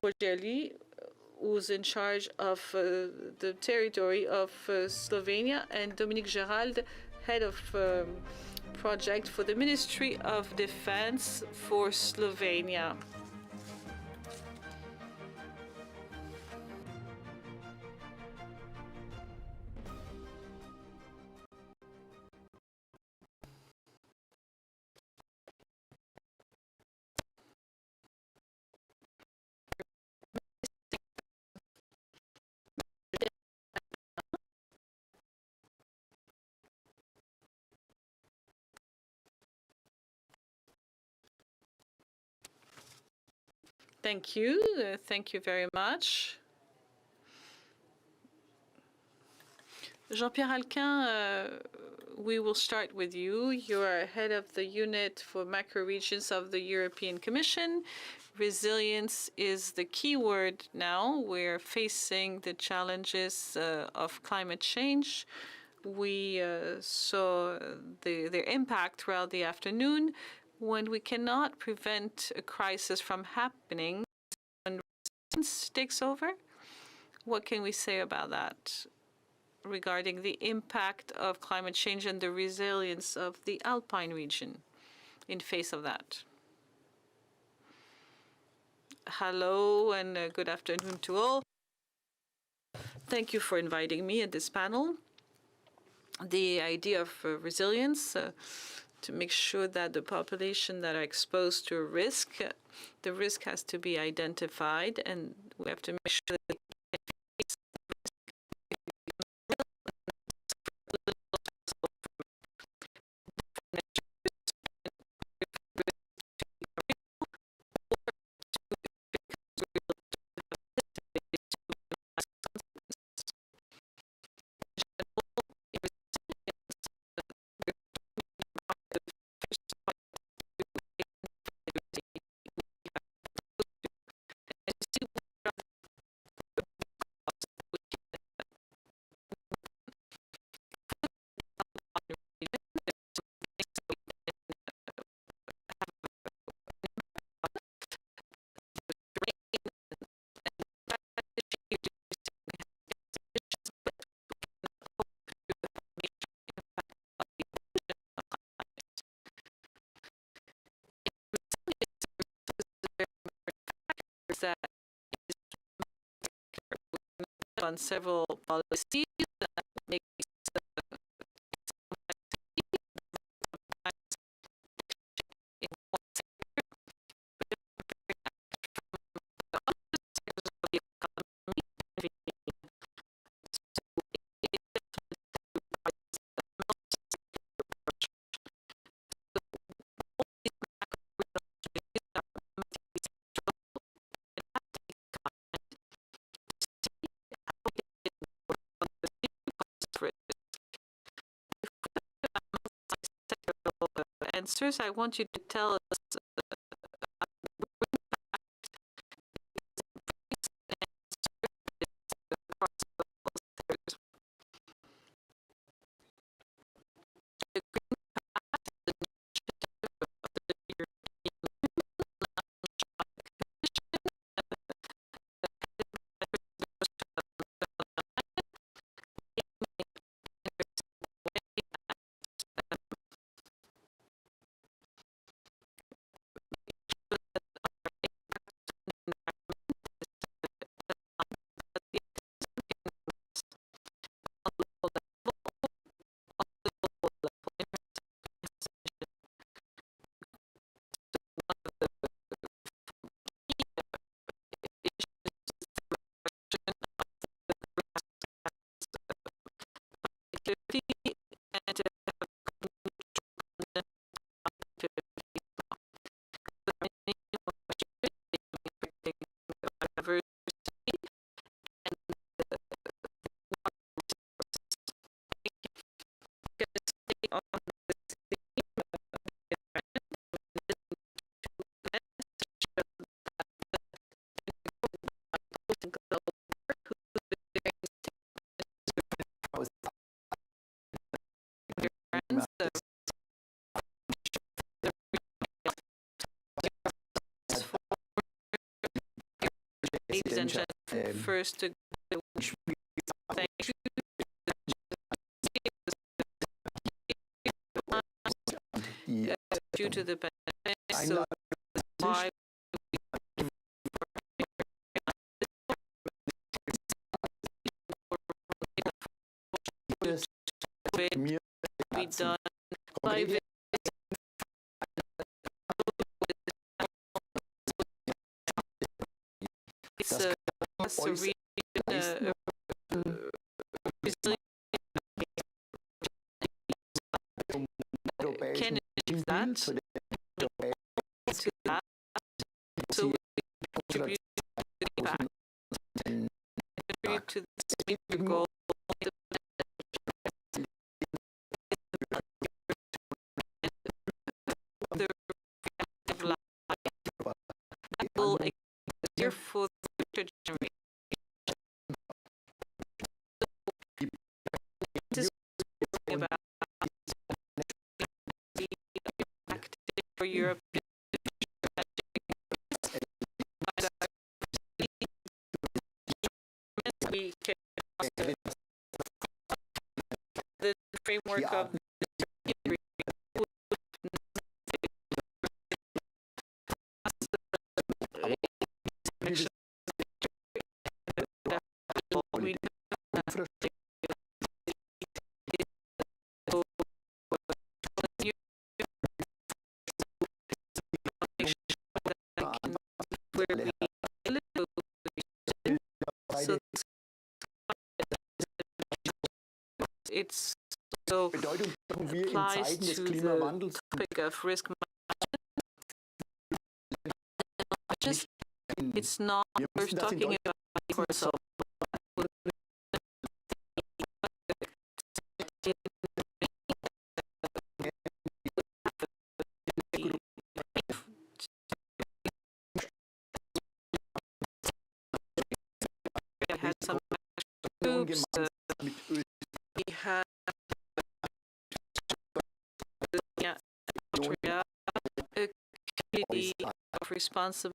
Rogeli, who's in charge of the territory of Slovenia, and Dominique Gerald, head of project for the Ministry of Defense for Slovenia. Thank you. Thank you very much. Jean-Pierre Alpin we will start with you. You are head of the unit for macro regions of the European Commission. Resilience is the key word now. We're facing the challenges of climate change. We saw their impact throughout the afternoon. When we cannot prevent a crisis from happening, when resilience takes over, what can we say about that regarding the impact of climate change and the resilience of the Alpine region in face of that? Hello and good afternoon to all. Thank you for inviting me at this panel. The idea of resilience to make sure that the population that are exposed to a risk, the risk has to be identified, and we have to make sure that they can face the that on several policies that make answers. I want you to tell us ladies and gentlemen, first to thank you due to the pandemic, so why be done by it's a region can achieve that to that, so we contribute to the impact, contribute to the goal here for the future generation. This is about the active for Europe. We can also the framework of it's so applies to the topic of risk management. It's not we're talking about ourselves. Has some groups. We have a committee of responsibility.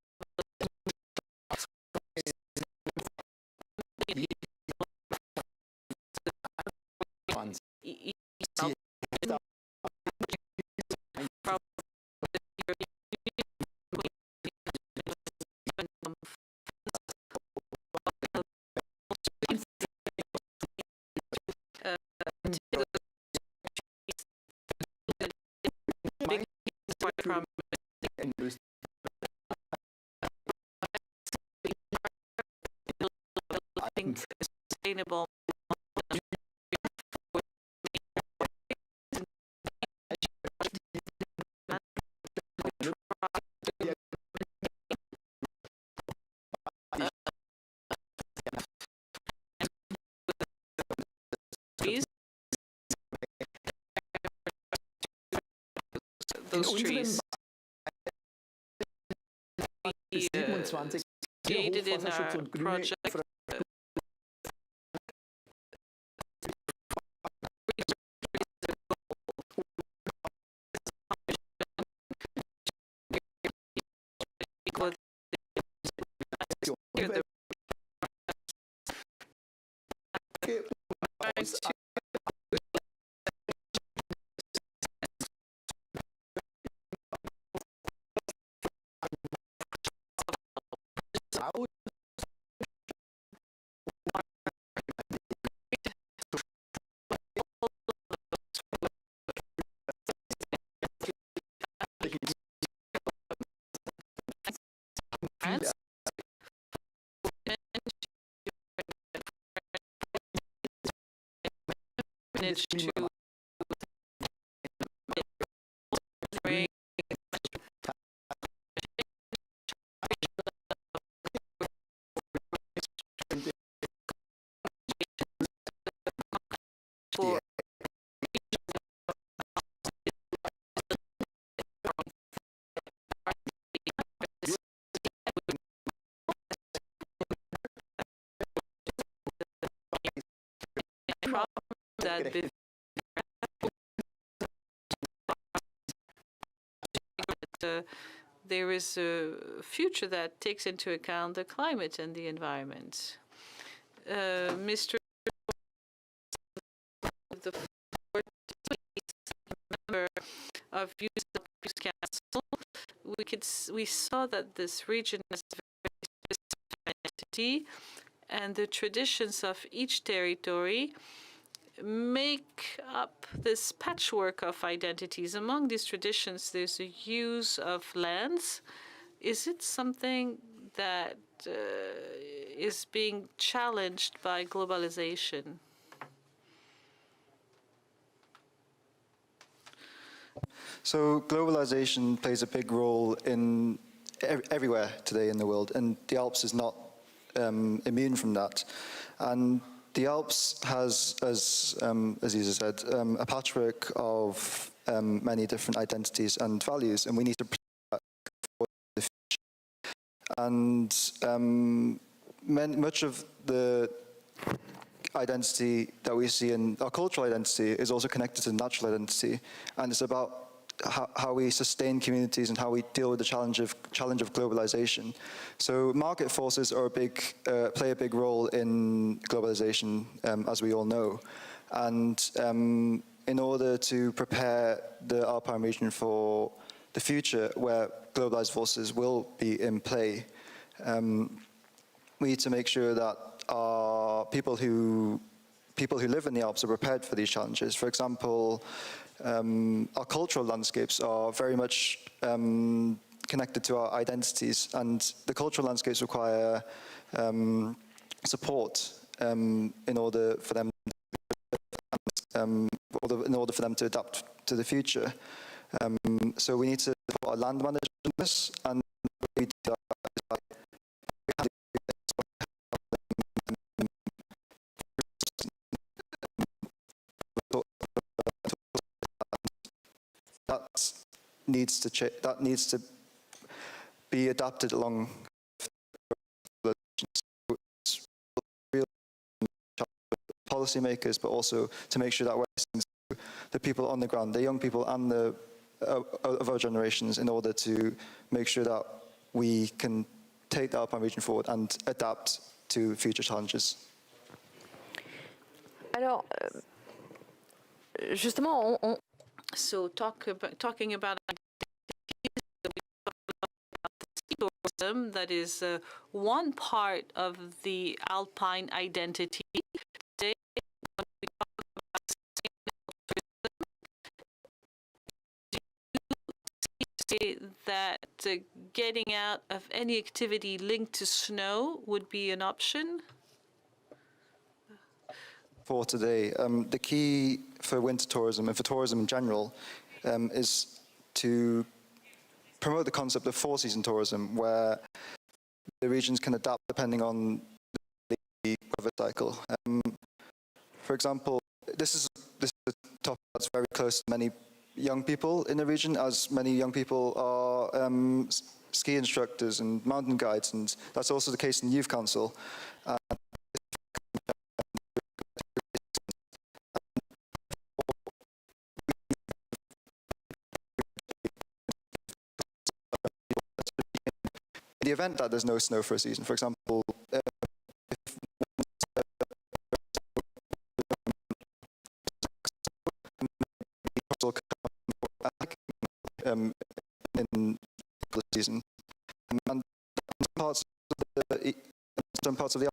Sustainable those trees. Created in our project. To that there is a future that takes into account the climate and the environment. Mr. the member of EUSALP Council, we saw that this region has a very specific identity, and the traditions of each territory make up this patchwork of identities. Among these traditions, there's a use of lands. Is it something that is being challenged by globalization? So globalization plays a big role in everywhere today in the world, and the Alps is not immune from that. And the Alps has, as Isa said, a patchwork of many different identities and values, and we need to protect that for the future. And much of the identity that we see in our cultural identity is also connected to natural identity, and it's about how we sustain communities and how we deal with the challenge of globalization. So market forces are play a big role in globalization, as we all know. And in order to prepare the Alpine region for the future, where globalized forces will be in play, we need to make sure that our people who live in the Alps are prepared for these challenges. For example, our cultural landscapes are very much connected to our identities, and the cultural landscapes require support in order for them to adapt to the future. So we need to support our land managers in this, and we do that needs to be adapted along real policymakers, but also to make sure that we're listening to the people on the ground, the young people and the of our generations, in order to make sure that we can take the Alpine region forward and adapt to future challenges. Alors, justement, So talking about tourism, that is one part of the Alpine identity. Today, when we talk about sustainable tourism, do you say that getting out of any activity linked to snow would be an option? For today, the key for winter tourism and for tourism in general is to promote the concept of four-season tourism, where the regions can adapt depending on the weather cycle. For example, this is a topic that's very close to many young people in the region, as many young people are ski instructors and mountain guides, and that's also the case in the Youth Council. The event that there's no snow for a season, for example, in the season, and some parts of the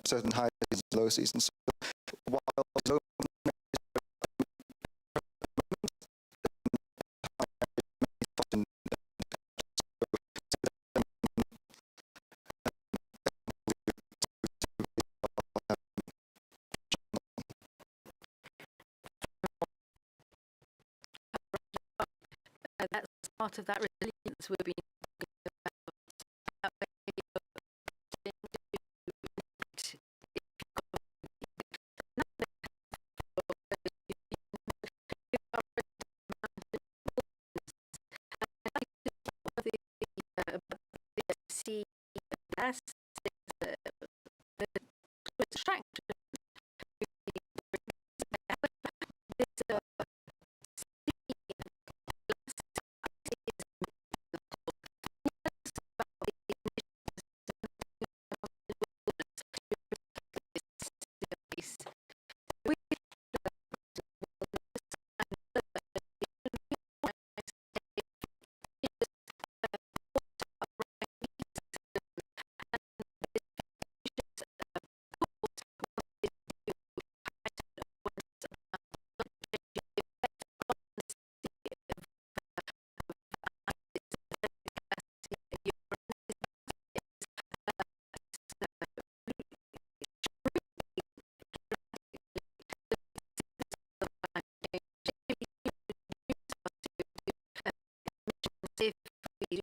certain high seasons, low seasons. So while low that's part of that resilience we've been if we do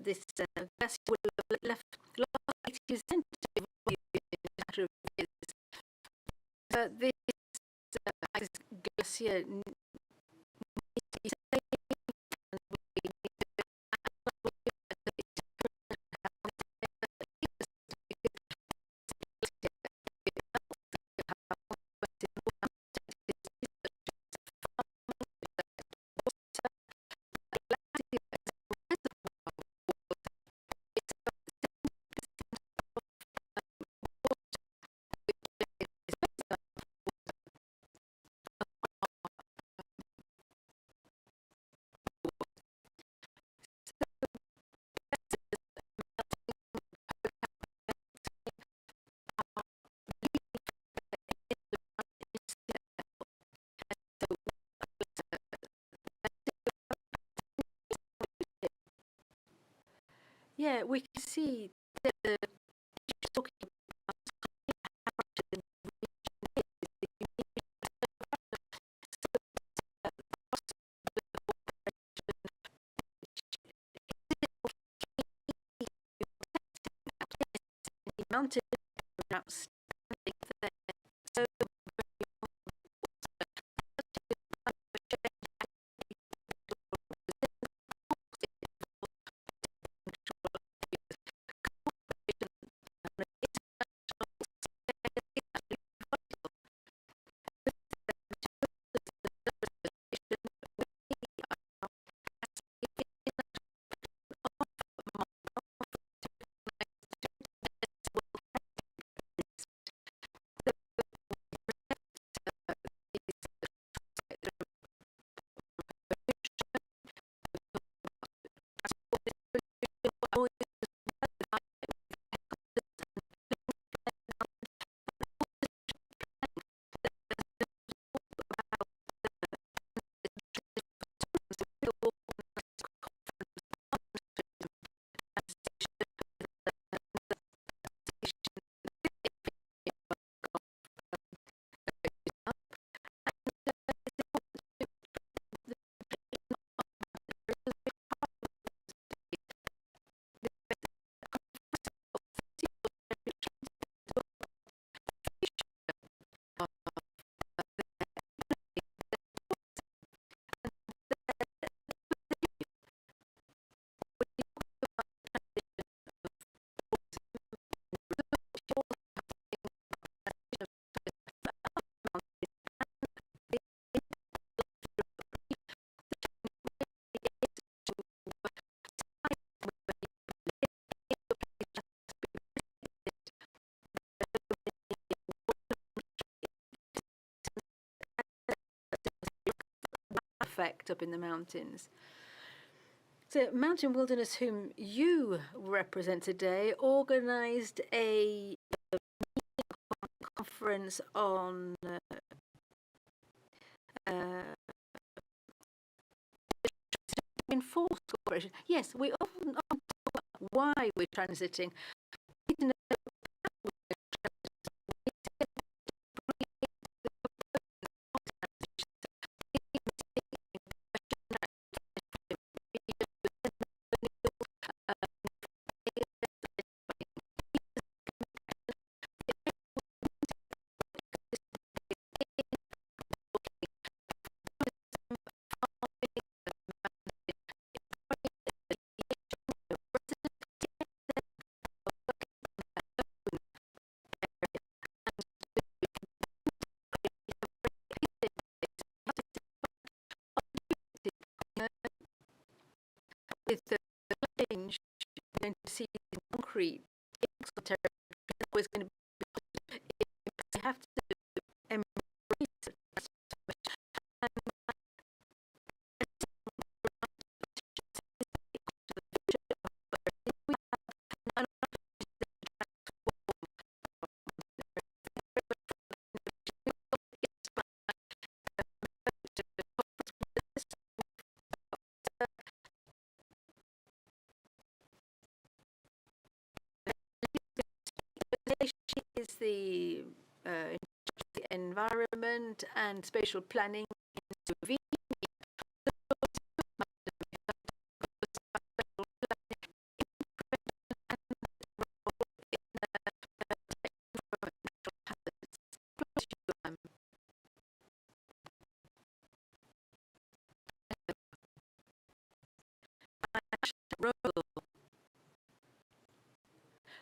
this glacier will have left a lot of 80% of volume in a matter of years. This glacier needs to be saved, and we need to yeah, we can see that the talking about mountain outstanding there. So effect up in the mountains. So Mountain Wilderness, whom you represent today, organized a conference on enforced cooperation. Yes, we often talk about why we're transiting. We need to know with the change, you're going to see concrete is always going to be. You have to embrace it. Is the environment environment and spatial planning in Slovenia.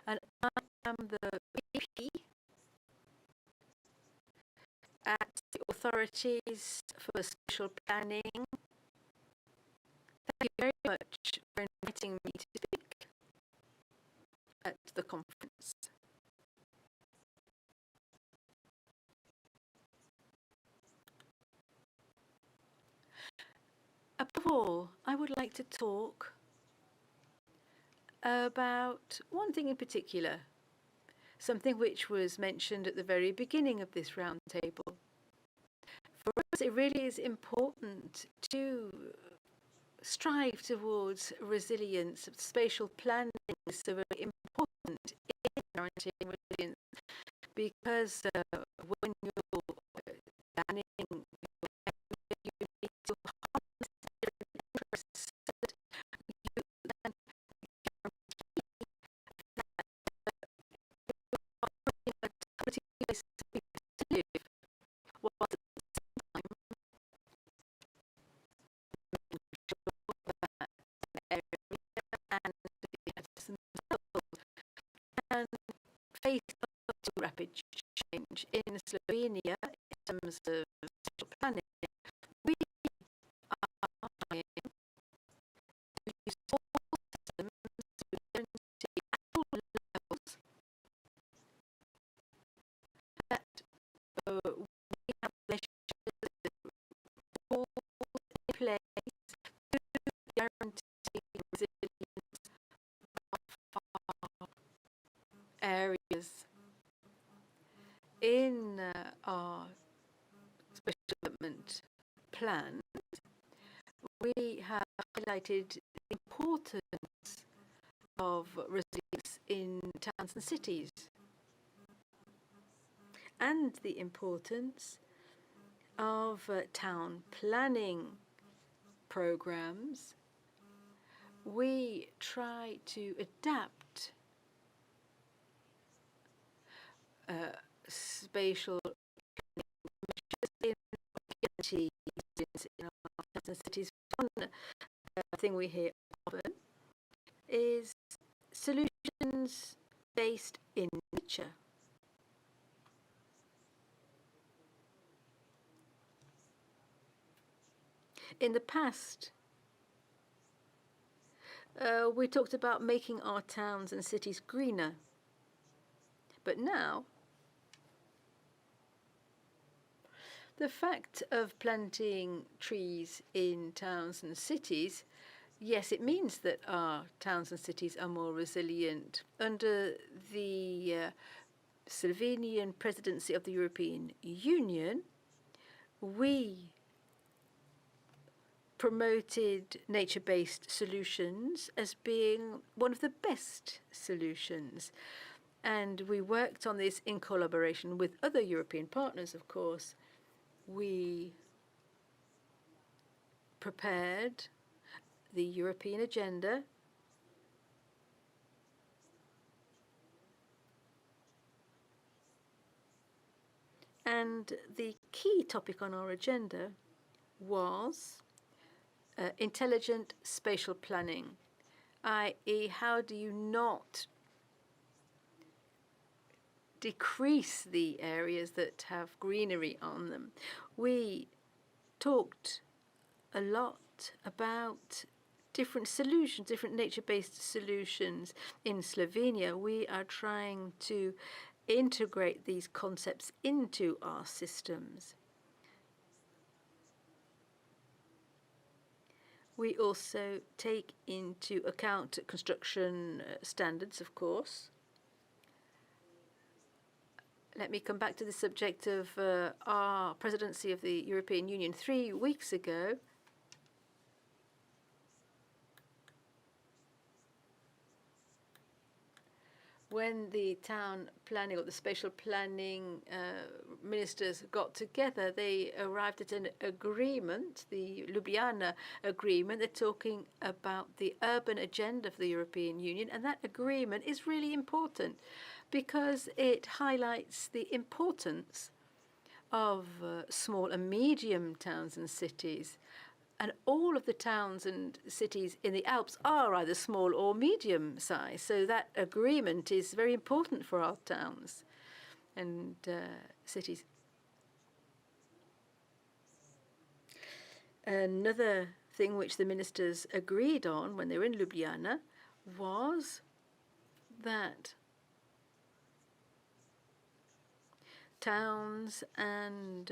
And I am the VP at the authorities for spatial planning. Thank you very much for inviting me to speak at the conference. Above all, I would like to talk about one thing in particular, something which was mentioned at the very beginning of this roundtable. For us, it really is important to strive towards resilience. Spatial planning is so very important in guaranteeing resilience, because when you're planning, you need to harness different interests so that you then place to live, while at the same time making sure that the area and the citizens can face up to rapid change. In Slovenia, in terms of spatial planning, we are trying to use all systems to guarantee at all levels that we have rules in place to guarantee resilience of our areas. In our special development plan, we have highlighted the importance of resilience in towns and cities, and the importance of town planning programs. We try to adapt spatial measures in our towns and cities. One thing we hear often is solutions based in nature. In the past, we talked about making our towns and cities greener. But now, the fact of planting trees in towns and cities, yes, it means that our towns and cities are more resilient. Under the Slovenian presidency of the European Union, we promoted nature-based solutions as being one of the best solutions. And we worked on this in collaboration with other European partners, of course. We prepared the European agenda, and the key topic on our agenda was intelligent spatial planning, i.e., how do you not decrease the areas that have greenery on them. We talked a lot about different solutions, different nature-based solutions. In Slovenia, we are trying to integrate these concepts into our systems. We also take into account construction standards, of course. Let me come back to the subject of our presidency of the European Union. 3 weeks ago, when the town planning or the spatial planning ministers got together, they arrived at an agreement, the Ljubljana Agreement. They're talking about the urban agenda for the European Union, and that agreement is really important because it highlights the importance of small and medium towns and cities. And all of the towns and cities in the Alps are either small or medium size. So that agreement is very important for our towns and cities. Another thing which the ministers agreed on when they were in Ljubljana was that towns and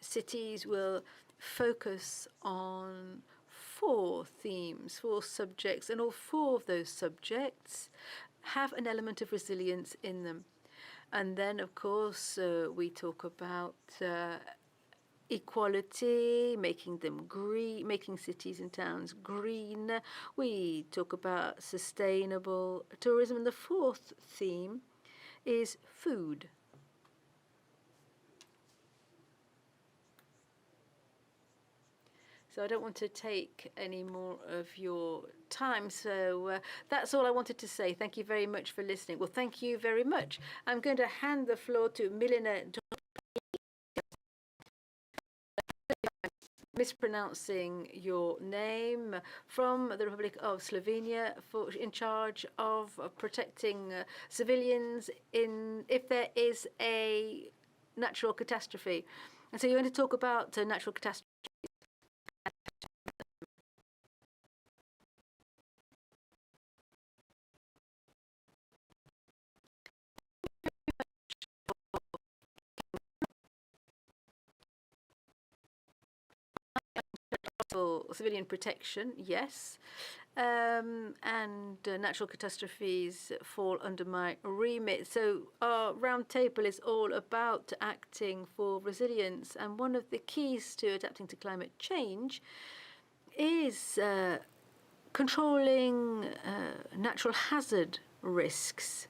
cities will focus on 4 themes, 4 subjects, and all 4 of those subjects have an element of resilience in them. And then, of course, we talk about equality, making them green, making cities and towns green. We talk about sustainable tourism, and the 4th theme is food. So I don't want to take any more of your time. So that's all I wanted to say. Thank you very much for listening. Well, thank you very much. I'm going to hand the floor to Milena, mispronouncing your name, from the Republic of Slovenia, in charge of protecting civilians if there is a natural catastrophe. And so you're going to talk about natural catastrophes. Civilian protection, yes, and natural catastrophes fall under my remit. So our round table is all about acting for resilience, and one of the keys to adapting to climate change is controlling natural hazard risks.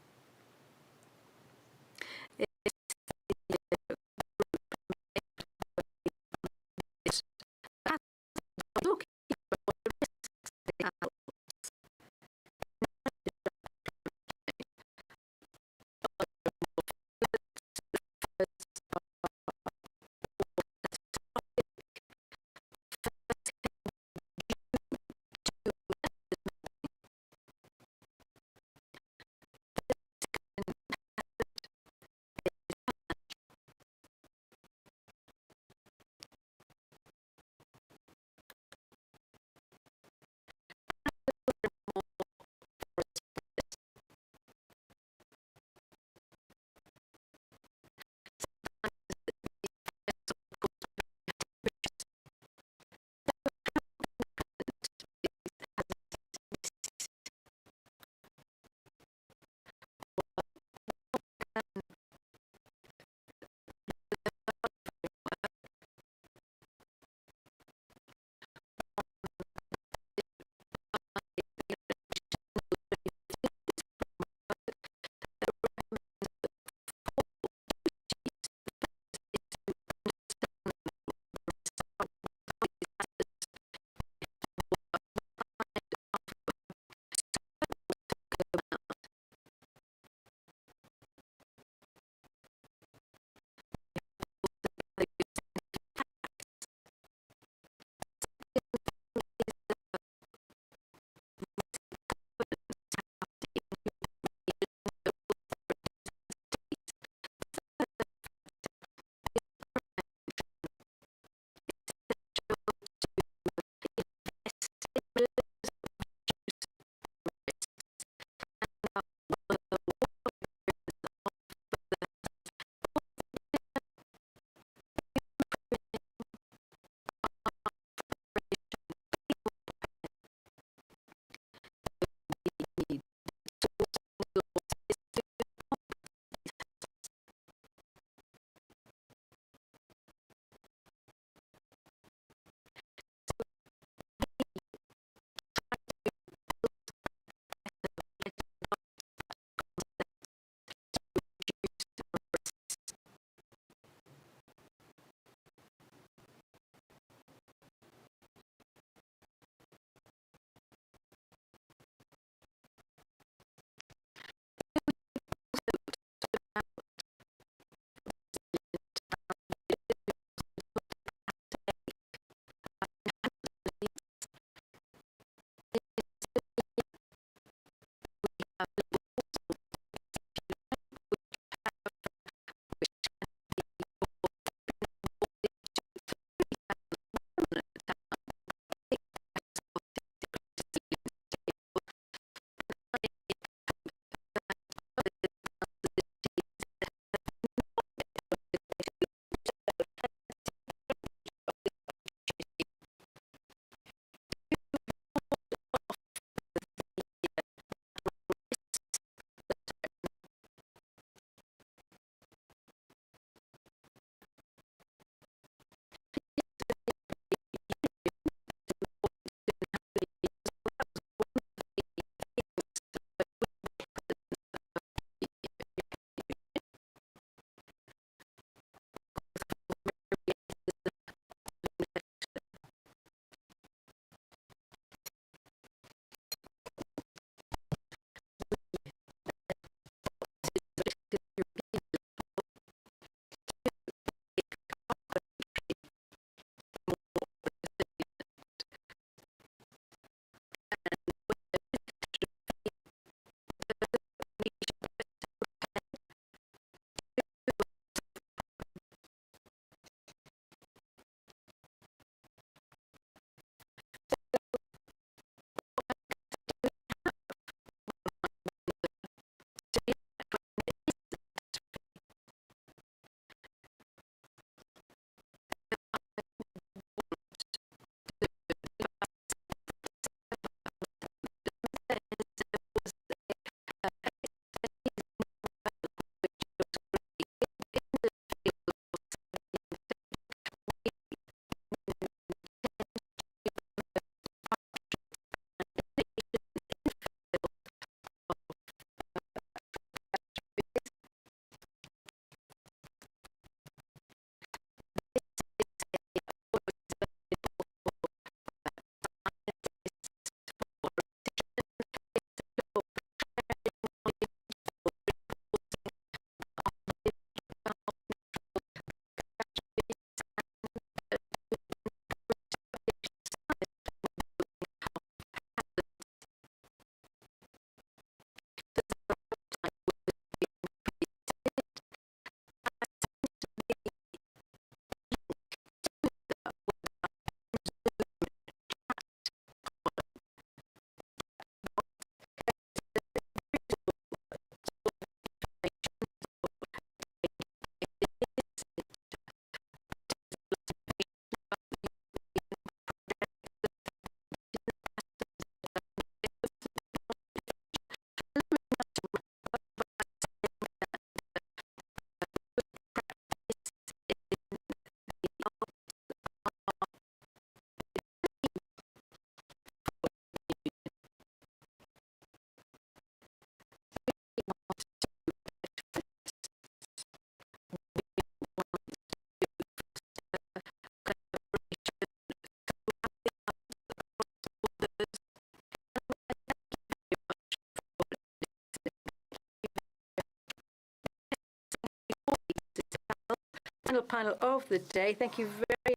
final panel of the day. Thank you very much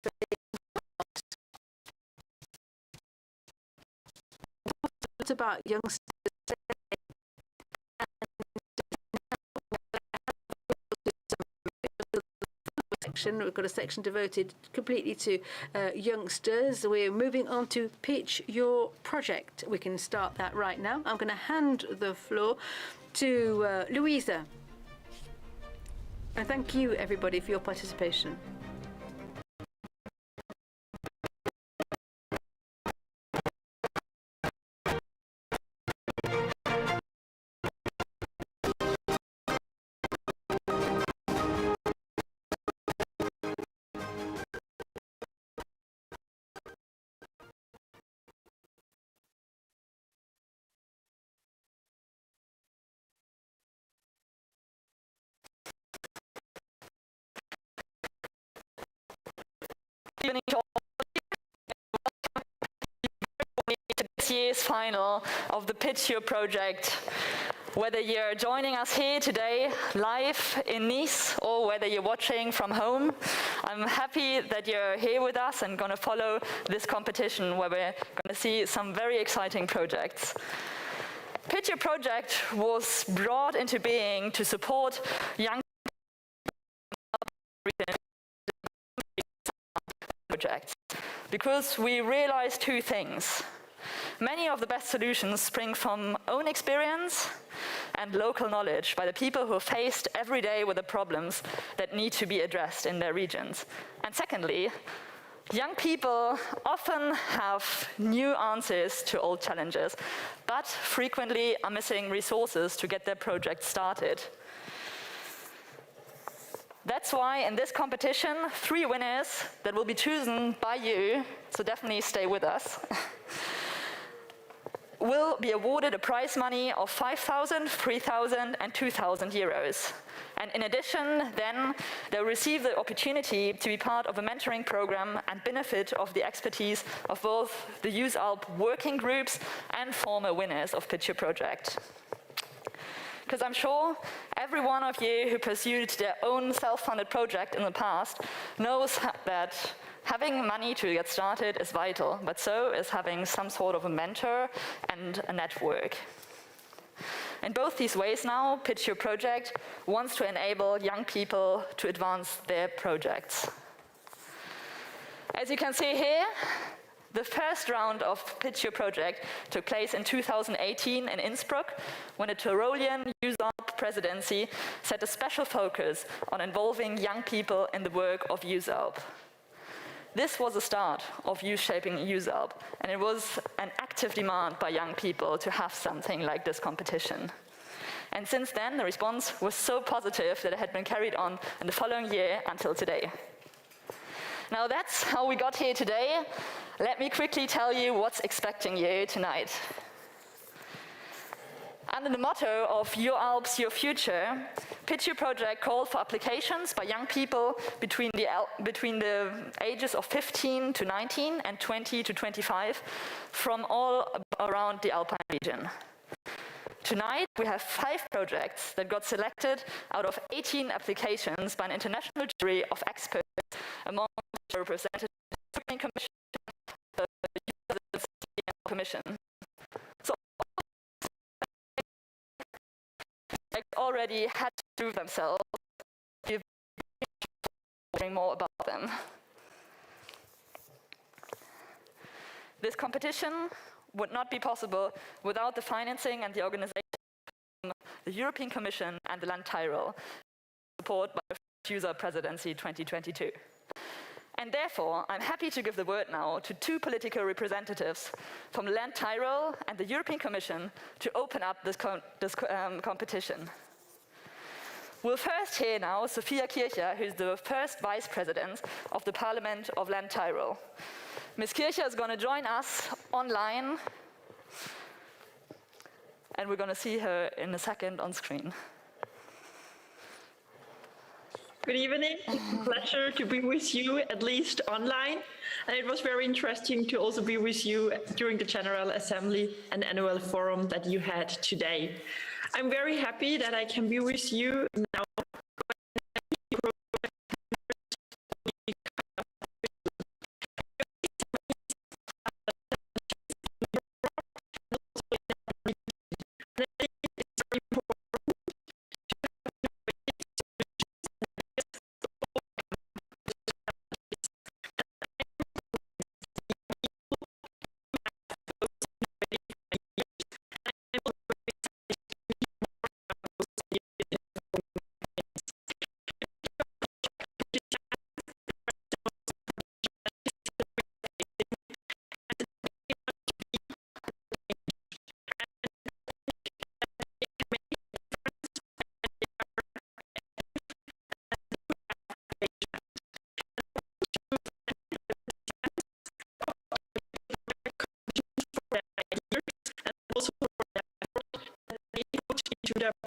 for being about youngsters. We've got a section devoted completely to youngsters. We're moving on to pitch your project. We can start that right now. I'm going to hand the floor to Louisa. And thank you, everybody, for your participation. This year's final of the Pitch Your Project. Whether you're joining us here today live in Nice or whether you're watching from home, I'm happy that you're here with us and going to follow this competition where we're going to see some very exciting projects. Pitch Your Project was brought into being to support young projects because we realized two things. Many of the best solutions spring from own experience and local knowledge by the people who are faced every day with the problems that need to be addressed in their regions. And secondly, young people often have new answers to old challenges, but frequently are missing resources to get their project started. That's why in this competition, 3 winners that will be chosen by you, so definitely stay with us, will be awarded a prize money of 5,000, 3,000 and 2,000 euros. And in addition, then, they'll receive the opportunity to be part of a mentoring program and benefit of the expertise of both the EUSALP working groups and former winners of Pitch Your Project. Because I'm sure every one of you who pursued their own self-funded project in the past knows that having money to get started is vital, but so is having some sort of a mentor and a network. In both these ways now, Pitch Your Project wants to enable young people to advance their projects. As you can see here, the first round of Pitch Your Project took place in 2018 in Innsbruck, when the Tyrolean EUSALP presidency set a special focus on involving young people in the work of EUSALP. This was the start of youth shaping EUSALP, and it was an active demand by young people to have something like this competition. And since then, the response was so positive that it had been carried on in the following year until today. Now that's how we got here today. Let me quickly tell you what's expecting you tonight. Under the motto of Your Alps, Your Future, Pitch Your Project called for applications by young people between the ages of 15 to 19 and 20 to 25 from all around the Alpine region. Tonight, we have 5 projects that got selected out of 18 applications by an international jury of experts among the representatives of the European Commission, the Commission. So they already had to prove themselves. We've been hearing more about them. This competition would not be possible without the financing and the organization of the European Commission and the Land Tyrol, supported by the EUSALP Presidency 2022. And therefore, I'm happy to give the word now to 2 political representatives from the Land Tyrol and the European Commission to open up this competition. We'll first hear now Sophia Kircher, who's the first Vice President of the Parliament of Land Tyrol. Ms. Kircher is going to join us online, and we're going to see her in a second on screen. Good evening. It's a pleasure to be with you, at least online. And it was very interesting to also be with you during the General Assembly and Annual Forum that you had today. I'm very happy that I can be with you now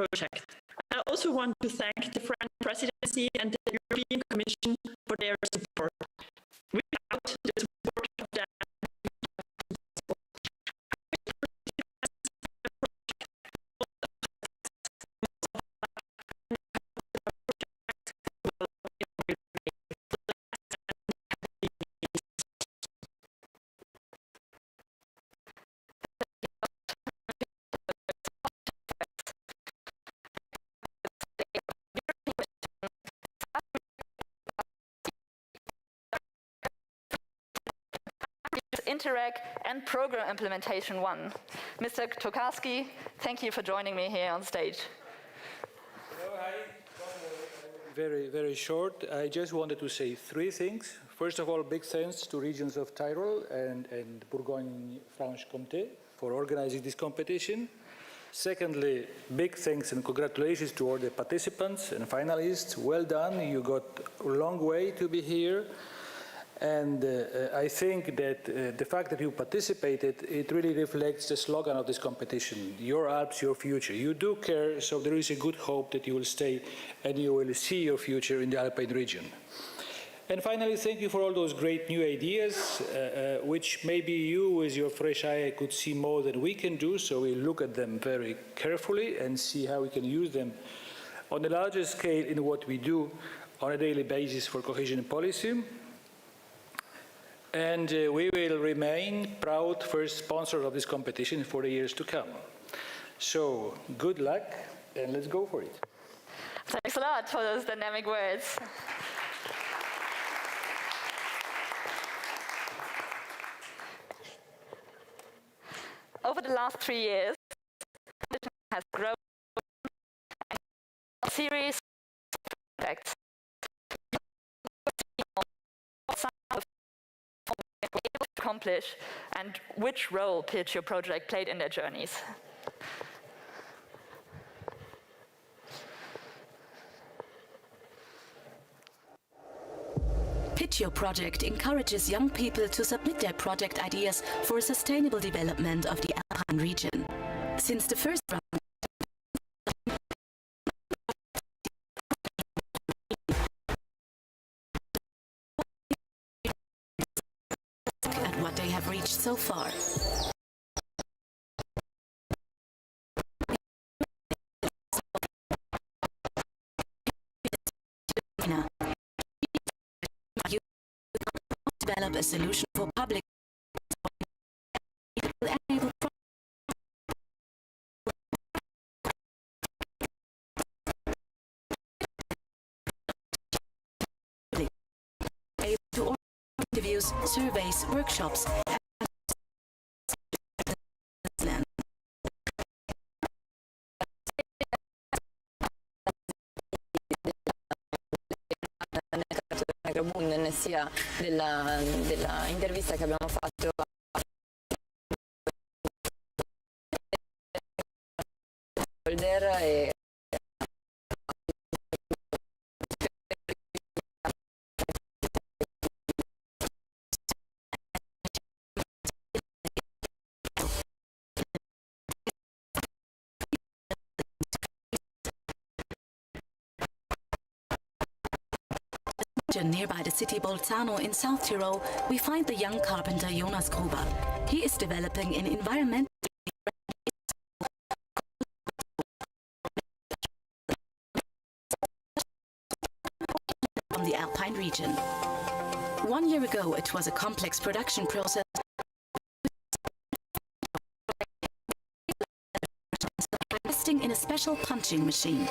project. I also want to thank the French Presidency and the European Commission for their support. Without the support of them, Interreg and Program Implementation 1. Mr. Tokarski, thank you for joining me here on stage. Hello, hi. Very, very short. I just wanted to say three things. First of all, big thanks to regions of Tyrol and Bourgogne-Franche-Comté for organizing this competition. Secondly, big thanks and congratulations to all the participants and finalists. Well done. You got a long way to be here. And I think that the fact that you participated, it really reflects the slogan of this competition, your Alps, your future. You do care, so there is a good hope that you will stay and you will see your future in the Alpine region. And finally, thank you for all those great new ideas, which maybe you, with your fresh eye, could see more than we can do, so we'll look at them very carefully and see how we can use them on a larger scale in what we do on a daily basis for cohesion policy. And we will remain proud first sponsors of this competition for the years to come. So good luck, and let's go for it. Thanks a lot for those dynamic words. Over the last 3 years, the competition has grown a series of projects. Able to accomplish and which role Pitch Your Project played in their journeys. Pitch Your Project encourages young people to submit their project ideas for a sustainable development of the Alpine region. Since the first round, what they have reached so far. Develop a solution for public to interviews, surveys, workshops, sia della intervista che abbiamo fatto e nearby the city Bolzano in South Tyrol, we find the young carpenter Jonas Gruber. He is developing an environmental from the Alpine region. 1 year ago, it was a complex production process investing in a special punching machine.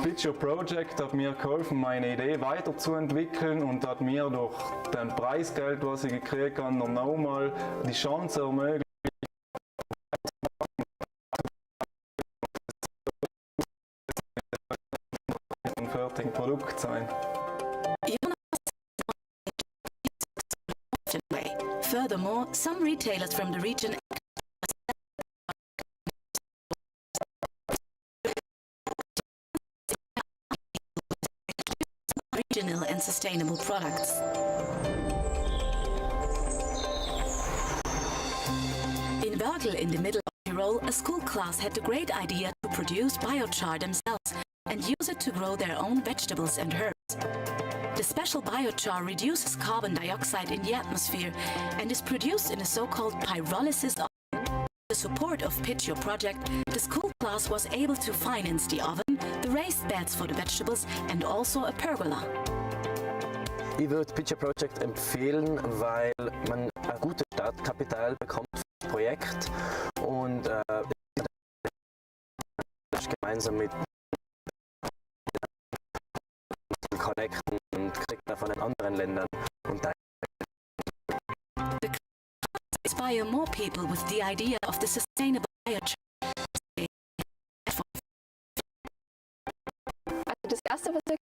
Pitch Your Project hat mir geholfen, meine Idee weiterzuentwickeln und hat mir durch das Preisgeld, was ich gekriegt habe, noch einmal die Chance ermöglicht, ein fertiges Produkt zu sein. Furthermore, some retailers from the region regional and sustainable products. In Bergel, in the middle of Tyrol, role, a school class had the great idea to produce biochar themselves and use it to grow their own vegetables and herbs. The special biochar reduces carbon dioxide in the atmosphere and is produced in a so-called pyrolysis oven. With the support of Pitch Your Project, the school class was able to finance the oven, the raised beds for the vegetables and also a pergola. Ich würde Pitch Your Project empfehlen, weil man ein gutes Startkapital bekommt für das Projekt und gemeinsam mit connecten und kriegt da von den anderen Ländern und inspire more people with the idea of the sustainable biochar. Das erste, was wir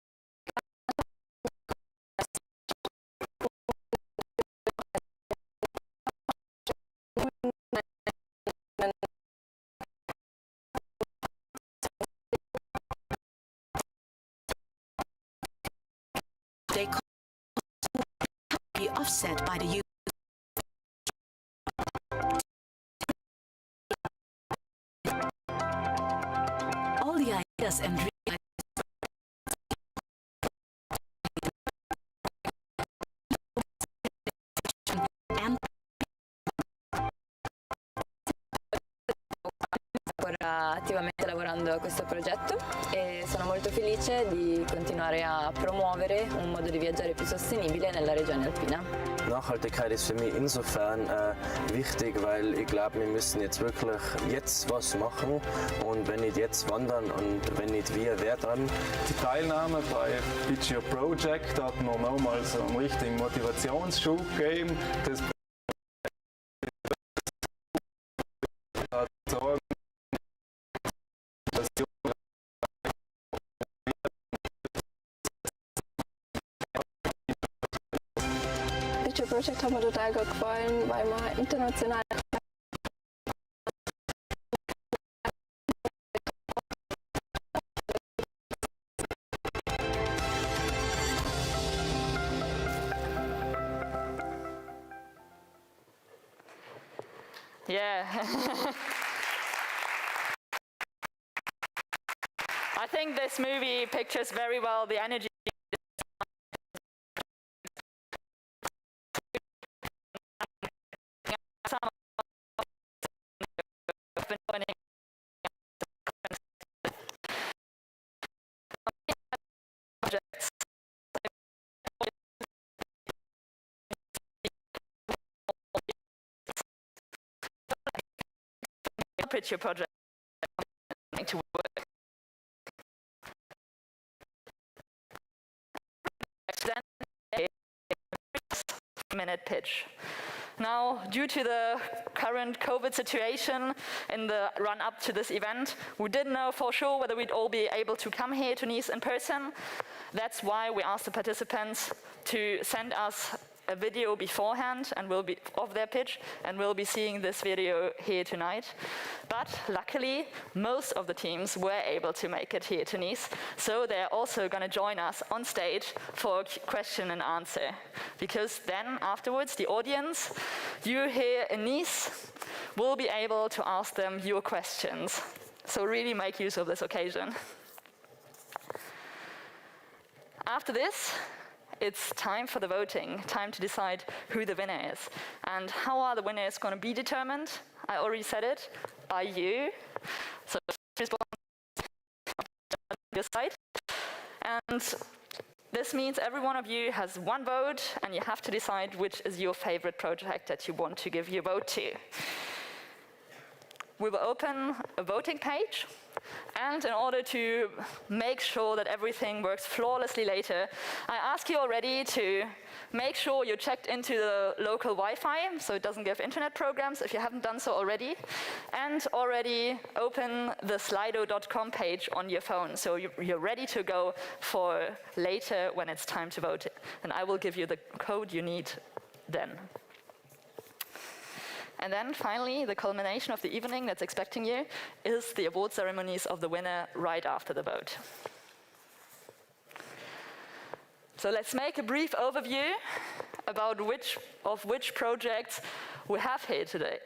they be offset by the use all the ideas and attivamente lavorando a questo progetto e sono molto felice di continuare a promuovere un modo di viaggiare più sostenibile nella regione alpina. Nachhaltigkeit ist für mich insofern wichtig, weil ich glaube, wir müssen jetzt wirklich jetzt was machen und wenn nicht jetzt wandern und wenn nicht wir, wer dann? Die Teilnahme bei Pitch Your Project hat mir nochmal so einen richtigen Motivationsschub gegeben. Das Pitch Your Project hat mir total gefallen, weil man international Yeah. I think this movie pictures very well the energy Pitch Your Project to work. Then a minute pitch. Now, due to the current COVID situation in the run-up to this event, we didn't know for sure whether we'd all be able to come here to Nice in person. That's why we asked the participants to send us a video beforehand and we'll be of their pitch, and we'll be seeing this video here tonight. But luckily, most of the teams were able to make it here to Nice, so they're also going to join us on stage for a question and answer. Because then afterwards, the audience, you here in Nice, will be able to ask them your questions. So really make use of this occasion. After this, it's time for the voting, time to decide who the winner is. And how are the winners going to be determined? I already said it. Are you? So respond on your side. And this means every one of you has one vote, and you have to decide which is your favorite project that you want to give your vote to. We will open a voting page, and in order to make sure that everything works flawlessly later, I ask you already to make sure you checked into the local Wi-Fi, so it doesn't give internet programs if you haven't done so already, and already open the slido.com page on your phone, so you're ready to go for later when it's time to vote. And I will give you the code you need then. And then finally, the culmination of the evening that's expecting you is the award ceremonies of the winner right after the vote. So let's make a brief overview about which projects we have here today.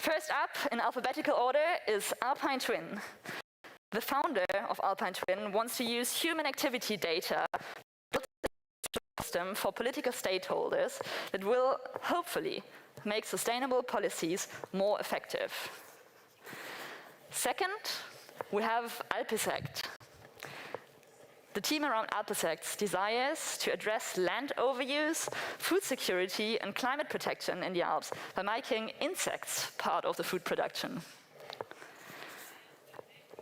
First up, in alphabetical order, is ALPINE Twin. The founder of ALPINE Twin wants to use human activity data system for political stakeholders that will hopefully make sustainable policies more effective. Second, we have ALPISECT. The team around ALPISECT desires to address land overuse, food security and climate protection in the Alps by making insects part of the food production.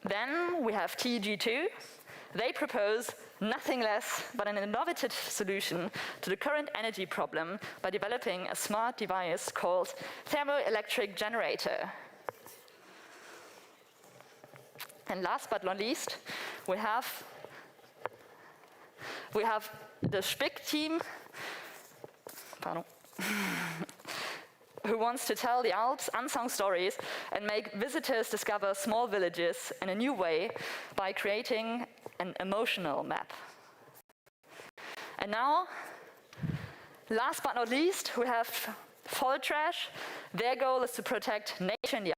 Then we have TG2. They propose nothing less but an innovative solution to the current energy problem by developing a smart device called thermoelectric generator. And last but not least, we have the SPIC team, who wants to tell the Alps unsung stories and make visitors discover small villages in a new way by creating an emotional map. And now, last but not least, we have Volltrash. Their goal is to protect nature in the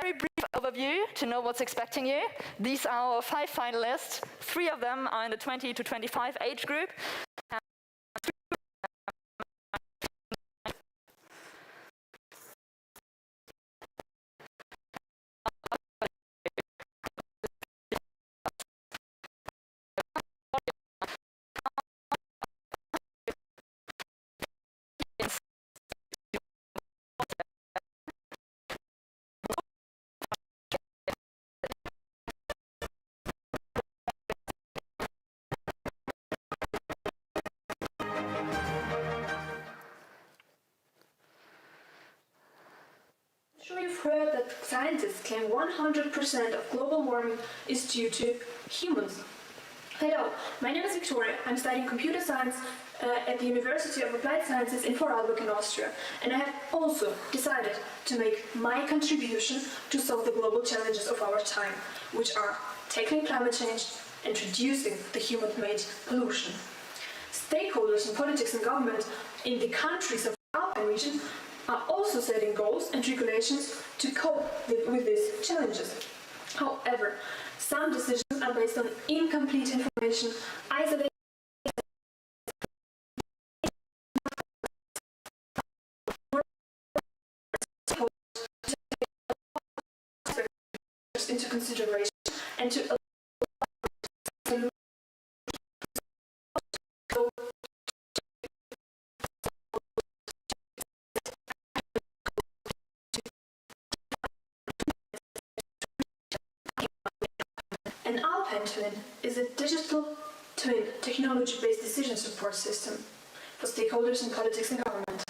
very brief overview to know what's expecting you. These are our 5 finalists. 3 of them are in the 20 to 25 age group. I'm sure you've heard that scientists claim 100% of global warming is due to humans. Hello, my name is Victoria. I'm studying computer science at the University of Applied Sciences in Vorarlberg in Austria, and I have also decided to make my contribution to solve the global challenges of our time, which are tackling climate change and reducing the human-made pollution. Stakeholders in politics and government in the countries of the Alpine region are also setting goals and regulations to cope with these challenges. However, some decisions are based on incomplete information, isolated into consideration and to allow An ALPINE Twin is a digital twin technology-based decision support system for stakeholders in politics and government.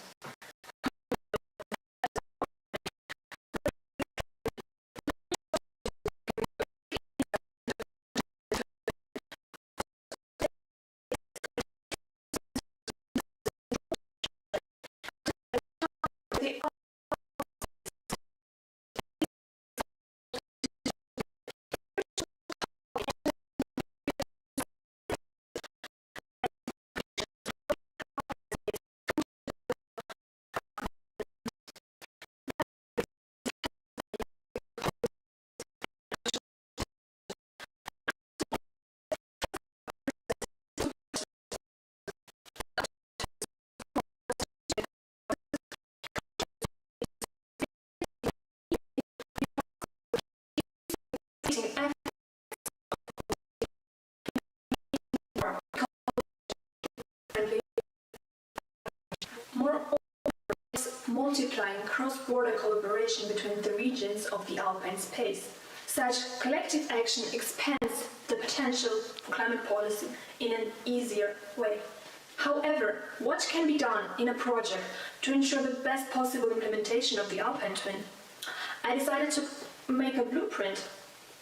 Moreover, multiplying cross-border collaboration between the regions of the Alpine space. Such collective action expands the potential for climate policy in an easier way. However, what can be done in a project to ensure the best possible implementation of the Alpine Twin? I decided to make a blueprint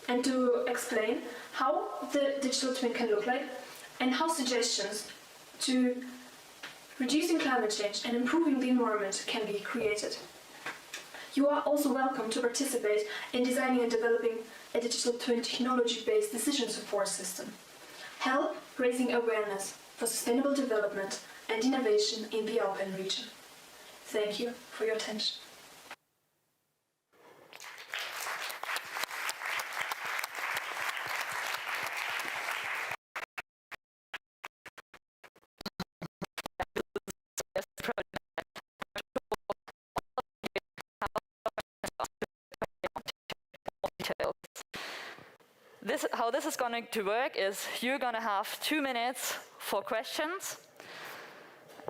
and to explain how the digital twin can look like and how suggestions to reducing climate change and improving the environment can be created. You are also welcome to participate in designing and developing a digital twin technology-based decision support system. Help raising awareness for sustainable development and innovation in the Alpine region. Thank you for your attention. How this is going to work is you're going to have 2 minutes for questions.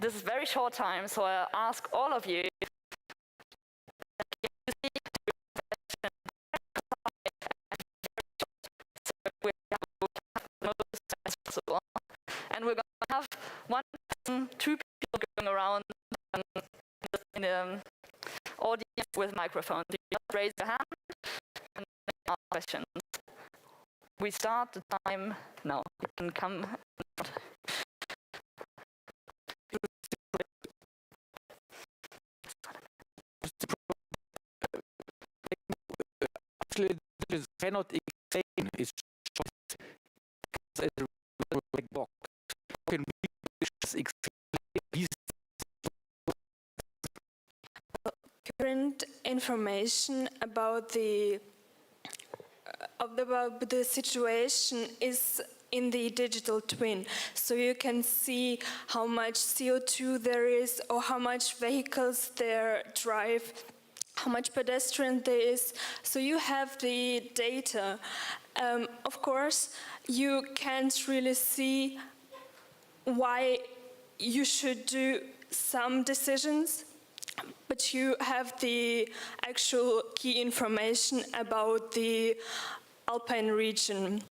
This is very short time, so I ask all of you and we're going to have one person, 2 people going around in the audience with microphones. You just raise your hand and ask questions. We start the time now. You can come. Actually, this cannot explain. It's as a black box. How can we explain these? Current information about the situation is in the digital twin, so you can see how much CO2 there is, or how much vehicles there drive, how much pedestrian there is. So you have the data. Of course, you can't really see why you should do some decisions, but you have the actual key information about the Alpine region.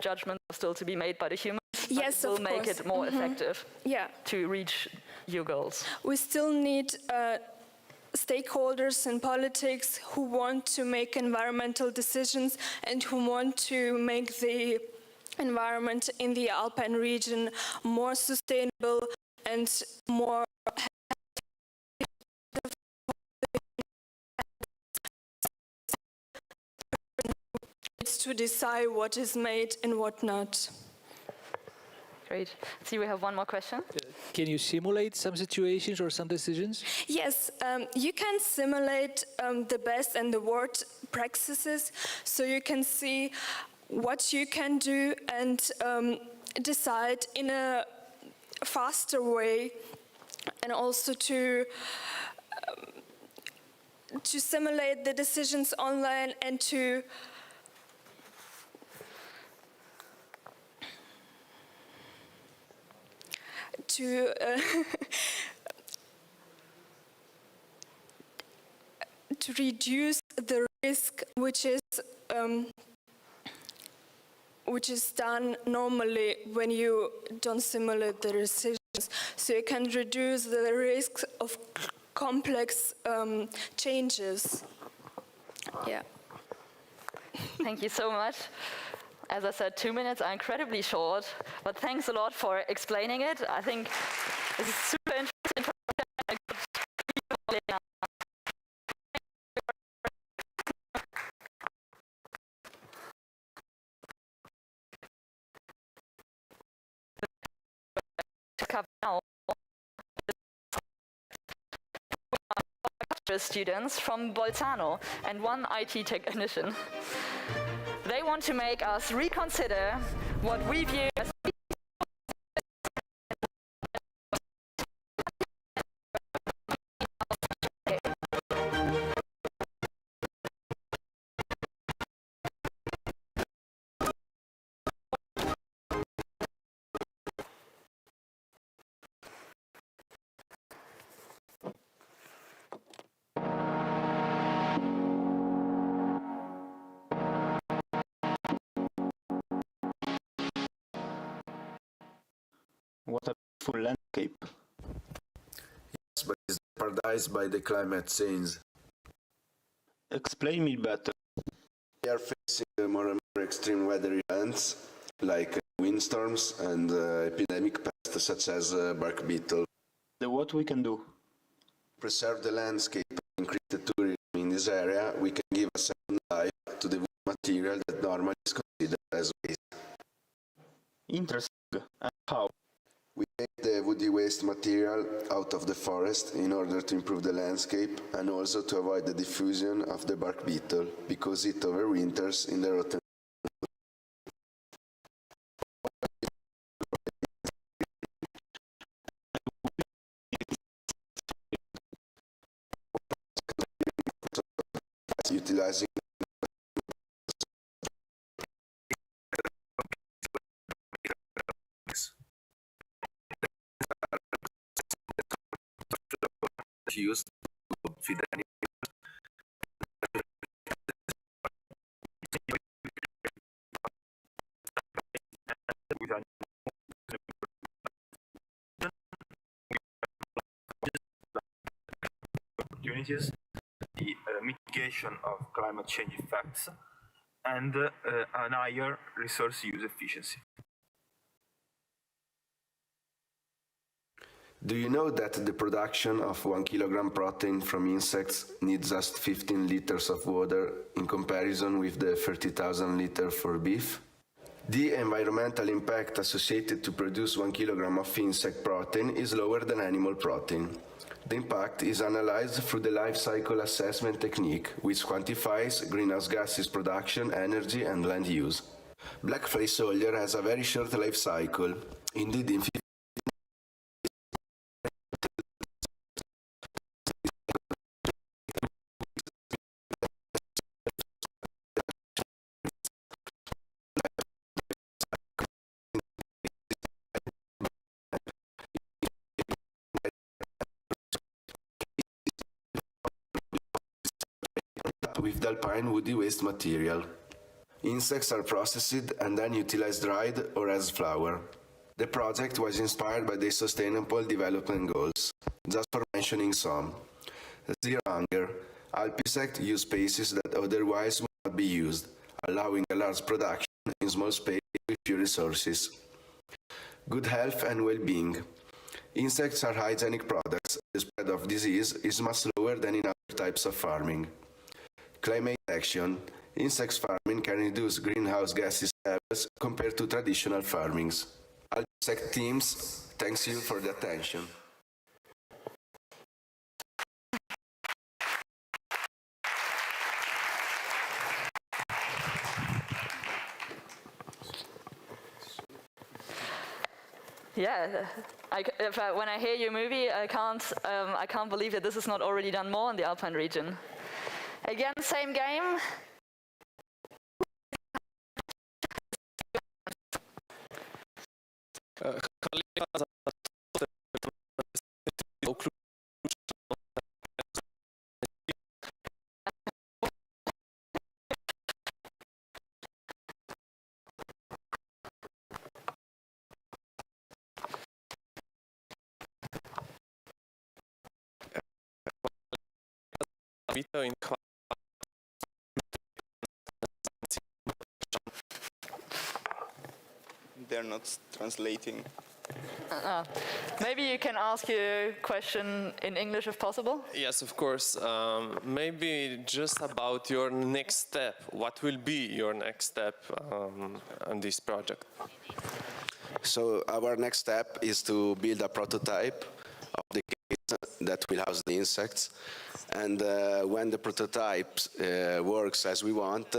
Judgments are still to be made by the humans. Yes, will of course. make it more effective to reach your goals. We still need stakeholders in politics who want to make environmental decisions and who want to make the environment in the Alpine region more sustainable and more to decide what is made and what not. Great. See, we have one more question. Can you simulate some situations or some decisions? Yes, you can simulate the best and the worst practices, so you can see what you can do and decide in a faster way, and also to simulate the decisions online and to reduce the risk which is done normally when you don't simulate the decisions. So you can reduce the risk of complex changes. Yeah. Thank you so much. As I said, 2 minutes are incredibly short, but thanks a lot for explaining it. I think this is super interesting. Now, students from Bolzano and one IT technician. They want to make us reconsider what we view as What a beautiful landscape. Yes, but it's jeopardized by the climate change. Explain me better. We are facing more and more extreme weather events, like windstorms and epidemic pests such as bark beetle. What we can do? Preserve the landscape and increase the tourism in this area. We can give a second life to the material that normally is considered as waste. Interesting. And how? We take the woody waste material out of the forest in order to improve the landscape and also to avoid the diffusion of the bark beetle because it overwinters in the rotten. Utilizing used to feed animals. Opportunities, the mitigation of climate change effects, and a higher resource use efficiency. Do you know that the production of 1 kilogram protein from insects needs just 15 liters of water in comparison with the 30,000 liters for beef? The environmental impact associated to produce 1 kilogram of insect protein is lower than animal protein. The impact is analyzed through the life cycle assessment technique, which quantifies greenhouse gases production, energy, and land use. Black-fly soldier has a very short life cycle. Indeed, in with the ALPINE woody waste material. Insects are processed and then utilized dried or as flour. The project was inspired by the Sustainable Development Goals, just for mentioning some. Zero hunger. ALP insects use spaces that otherwise would not be used, allowing a large production in small space with few resources. Good health and well-being. Insects are hygienic products. The spread of disease is much lower than in other types of farming. Climate action. Insect farming can reduce greenhouse gases levels compared to traditional farmings. All insect teams, thanks you for the attention. Yeah, when I hear your movie, I can't believe that this is not already done more in the Alpine region. Again, same game. They're not translating. Maybe you can ask your question in English if possible? Yes, of course. Maybe just about your next step. What will be your next step on this project? So our next step is to build a prototype of the cage that will house the insects. And when the prototype works as we want,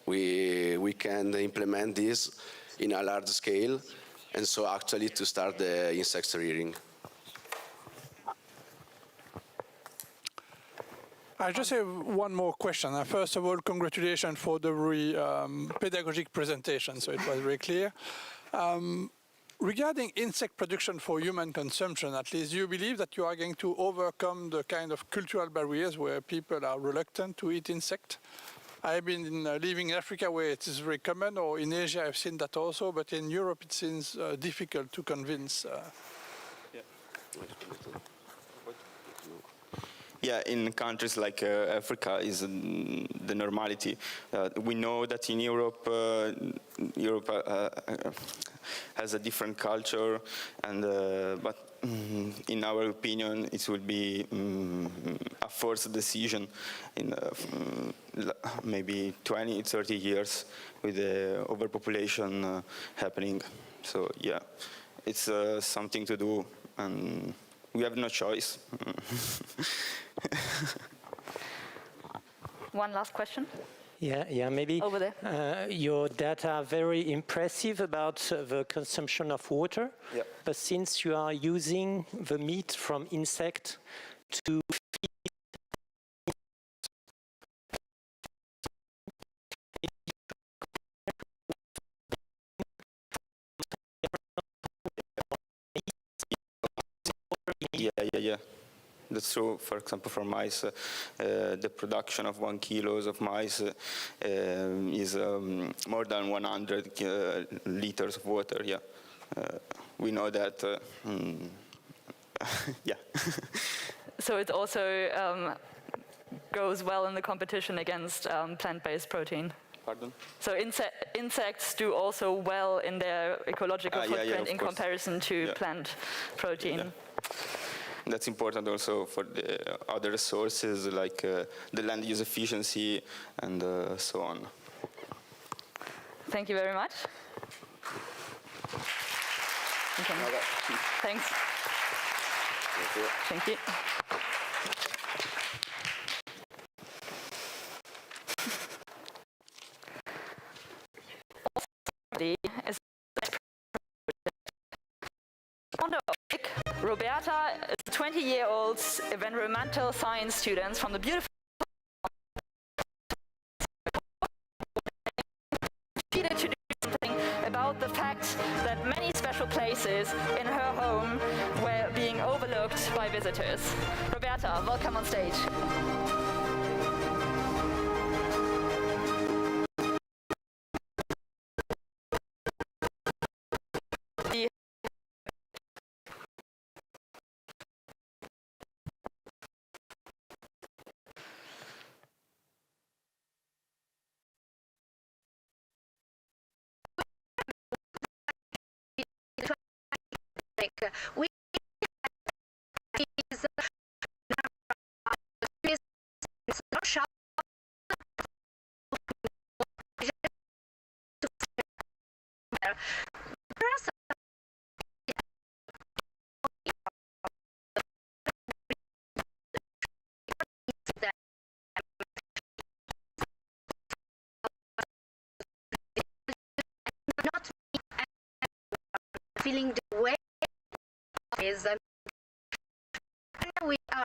we can implement this in a large scale, and so actually to start the insect rearing. I just have one more question. First of all, congratulations for the very pedagogic presentation, so it was very clear. Regarding insect production for human consumption, at least, do you believe that you are going to overcome the kind of cultural barriers where people are reluctant to eat insects? I've been living in Africa where it is very common, or in Asia I've seen that also, but in Europe it seems difficult to convince. Yeah, in countries like Africa is the normality. We know that in Europe, Europe has a different culture, and but in our opinion, it will be a forced decision in maybe 20, 30 years with the overpopulation happening. So yeah, it's something to do, and we have no choice. One last question. Yeah, maybe. Over there. Your data are very impressive about the consumption of water, Yep. but since you are using the meat from insect to Yeah. That's true. For example, for mice, the production of 1 kilo of mice is more than 100 liters of water. Yeah, we know that. Yeah. So it also goes well in the competition against plant-based protein. Pardon? So insects do also well in their ecological footprint in course. comparison to plant protein. Yeah. That's important also for the other resources like the land use efficiency and so on. Thank you very much. Okay. Thanks. Thank you. Roberta is a 20-year-old environmental science student from the beautiful she needed to do something about the fact that many special places in her home were being overlooked by visitors. Roberta, welcome on stage. We not feeling the way is we are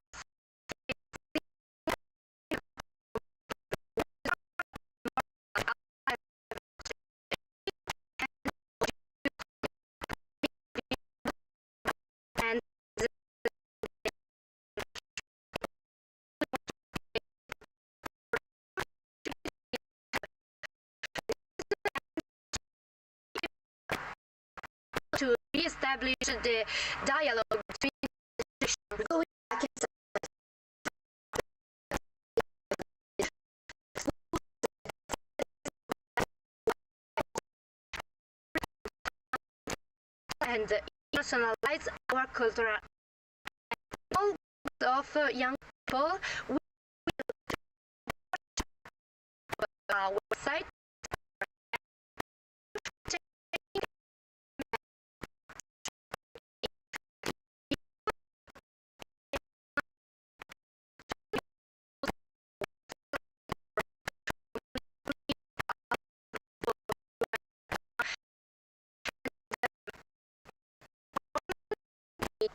and to re-establish the dialogue between institutions. And personalize our cultural all of young people. We our website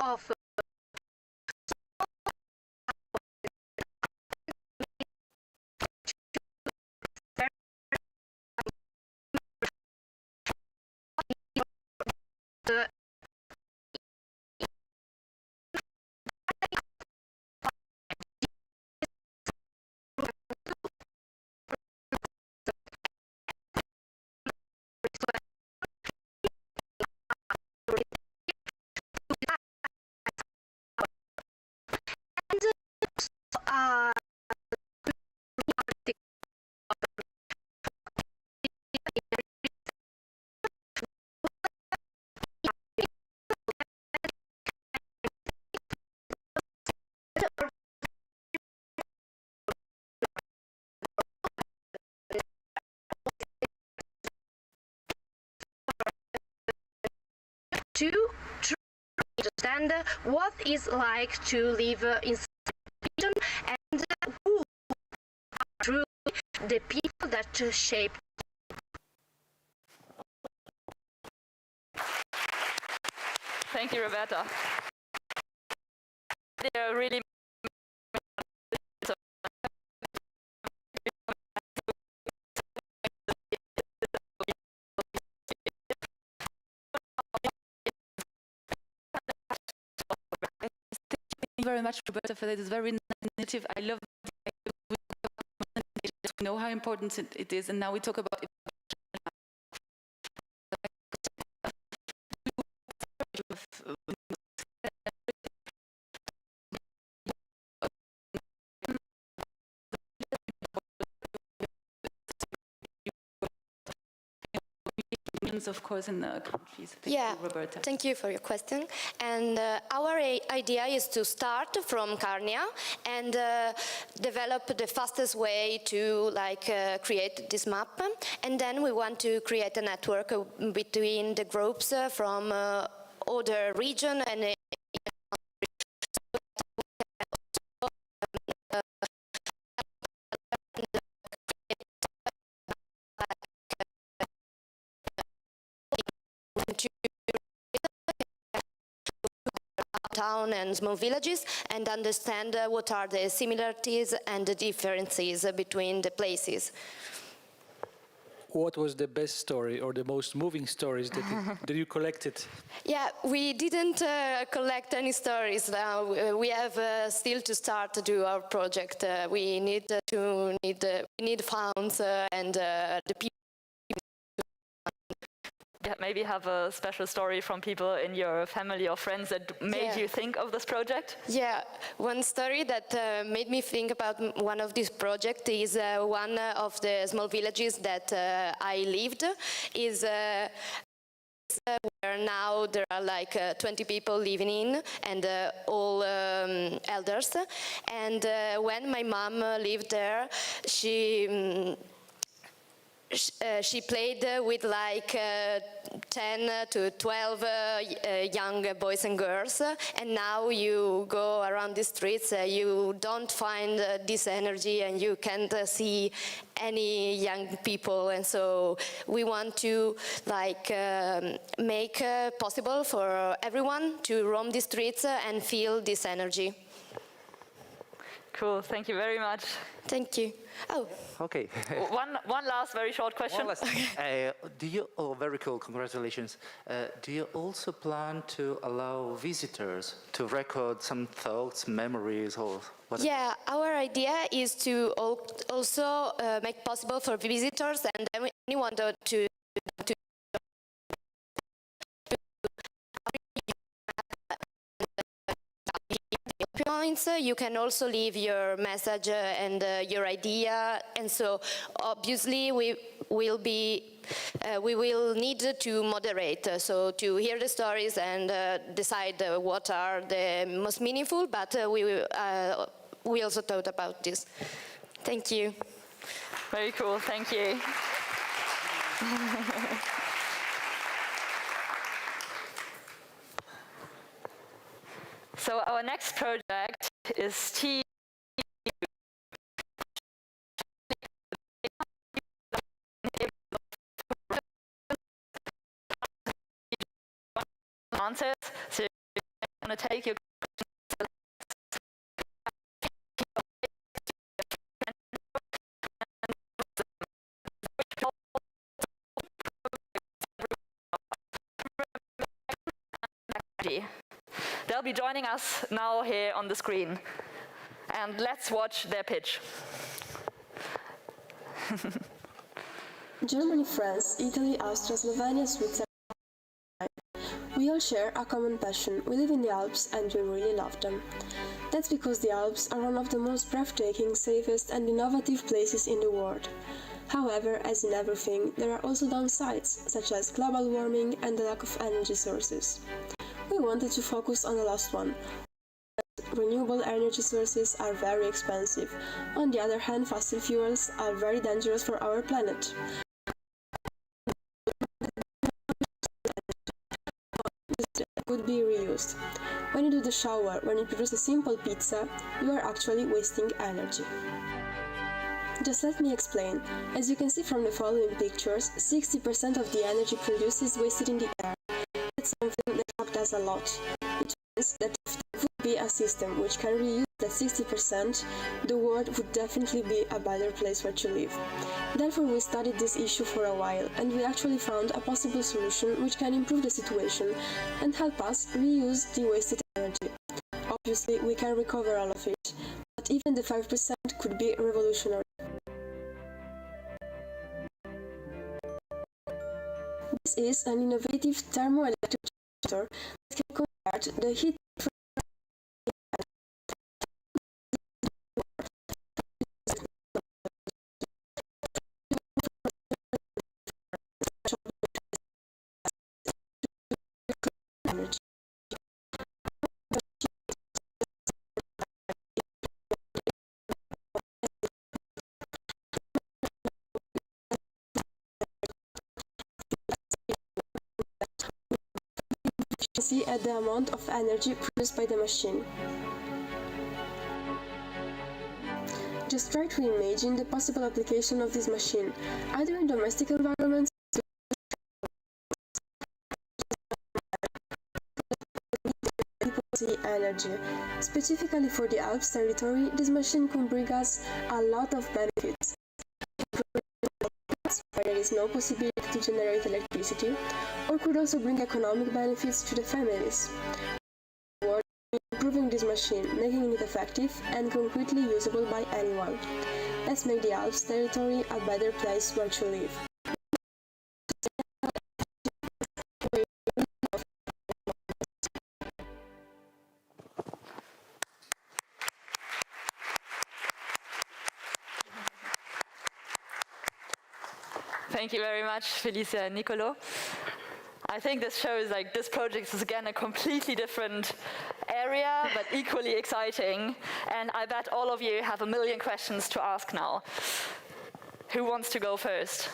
of the understand what it's like to live in such a region and who are truly the people that shape. Thank you, Roberta. They're really Thank you very much, Roberta, for that. It's very initiative. I love we know how important it is, and now we talk about of course, in the countries. Thank you, Roberta. Thank you for your question. And our idea is to start from Carnia and develop the fastest way to create this map. And then we want to create a network between the groups from other regions and town and small villages and understand what are the similarities and the differences between the places. What was the best story or the most moving stories that you collected? Yeah, we didn't collect any stories now. We have still to start to do our project. We need funds and the people. Maybe have a special story from people in your family or friends that made you think of this project? Yeah, one story that made me think about one of these projects is one of the small villages that I lived is where now there are like 20 people living in and all elders. And when my mom lived there, she played with like 10 to 12 young boys and girls, and now you go around the streets, you don't find this energy and you can't see any young people, and so we want to make possible for everyone to roam the streets and feel this energy. Cool, thank you very much. Thank you. Oh. Okay. one last very short question. Very cool, congratulations. Do you also plan to allow visitors to record some thoughts, memories, or whatever? Yeah, our idea is to also make possible for visitors and anyone to points. You can also leave your message and your idea, and so obviously we will need to moderate, so to hear the stories and decide what are the most meaningful, but we also thought about this. Thank you. Very cool, thank you. So our next project is answers. So I'm going to take your They'll be joining us now here on the screen. And let's watch their pitch. Germany, France, Italy, Austria, Slovenia, Switzerland. We all share a common passion. We live in the Alps and we really love them. That's because the Alps are one of the most breathtaking, safest and innovative places in the world. However, as in everything, there are also downsides, such as global warming and the lack of energy sources. We wanted to focus on the last one. Renewable energy sources are very expensive. On the other hand, fossil fuels are very dangerous for our planet. Could be reused. When you do the shower, when you produce a simple pizza, you are actually wasting energy. Just let me explain. As you can see from the following pictures, 60% of the energy produced is wasted in the air. That's something that Hub does a lot. It means that if there would be a system which can reuse that 60%, the world would definitely be a better place where to live. Therefore, we studied this issue for a while, and we actually found a possible solution which can improve the situation and help us reuse the wasted energy. Obviously, we can recover all of it, but even the 5% could be revolutionary. This is an innovative thermoelectric generator that can convert the heat from energy. Efficiency at the amount of energy produced by the machine. Just try to imagine the possible application of this machine, either in domestic environments, energy. Specifically for the Alps territory, this machine can bring us a lot of benefits. Where there is no possibility to generate electricity, or could also bring economic benefits to the families. We're improving this machine, making it effective and concretely usable by anyone. Let's make the Alps territory a better place where to live. Thank you very much, Felicia and Nicolo. I think this shows like this project is again a completely different area, but equally exciting. And I bet all of you have a million questions to ask now. Who wants to go first?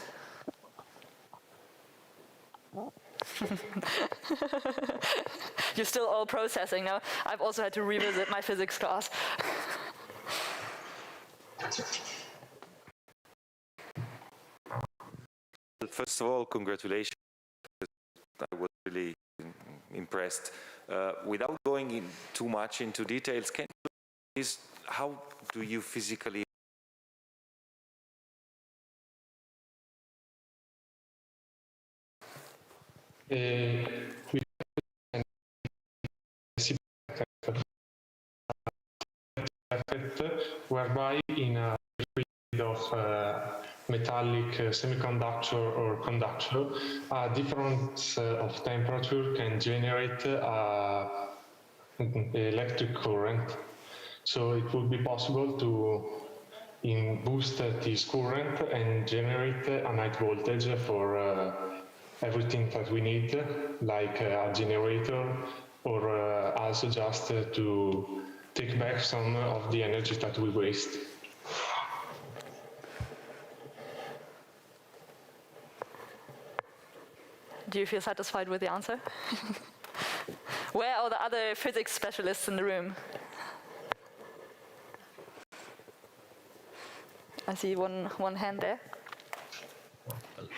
You're still all processing now. I've also had to revisit my physics class. First of all, congratulations. I was really impressed. Without going in too much into details, can you please, how do you physically whereby in a liquid of metallic semiconductor or conductor, a difference of temperature can generate electric current. So it would be possible to boost this current and generate a night voltage for everything that we need, like a generator, or also just to take back some of the energy that we waste. Do you feel satisfied with the answer? Where are the other physics specialists in the room? I see one hand there.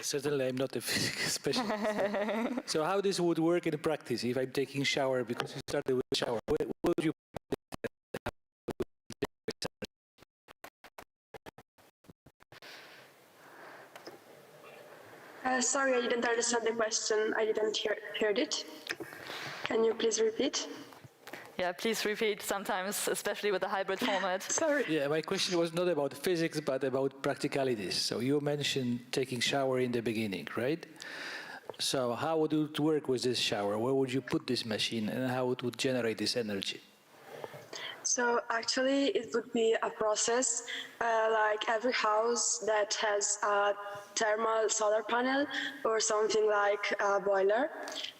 Certainly, I'm not a physics specialist. So how this would work in practice if I'm taking shower, because you started with shower, where would you Sorry, I didn't understand the question. I didn't hear it. Can you please repeat? Yeah, please repeat sometimes, especially with the hybrid format. Sorry. Yeah, my question was not about physics, but about practicalities. So you mentioned taking shower in the beginning, right? So how would it work with this shower? Where would you put this machine and how it would generate this energy? So actually it would be a process like every house that has a thermal solar panel or something like a boiler.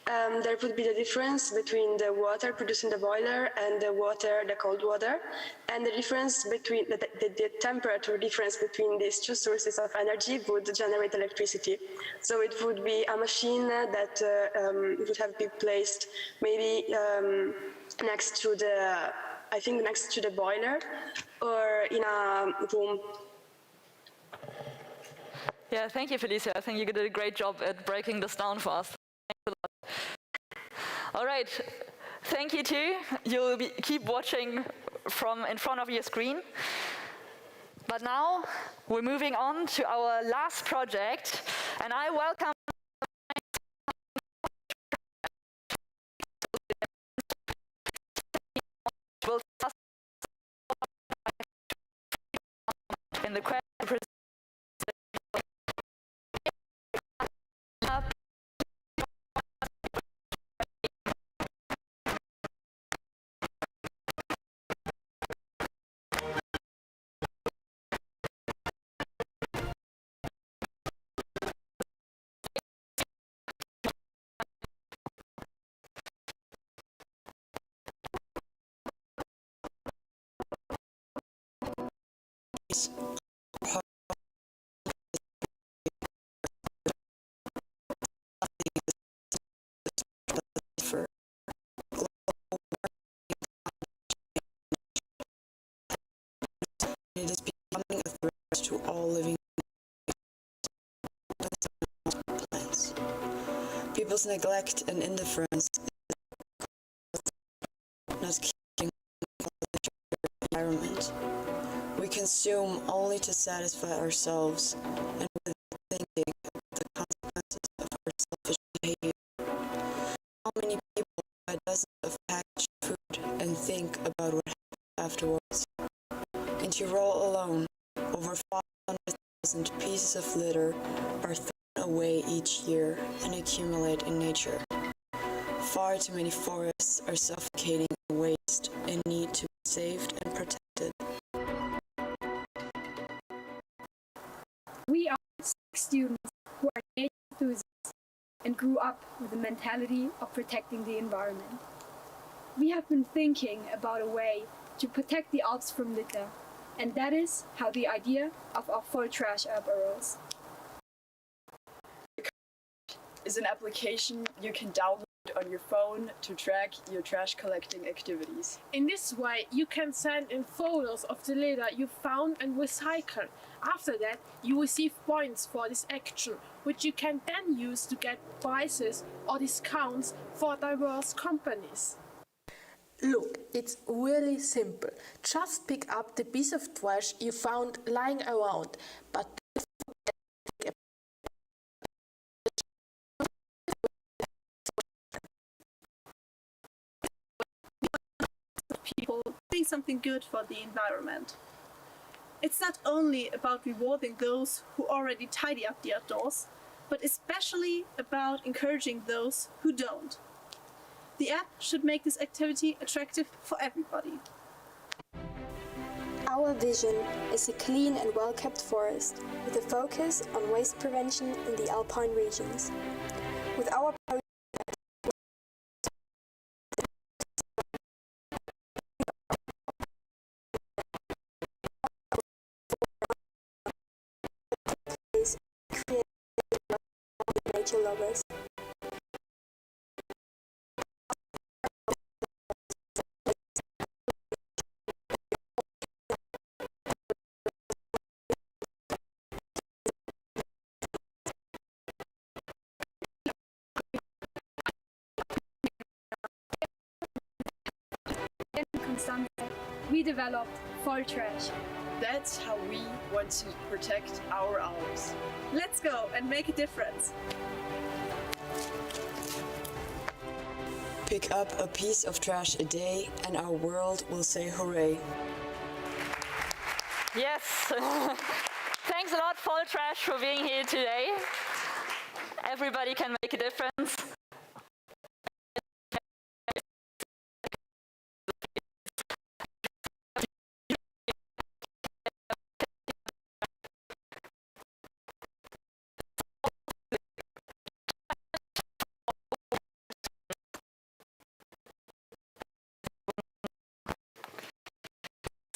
there would be the difference between the water produced in the boiler and the cold water, and the difference between the temperature difference between these two sources of energy would generate electricity. So it would be a machine that would have been placed maybe next to the boiler or in a room. Yeah, thank you, Felicia. I think you did a great job at breaking this down for us. All right, thank you too. You'll keep watching from in front of your screen. But now we're moving on to our last project, and I welcome in the question. It is becoming a threat to all living plants. People's neglect and indifference not keeping the environment. We consume only to satisfy ourselves and without thinking of the consequences of our selfish behavior. How many people buy dozens of packaged food and think about what happens afterwards? In Tyrol alone, over 500,000 pieces of litter are thrown away each year and accumulate in nature. Far too many forests are suffocating in waste and need to be saved and protected. We are 6 students who are nature enthusiasts and grew up with the mentality of protecting the environment. We have been thinking about a way to protect the Alps from litter, and that is how the idea of our full trash app arose. Is an application you can download on your phone to track your trash collecting activities. In this way, you can send in photos of the litter you found and recycle. After that, you receive points for this action, which you can then use to get prizes or discounts for diverse companies. Look, it's really simple. Just pick up the piece of trash you found lying around, but people doing something good for the environment. It's not only about rewarding those who already tidy up the outdoors, but especially about encouraging those who don't. The app should make this activity attractive for everybody. Our vision is a clean and well-kept forest with a focus on waste prevention in the Alpine regions. With our nature lovers. We developed Full Trash. That's how we want to protect our Alps. Let's go and make a difference. Pick up a piece of trash a day and our world will say hooray. Yes. Thanks a lot, Full Trash, for being here today. Everybody can make a difference.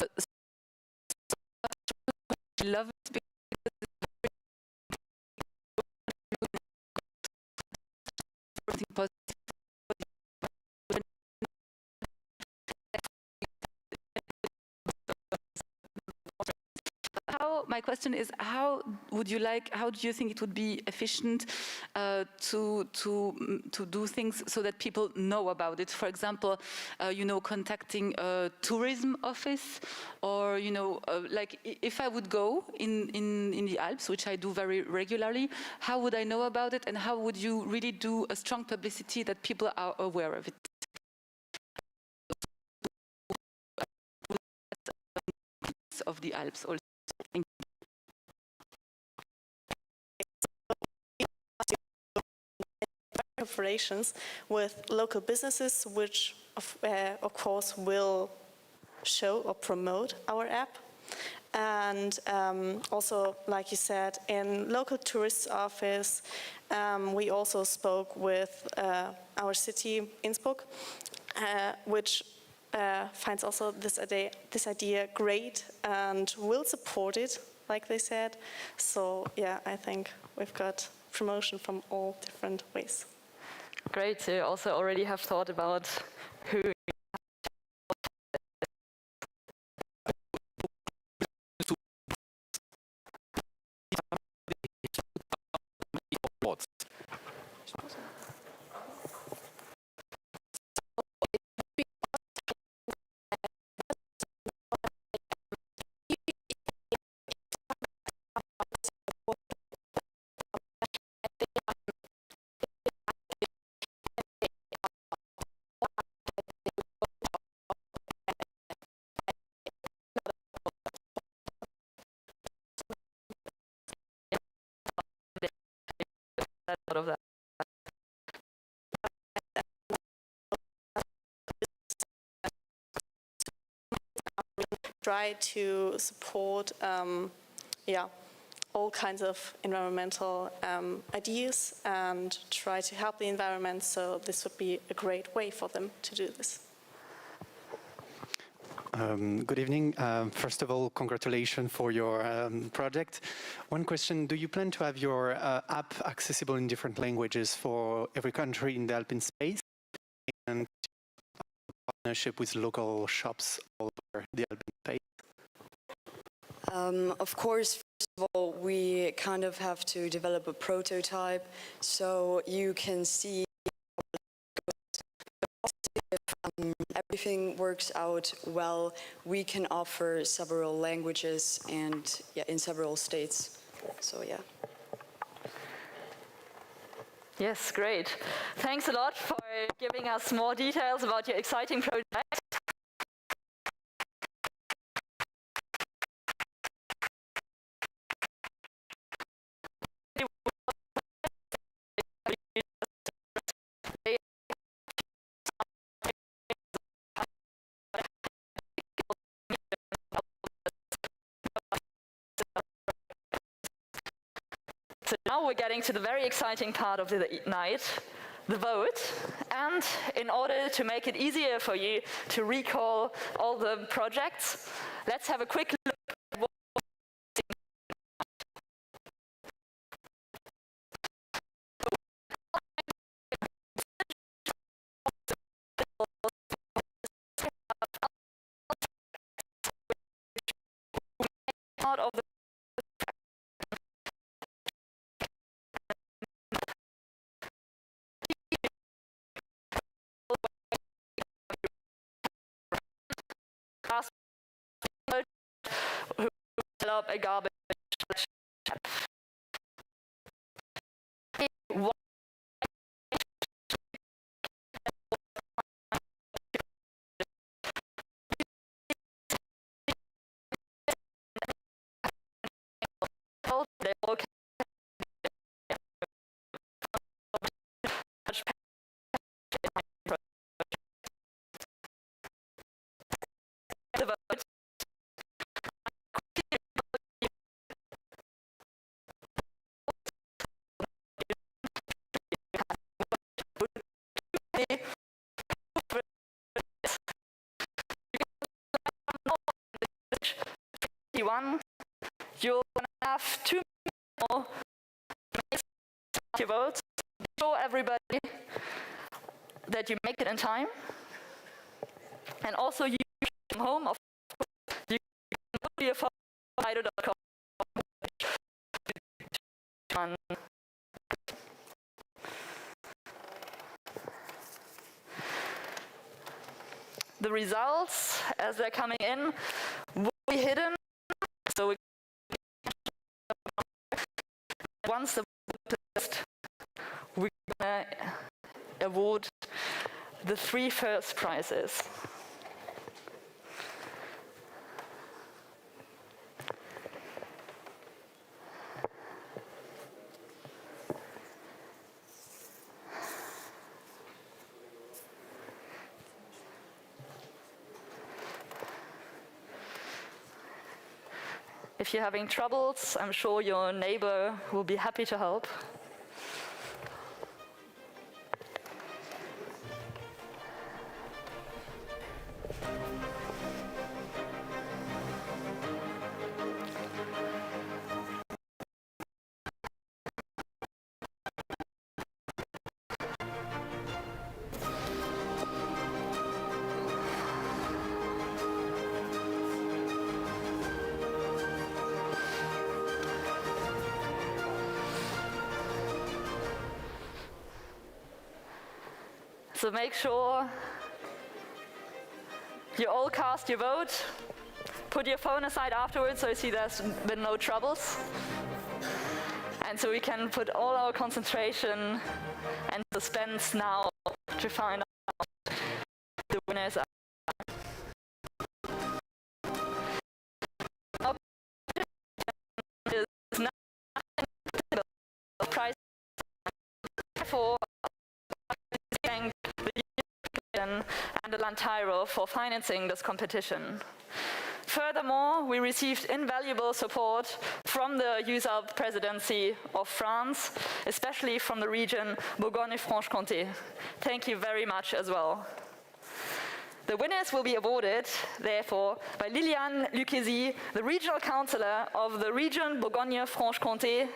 I love it because it's something positive. My question is, how do you think it would be efficient to do things so that people know about it? For example, contacting a tourism office, or like if I would go in the Alps, which I do very regularly, how would I know about it, and how would you really do a strong publicity that people are aware of it? Of the Alps also. Collaborations with local businesses, which of course will show or promote our app. And also, like you said, in local tourist office, we also spoke with our city, Innsbruck, which finds also this idea great and will support it, like they said. So yeah, I think we've got promotion from all different ways. Great, so you also already have thought about who. Of that. Try to support all kinds of environmental ideas and try to help the environment, so this would be a great way for them to do this. Good evening. First of all, congratulations for your project. One question, do you plan to have your app accessible in different languages for every country in the Alpine space? And partnership with local shops all over the Alpine space? Of course, first of all, we kind of have to develop a prototype so you can see if everything works out well, we can offer several languages and in several states. So yeah. Yes, great. Thanks a lot for giving us more details about your exciting project. So now we're getting to the very exciting part of the night, the vote. And in order to make it easier for you to recall all the projects, let's have a quick look at what part of the who develop a garbage everyone. You'll have 2 minutes more to make your votes. Show everybody that you make it in time. And also you come home, of course, you can go to your phone, ido.com. The results, as they're coming in, will be hidden. So once the vote is list, we're going to award the 3 first prizes. If you're having troubles, I'm sure your neighbor will be happy to help. So make sure you all cast your vote. Put your phone aside afterwards so you see there's been no troubles. And so we can put all our concentration and suspense now to find out the winners are. Prize for thank the Union and the Landtiro for financing this competition. Furthermore, we received invaluable support from the EUSALP Presidency of France, especially from the region Bourgogne-Franche-Comté. Thank you very much as well. The winners will be awarded, therefore, by Liliane Lucchesi, the regional councillor of the region Bourgogne-Franche-Comté,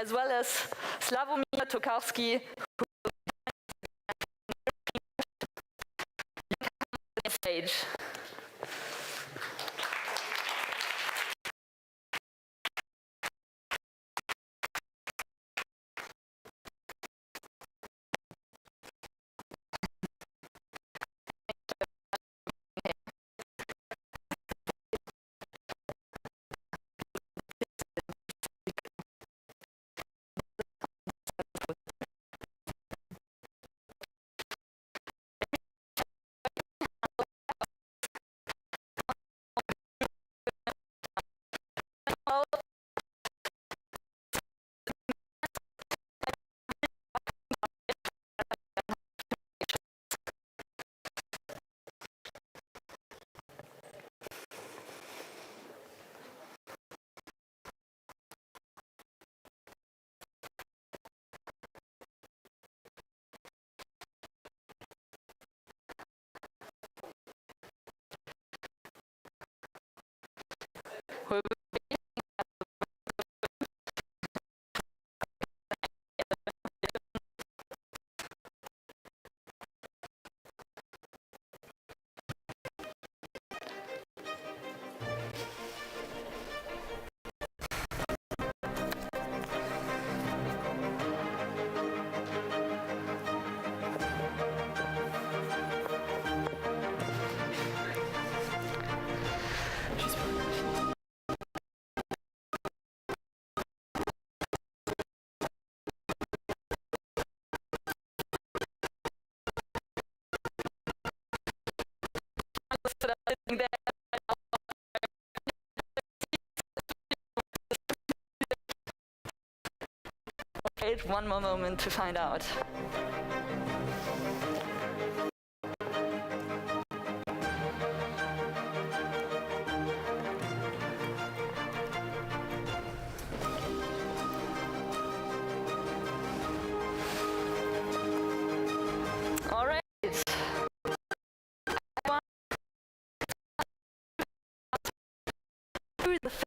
as well as Sławomir Tokarski, who on stage. Wait one more moment to find out. All right. The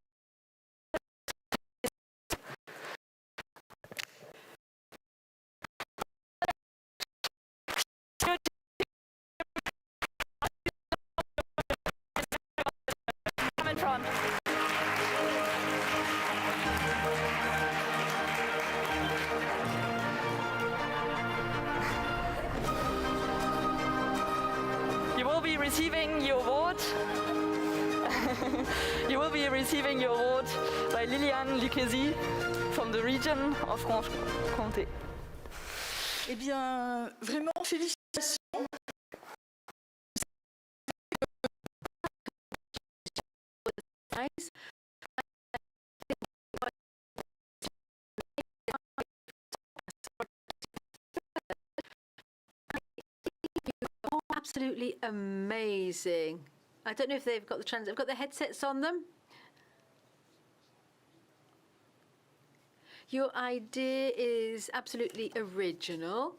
be receiving your award. You will be receiving your award by Liliane Lucchesi from the region of Franche-Comté. Eh bien, vraiment, félicitations. Absolutely amazing. I don't know if they've got the got the headsets on them. Your idea is absolutely original.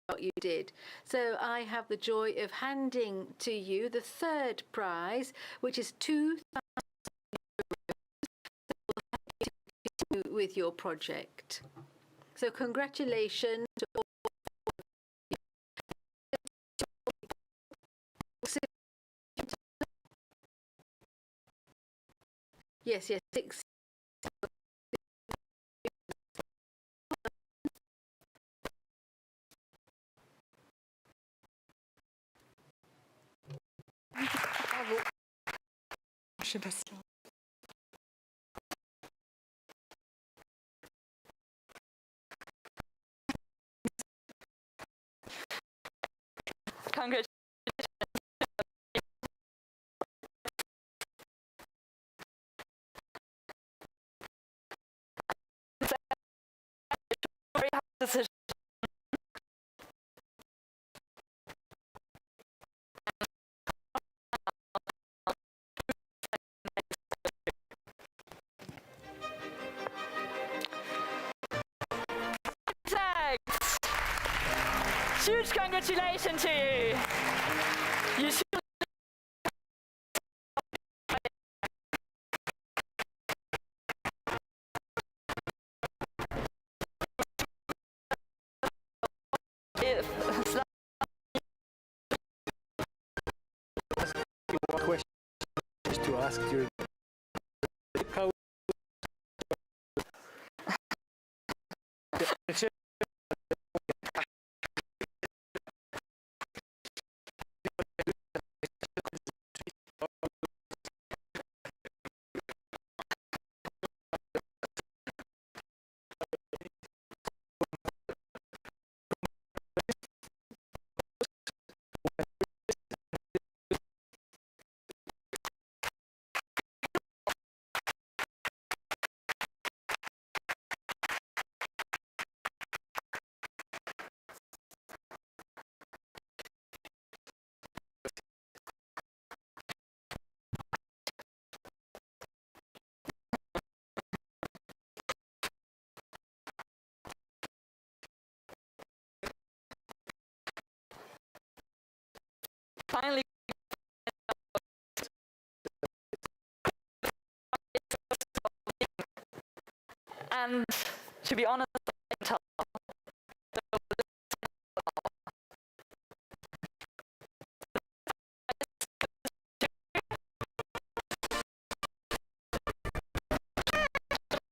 What you did. So I have the joy of handing to you the third prize, which is 2,000 euros with your project. So congratulations to all. Yes, 6. Bravo. Je sais pas si... Congratulations. Very hard decision. Huge congratulations to you. You should One question to ask you. How finally and to be honest,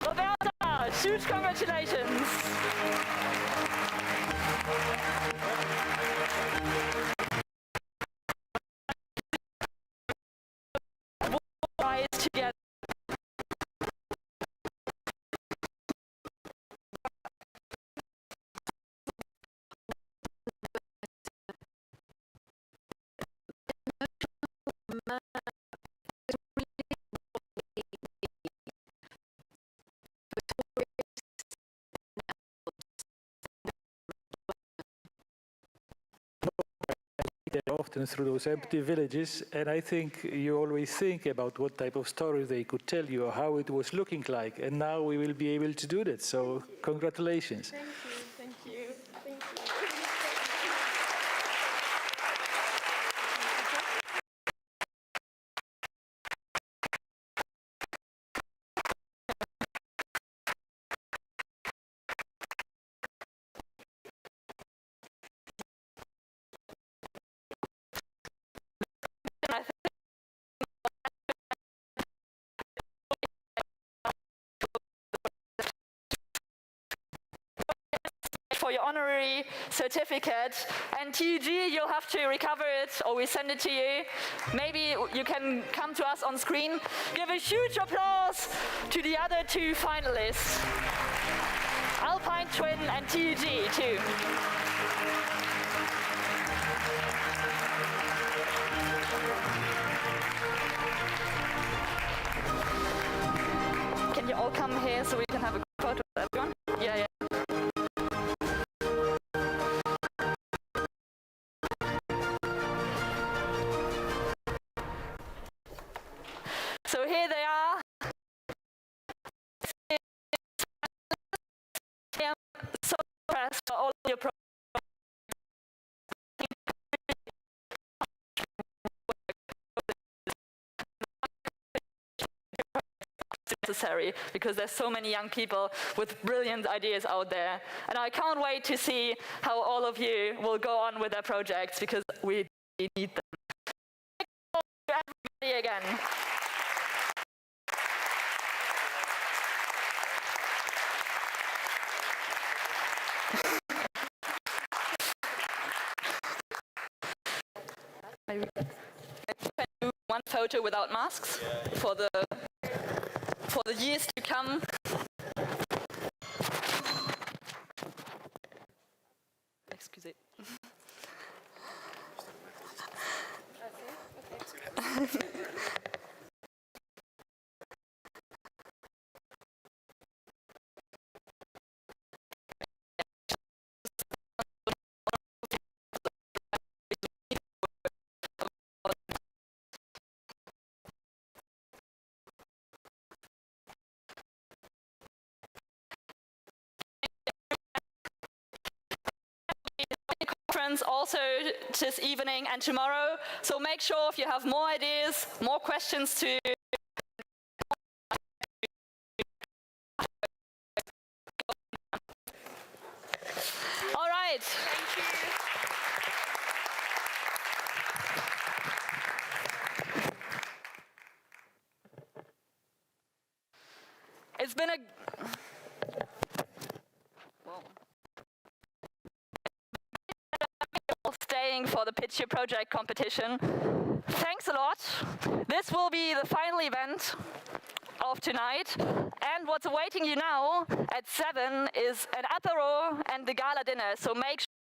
Roberta, huge congratulations. Prize together. often through those empty villages, and I think you always think about what type of stories they could tell you or how it was looking like, and now we will be able to do that. So congratulations. Thank you, thank you, thank you. honorary certificate. And TUG, you'll have to recover it, or we send it to you. Maybe you can come to us on screen. Give a huge applause to the other two finalists, Alpine Twin and TUG too. Can you all come here so we can have a photo of everyone? Yeah, yeah. So here they are. I'm so impressed for all of your projects. Necessary, because there's so many young people with brilliant ideas out there, and I can't wait to see how all of you will go on with their projects, because we need them. Thank you to everybody again. Maybe can do one photo without masks for the years to come. Excusez. Also this evening and tomorrow, so make sure if you have more ideas, more questions to all right. Thank you. It's been a staying for the Pitch Your Project competition. Thanks a lot. This will be the final event of tonight, and what's awaiting you now at 7 is an apéro and the gala dinner, so make sure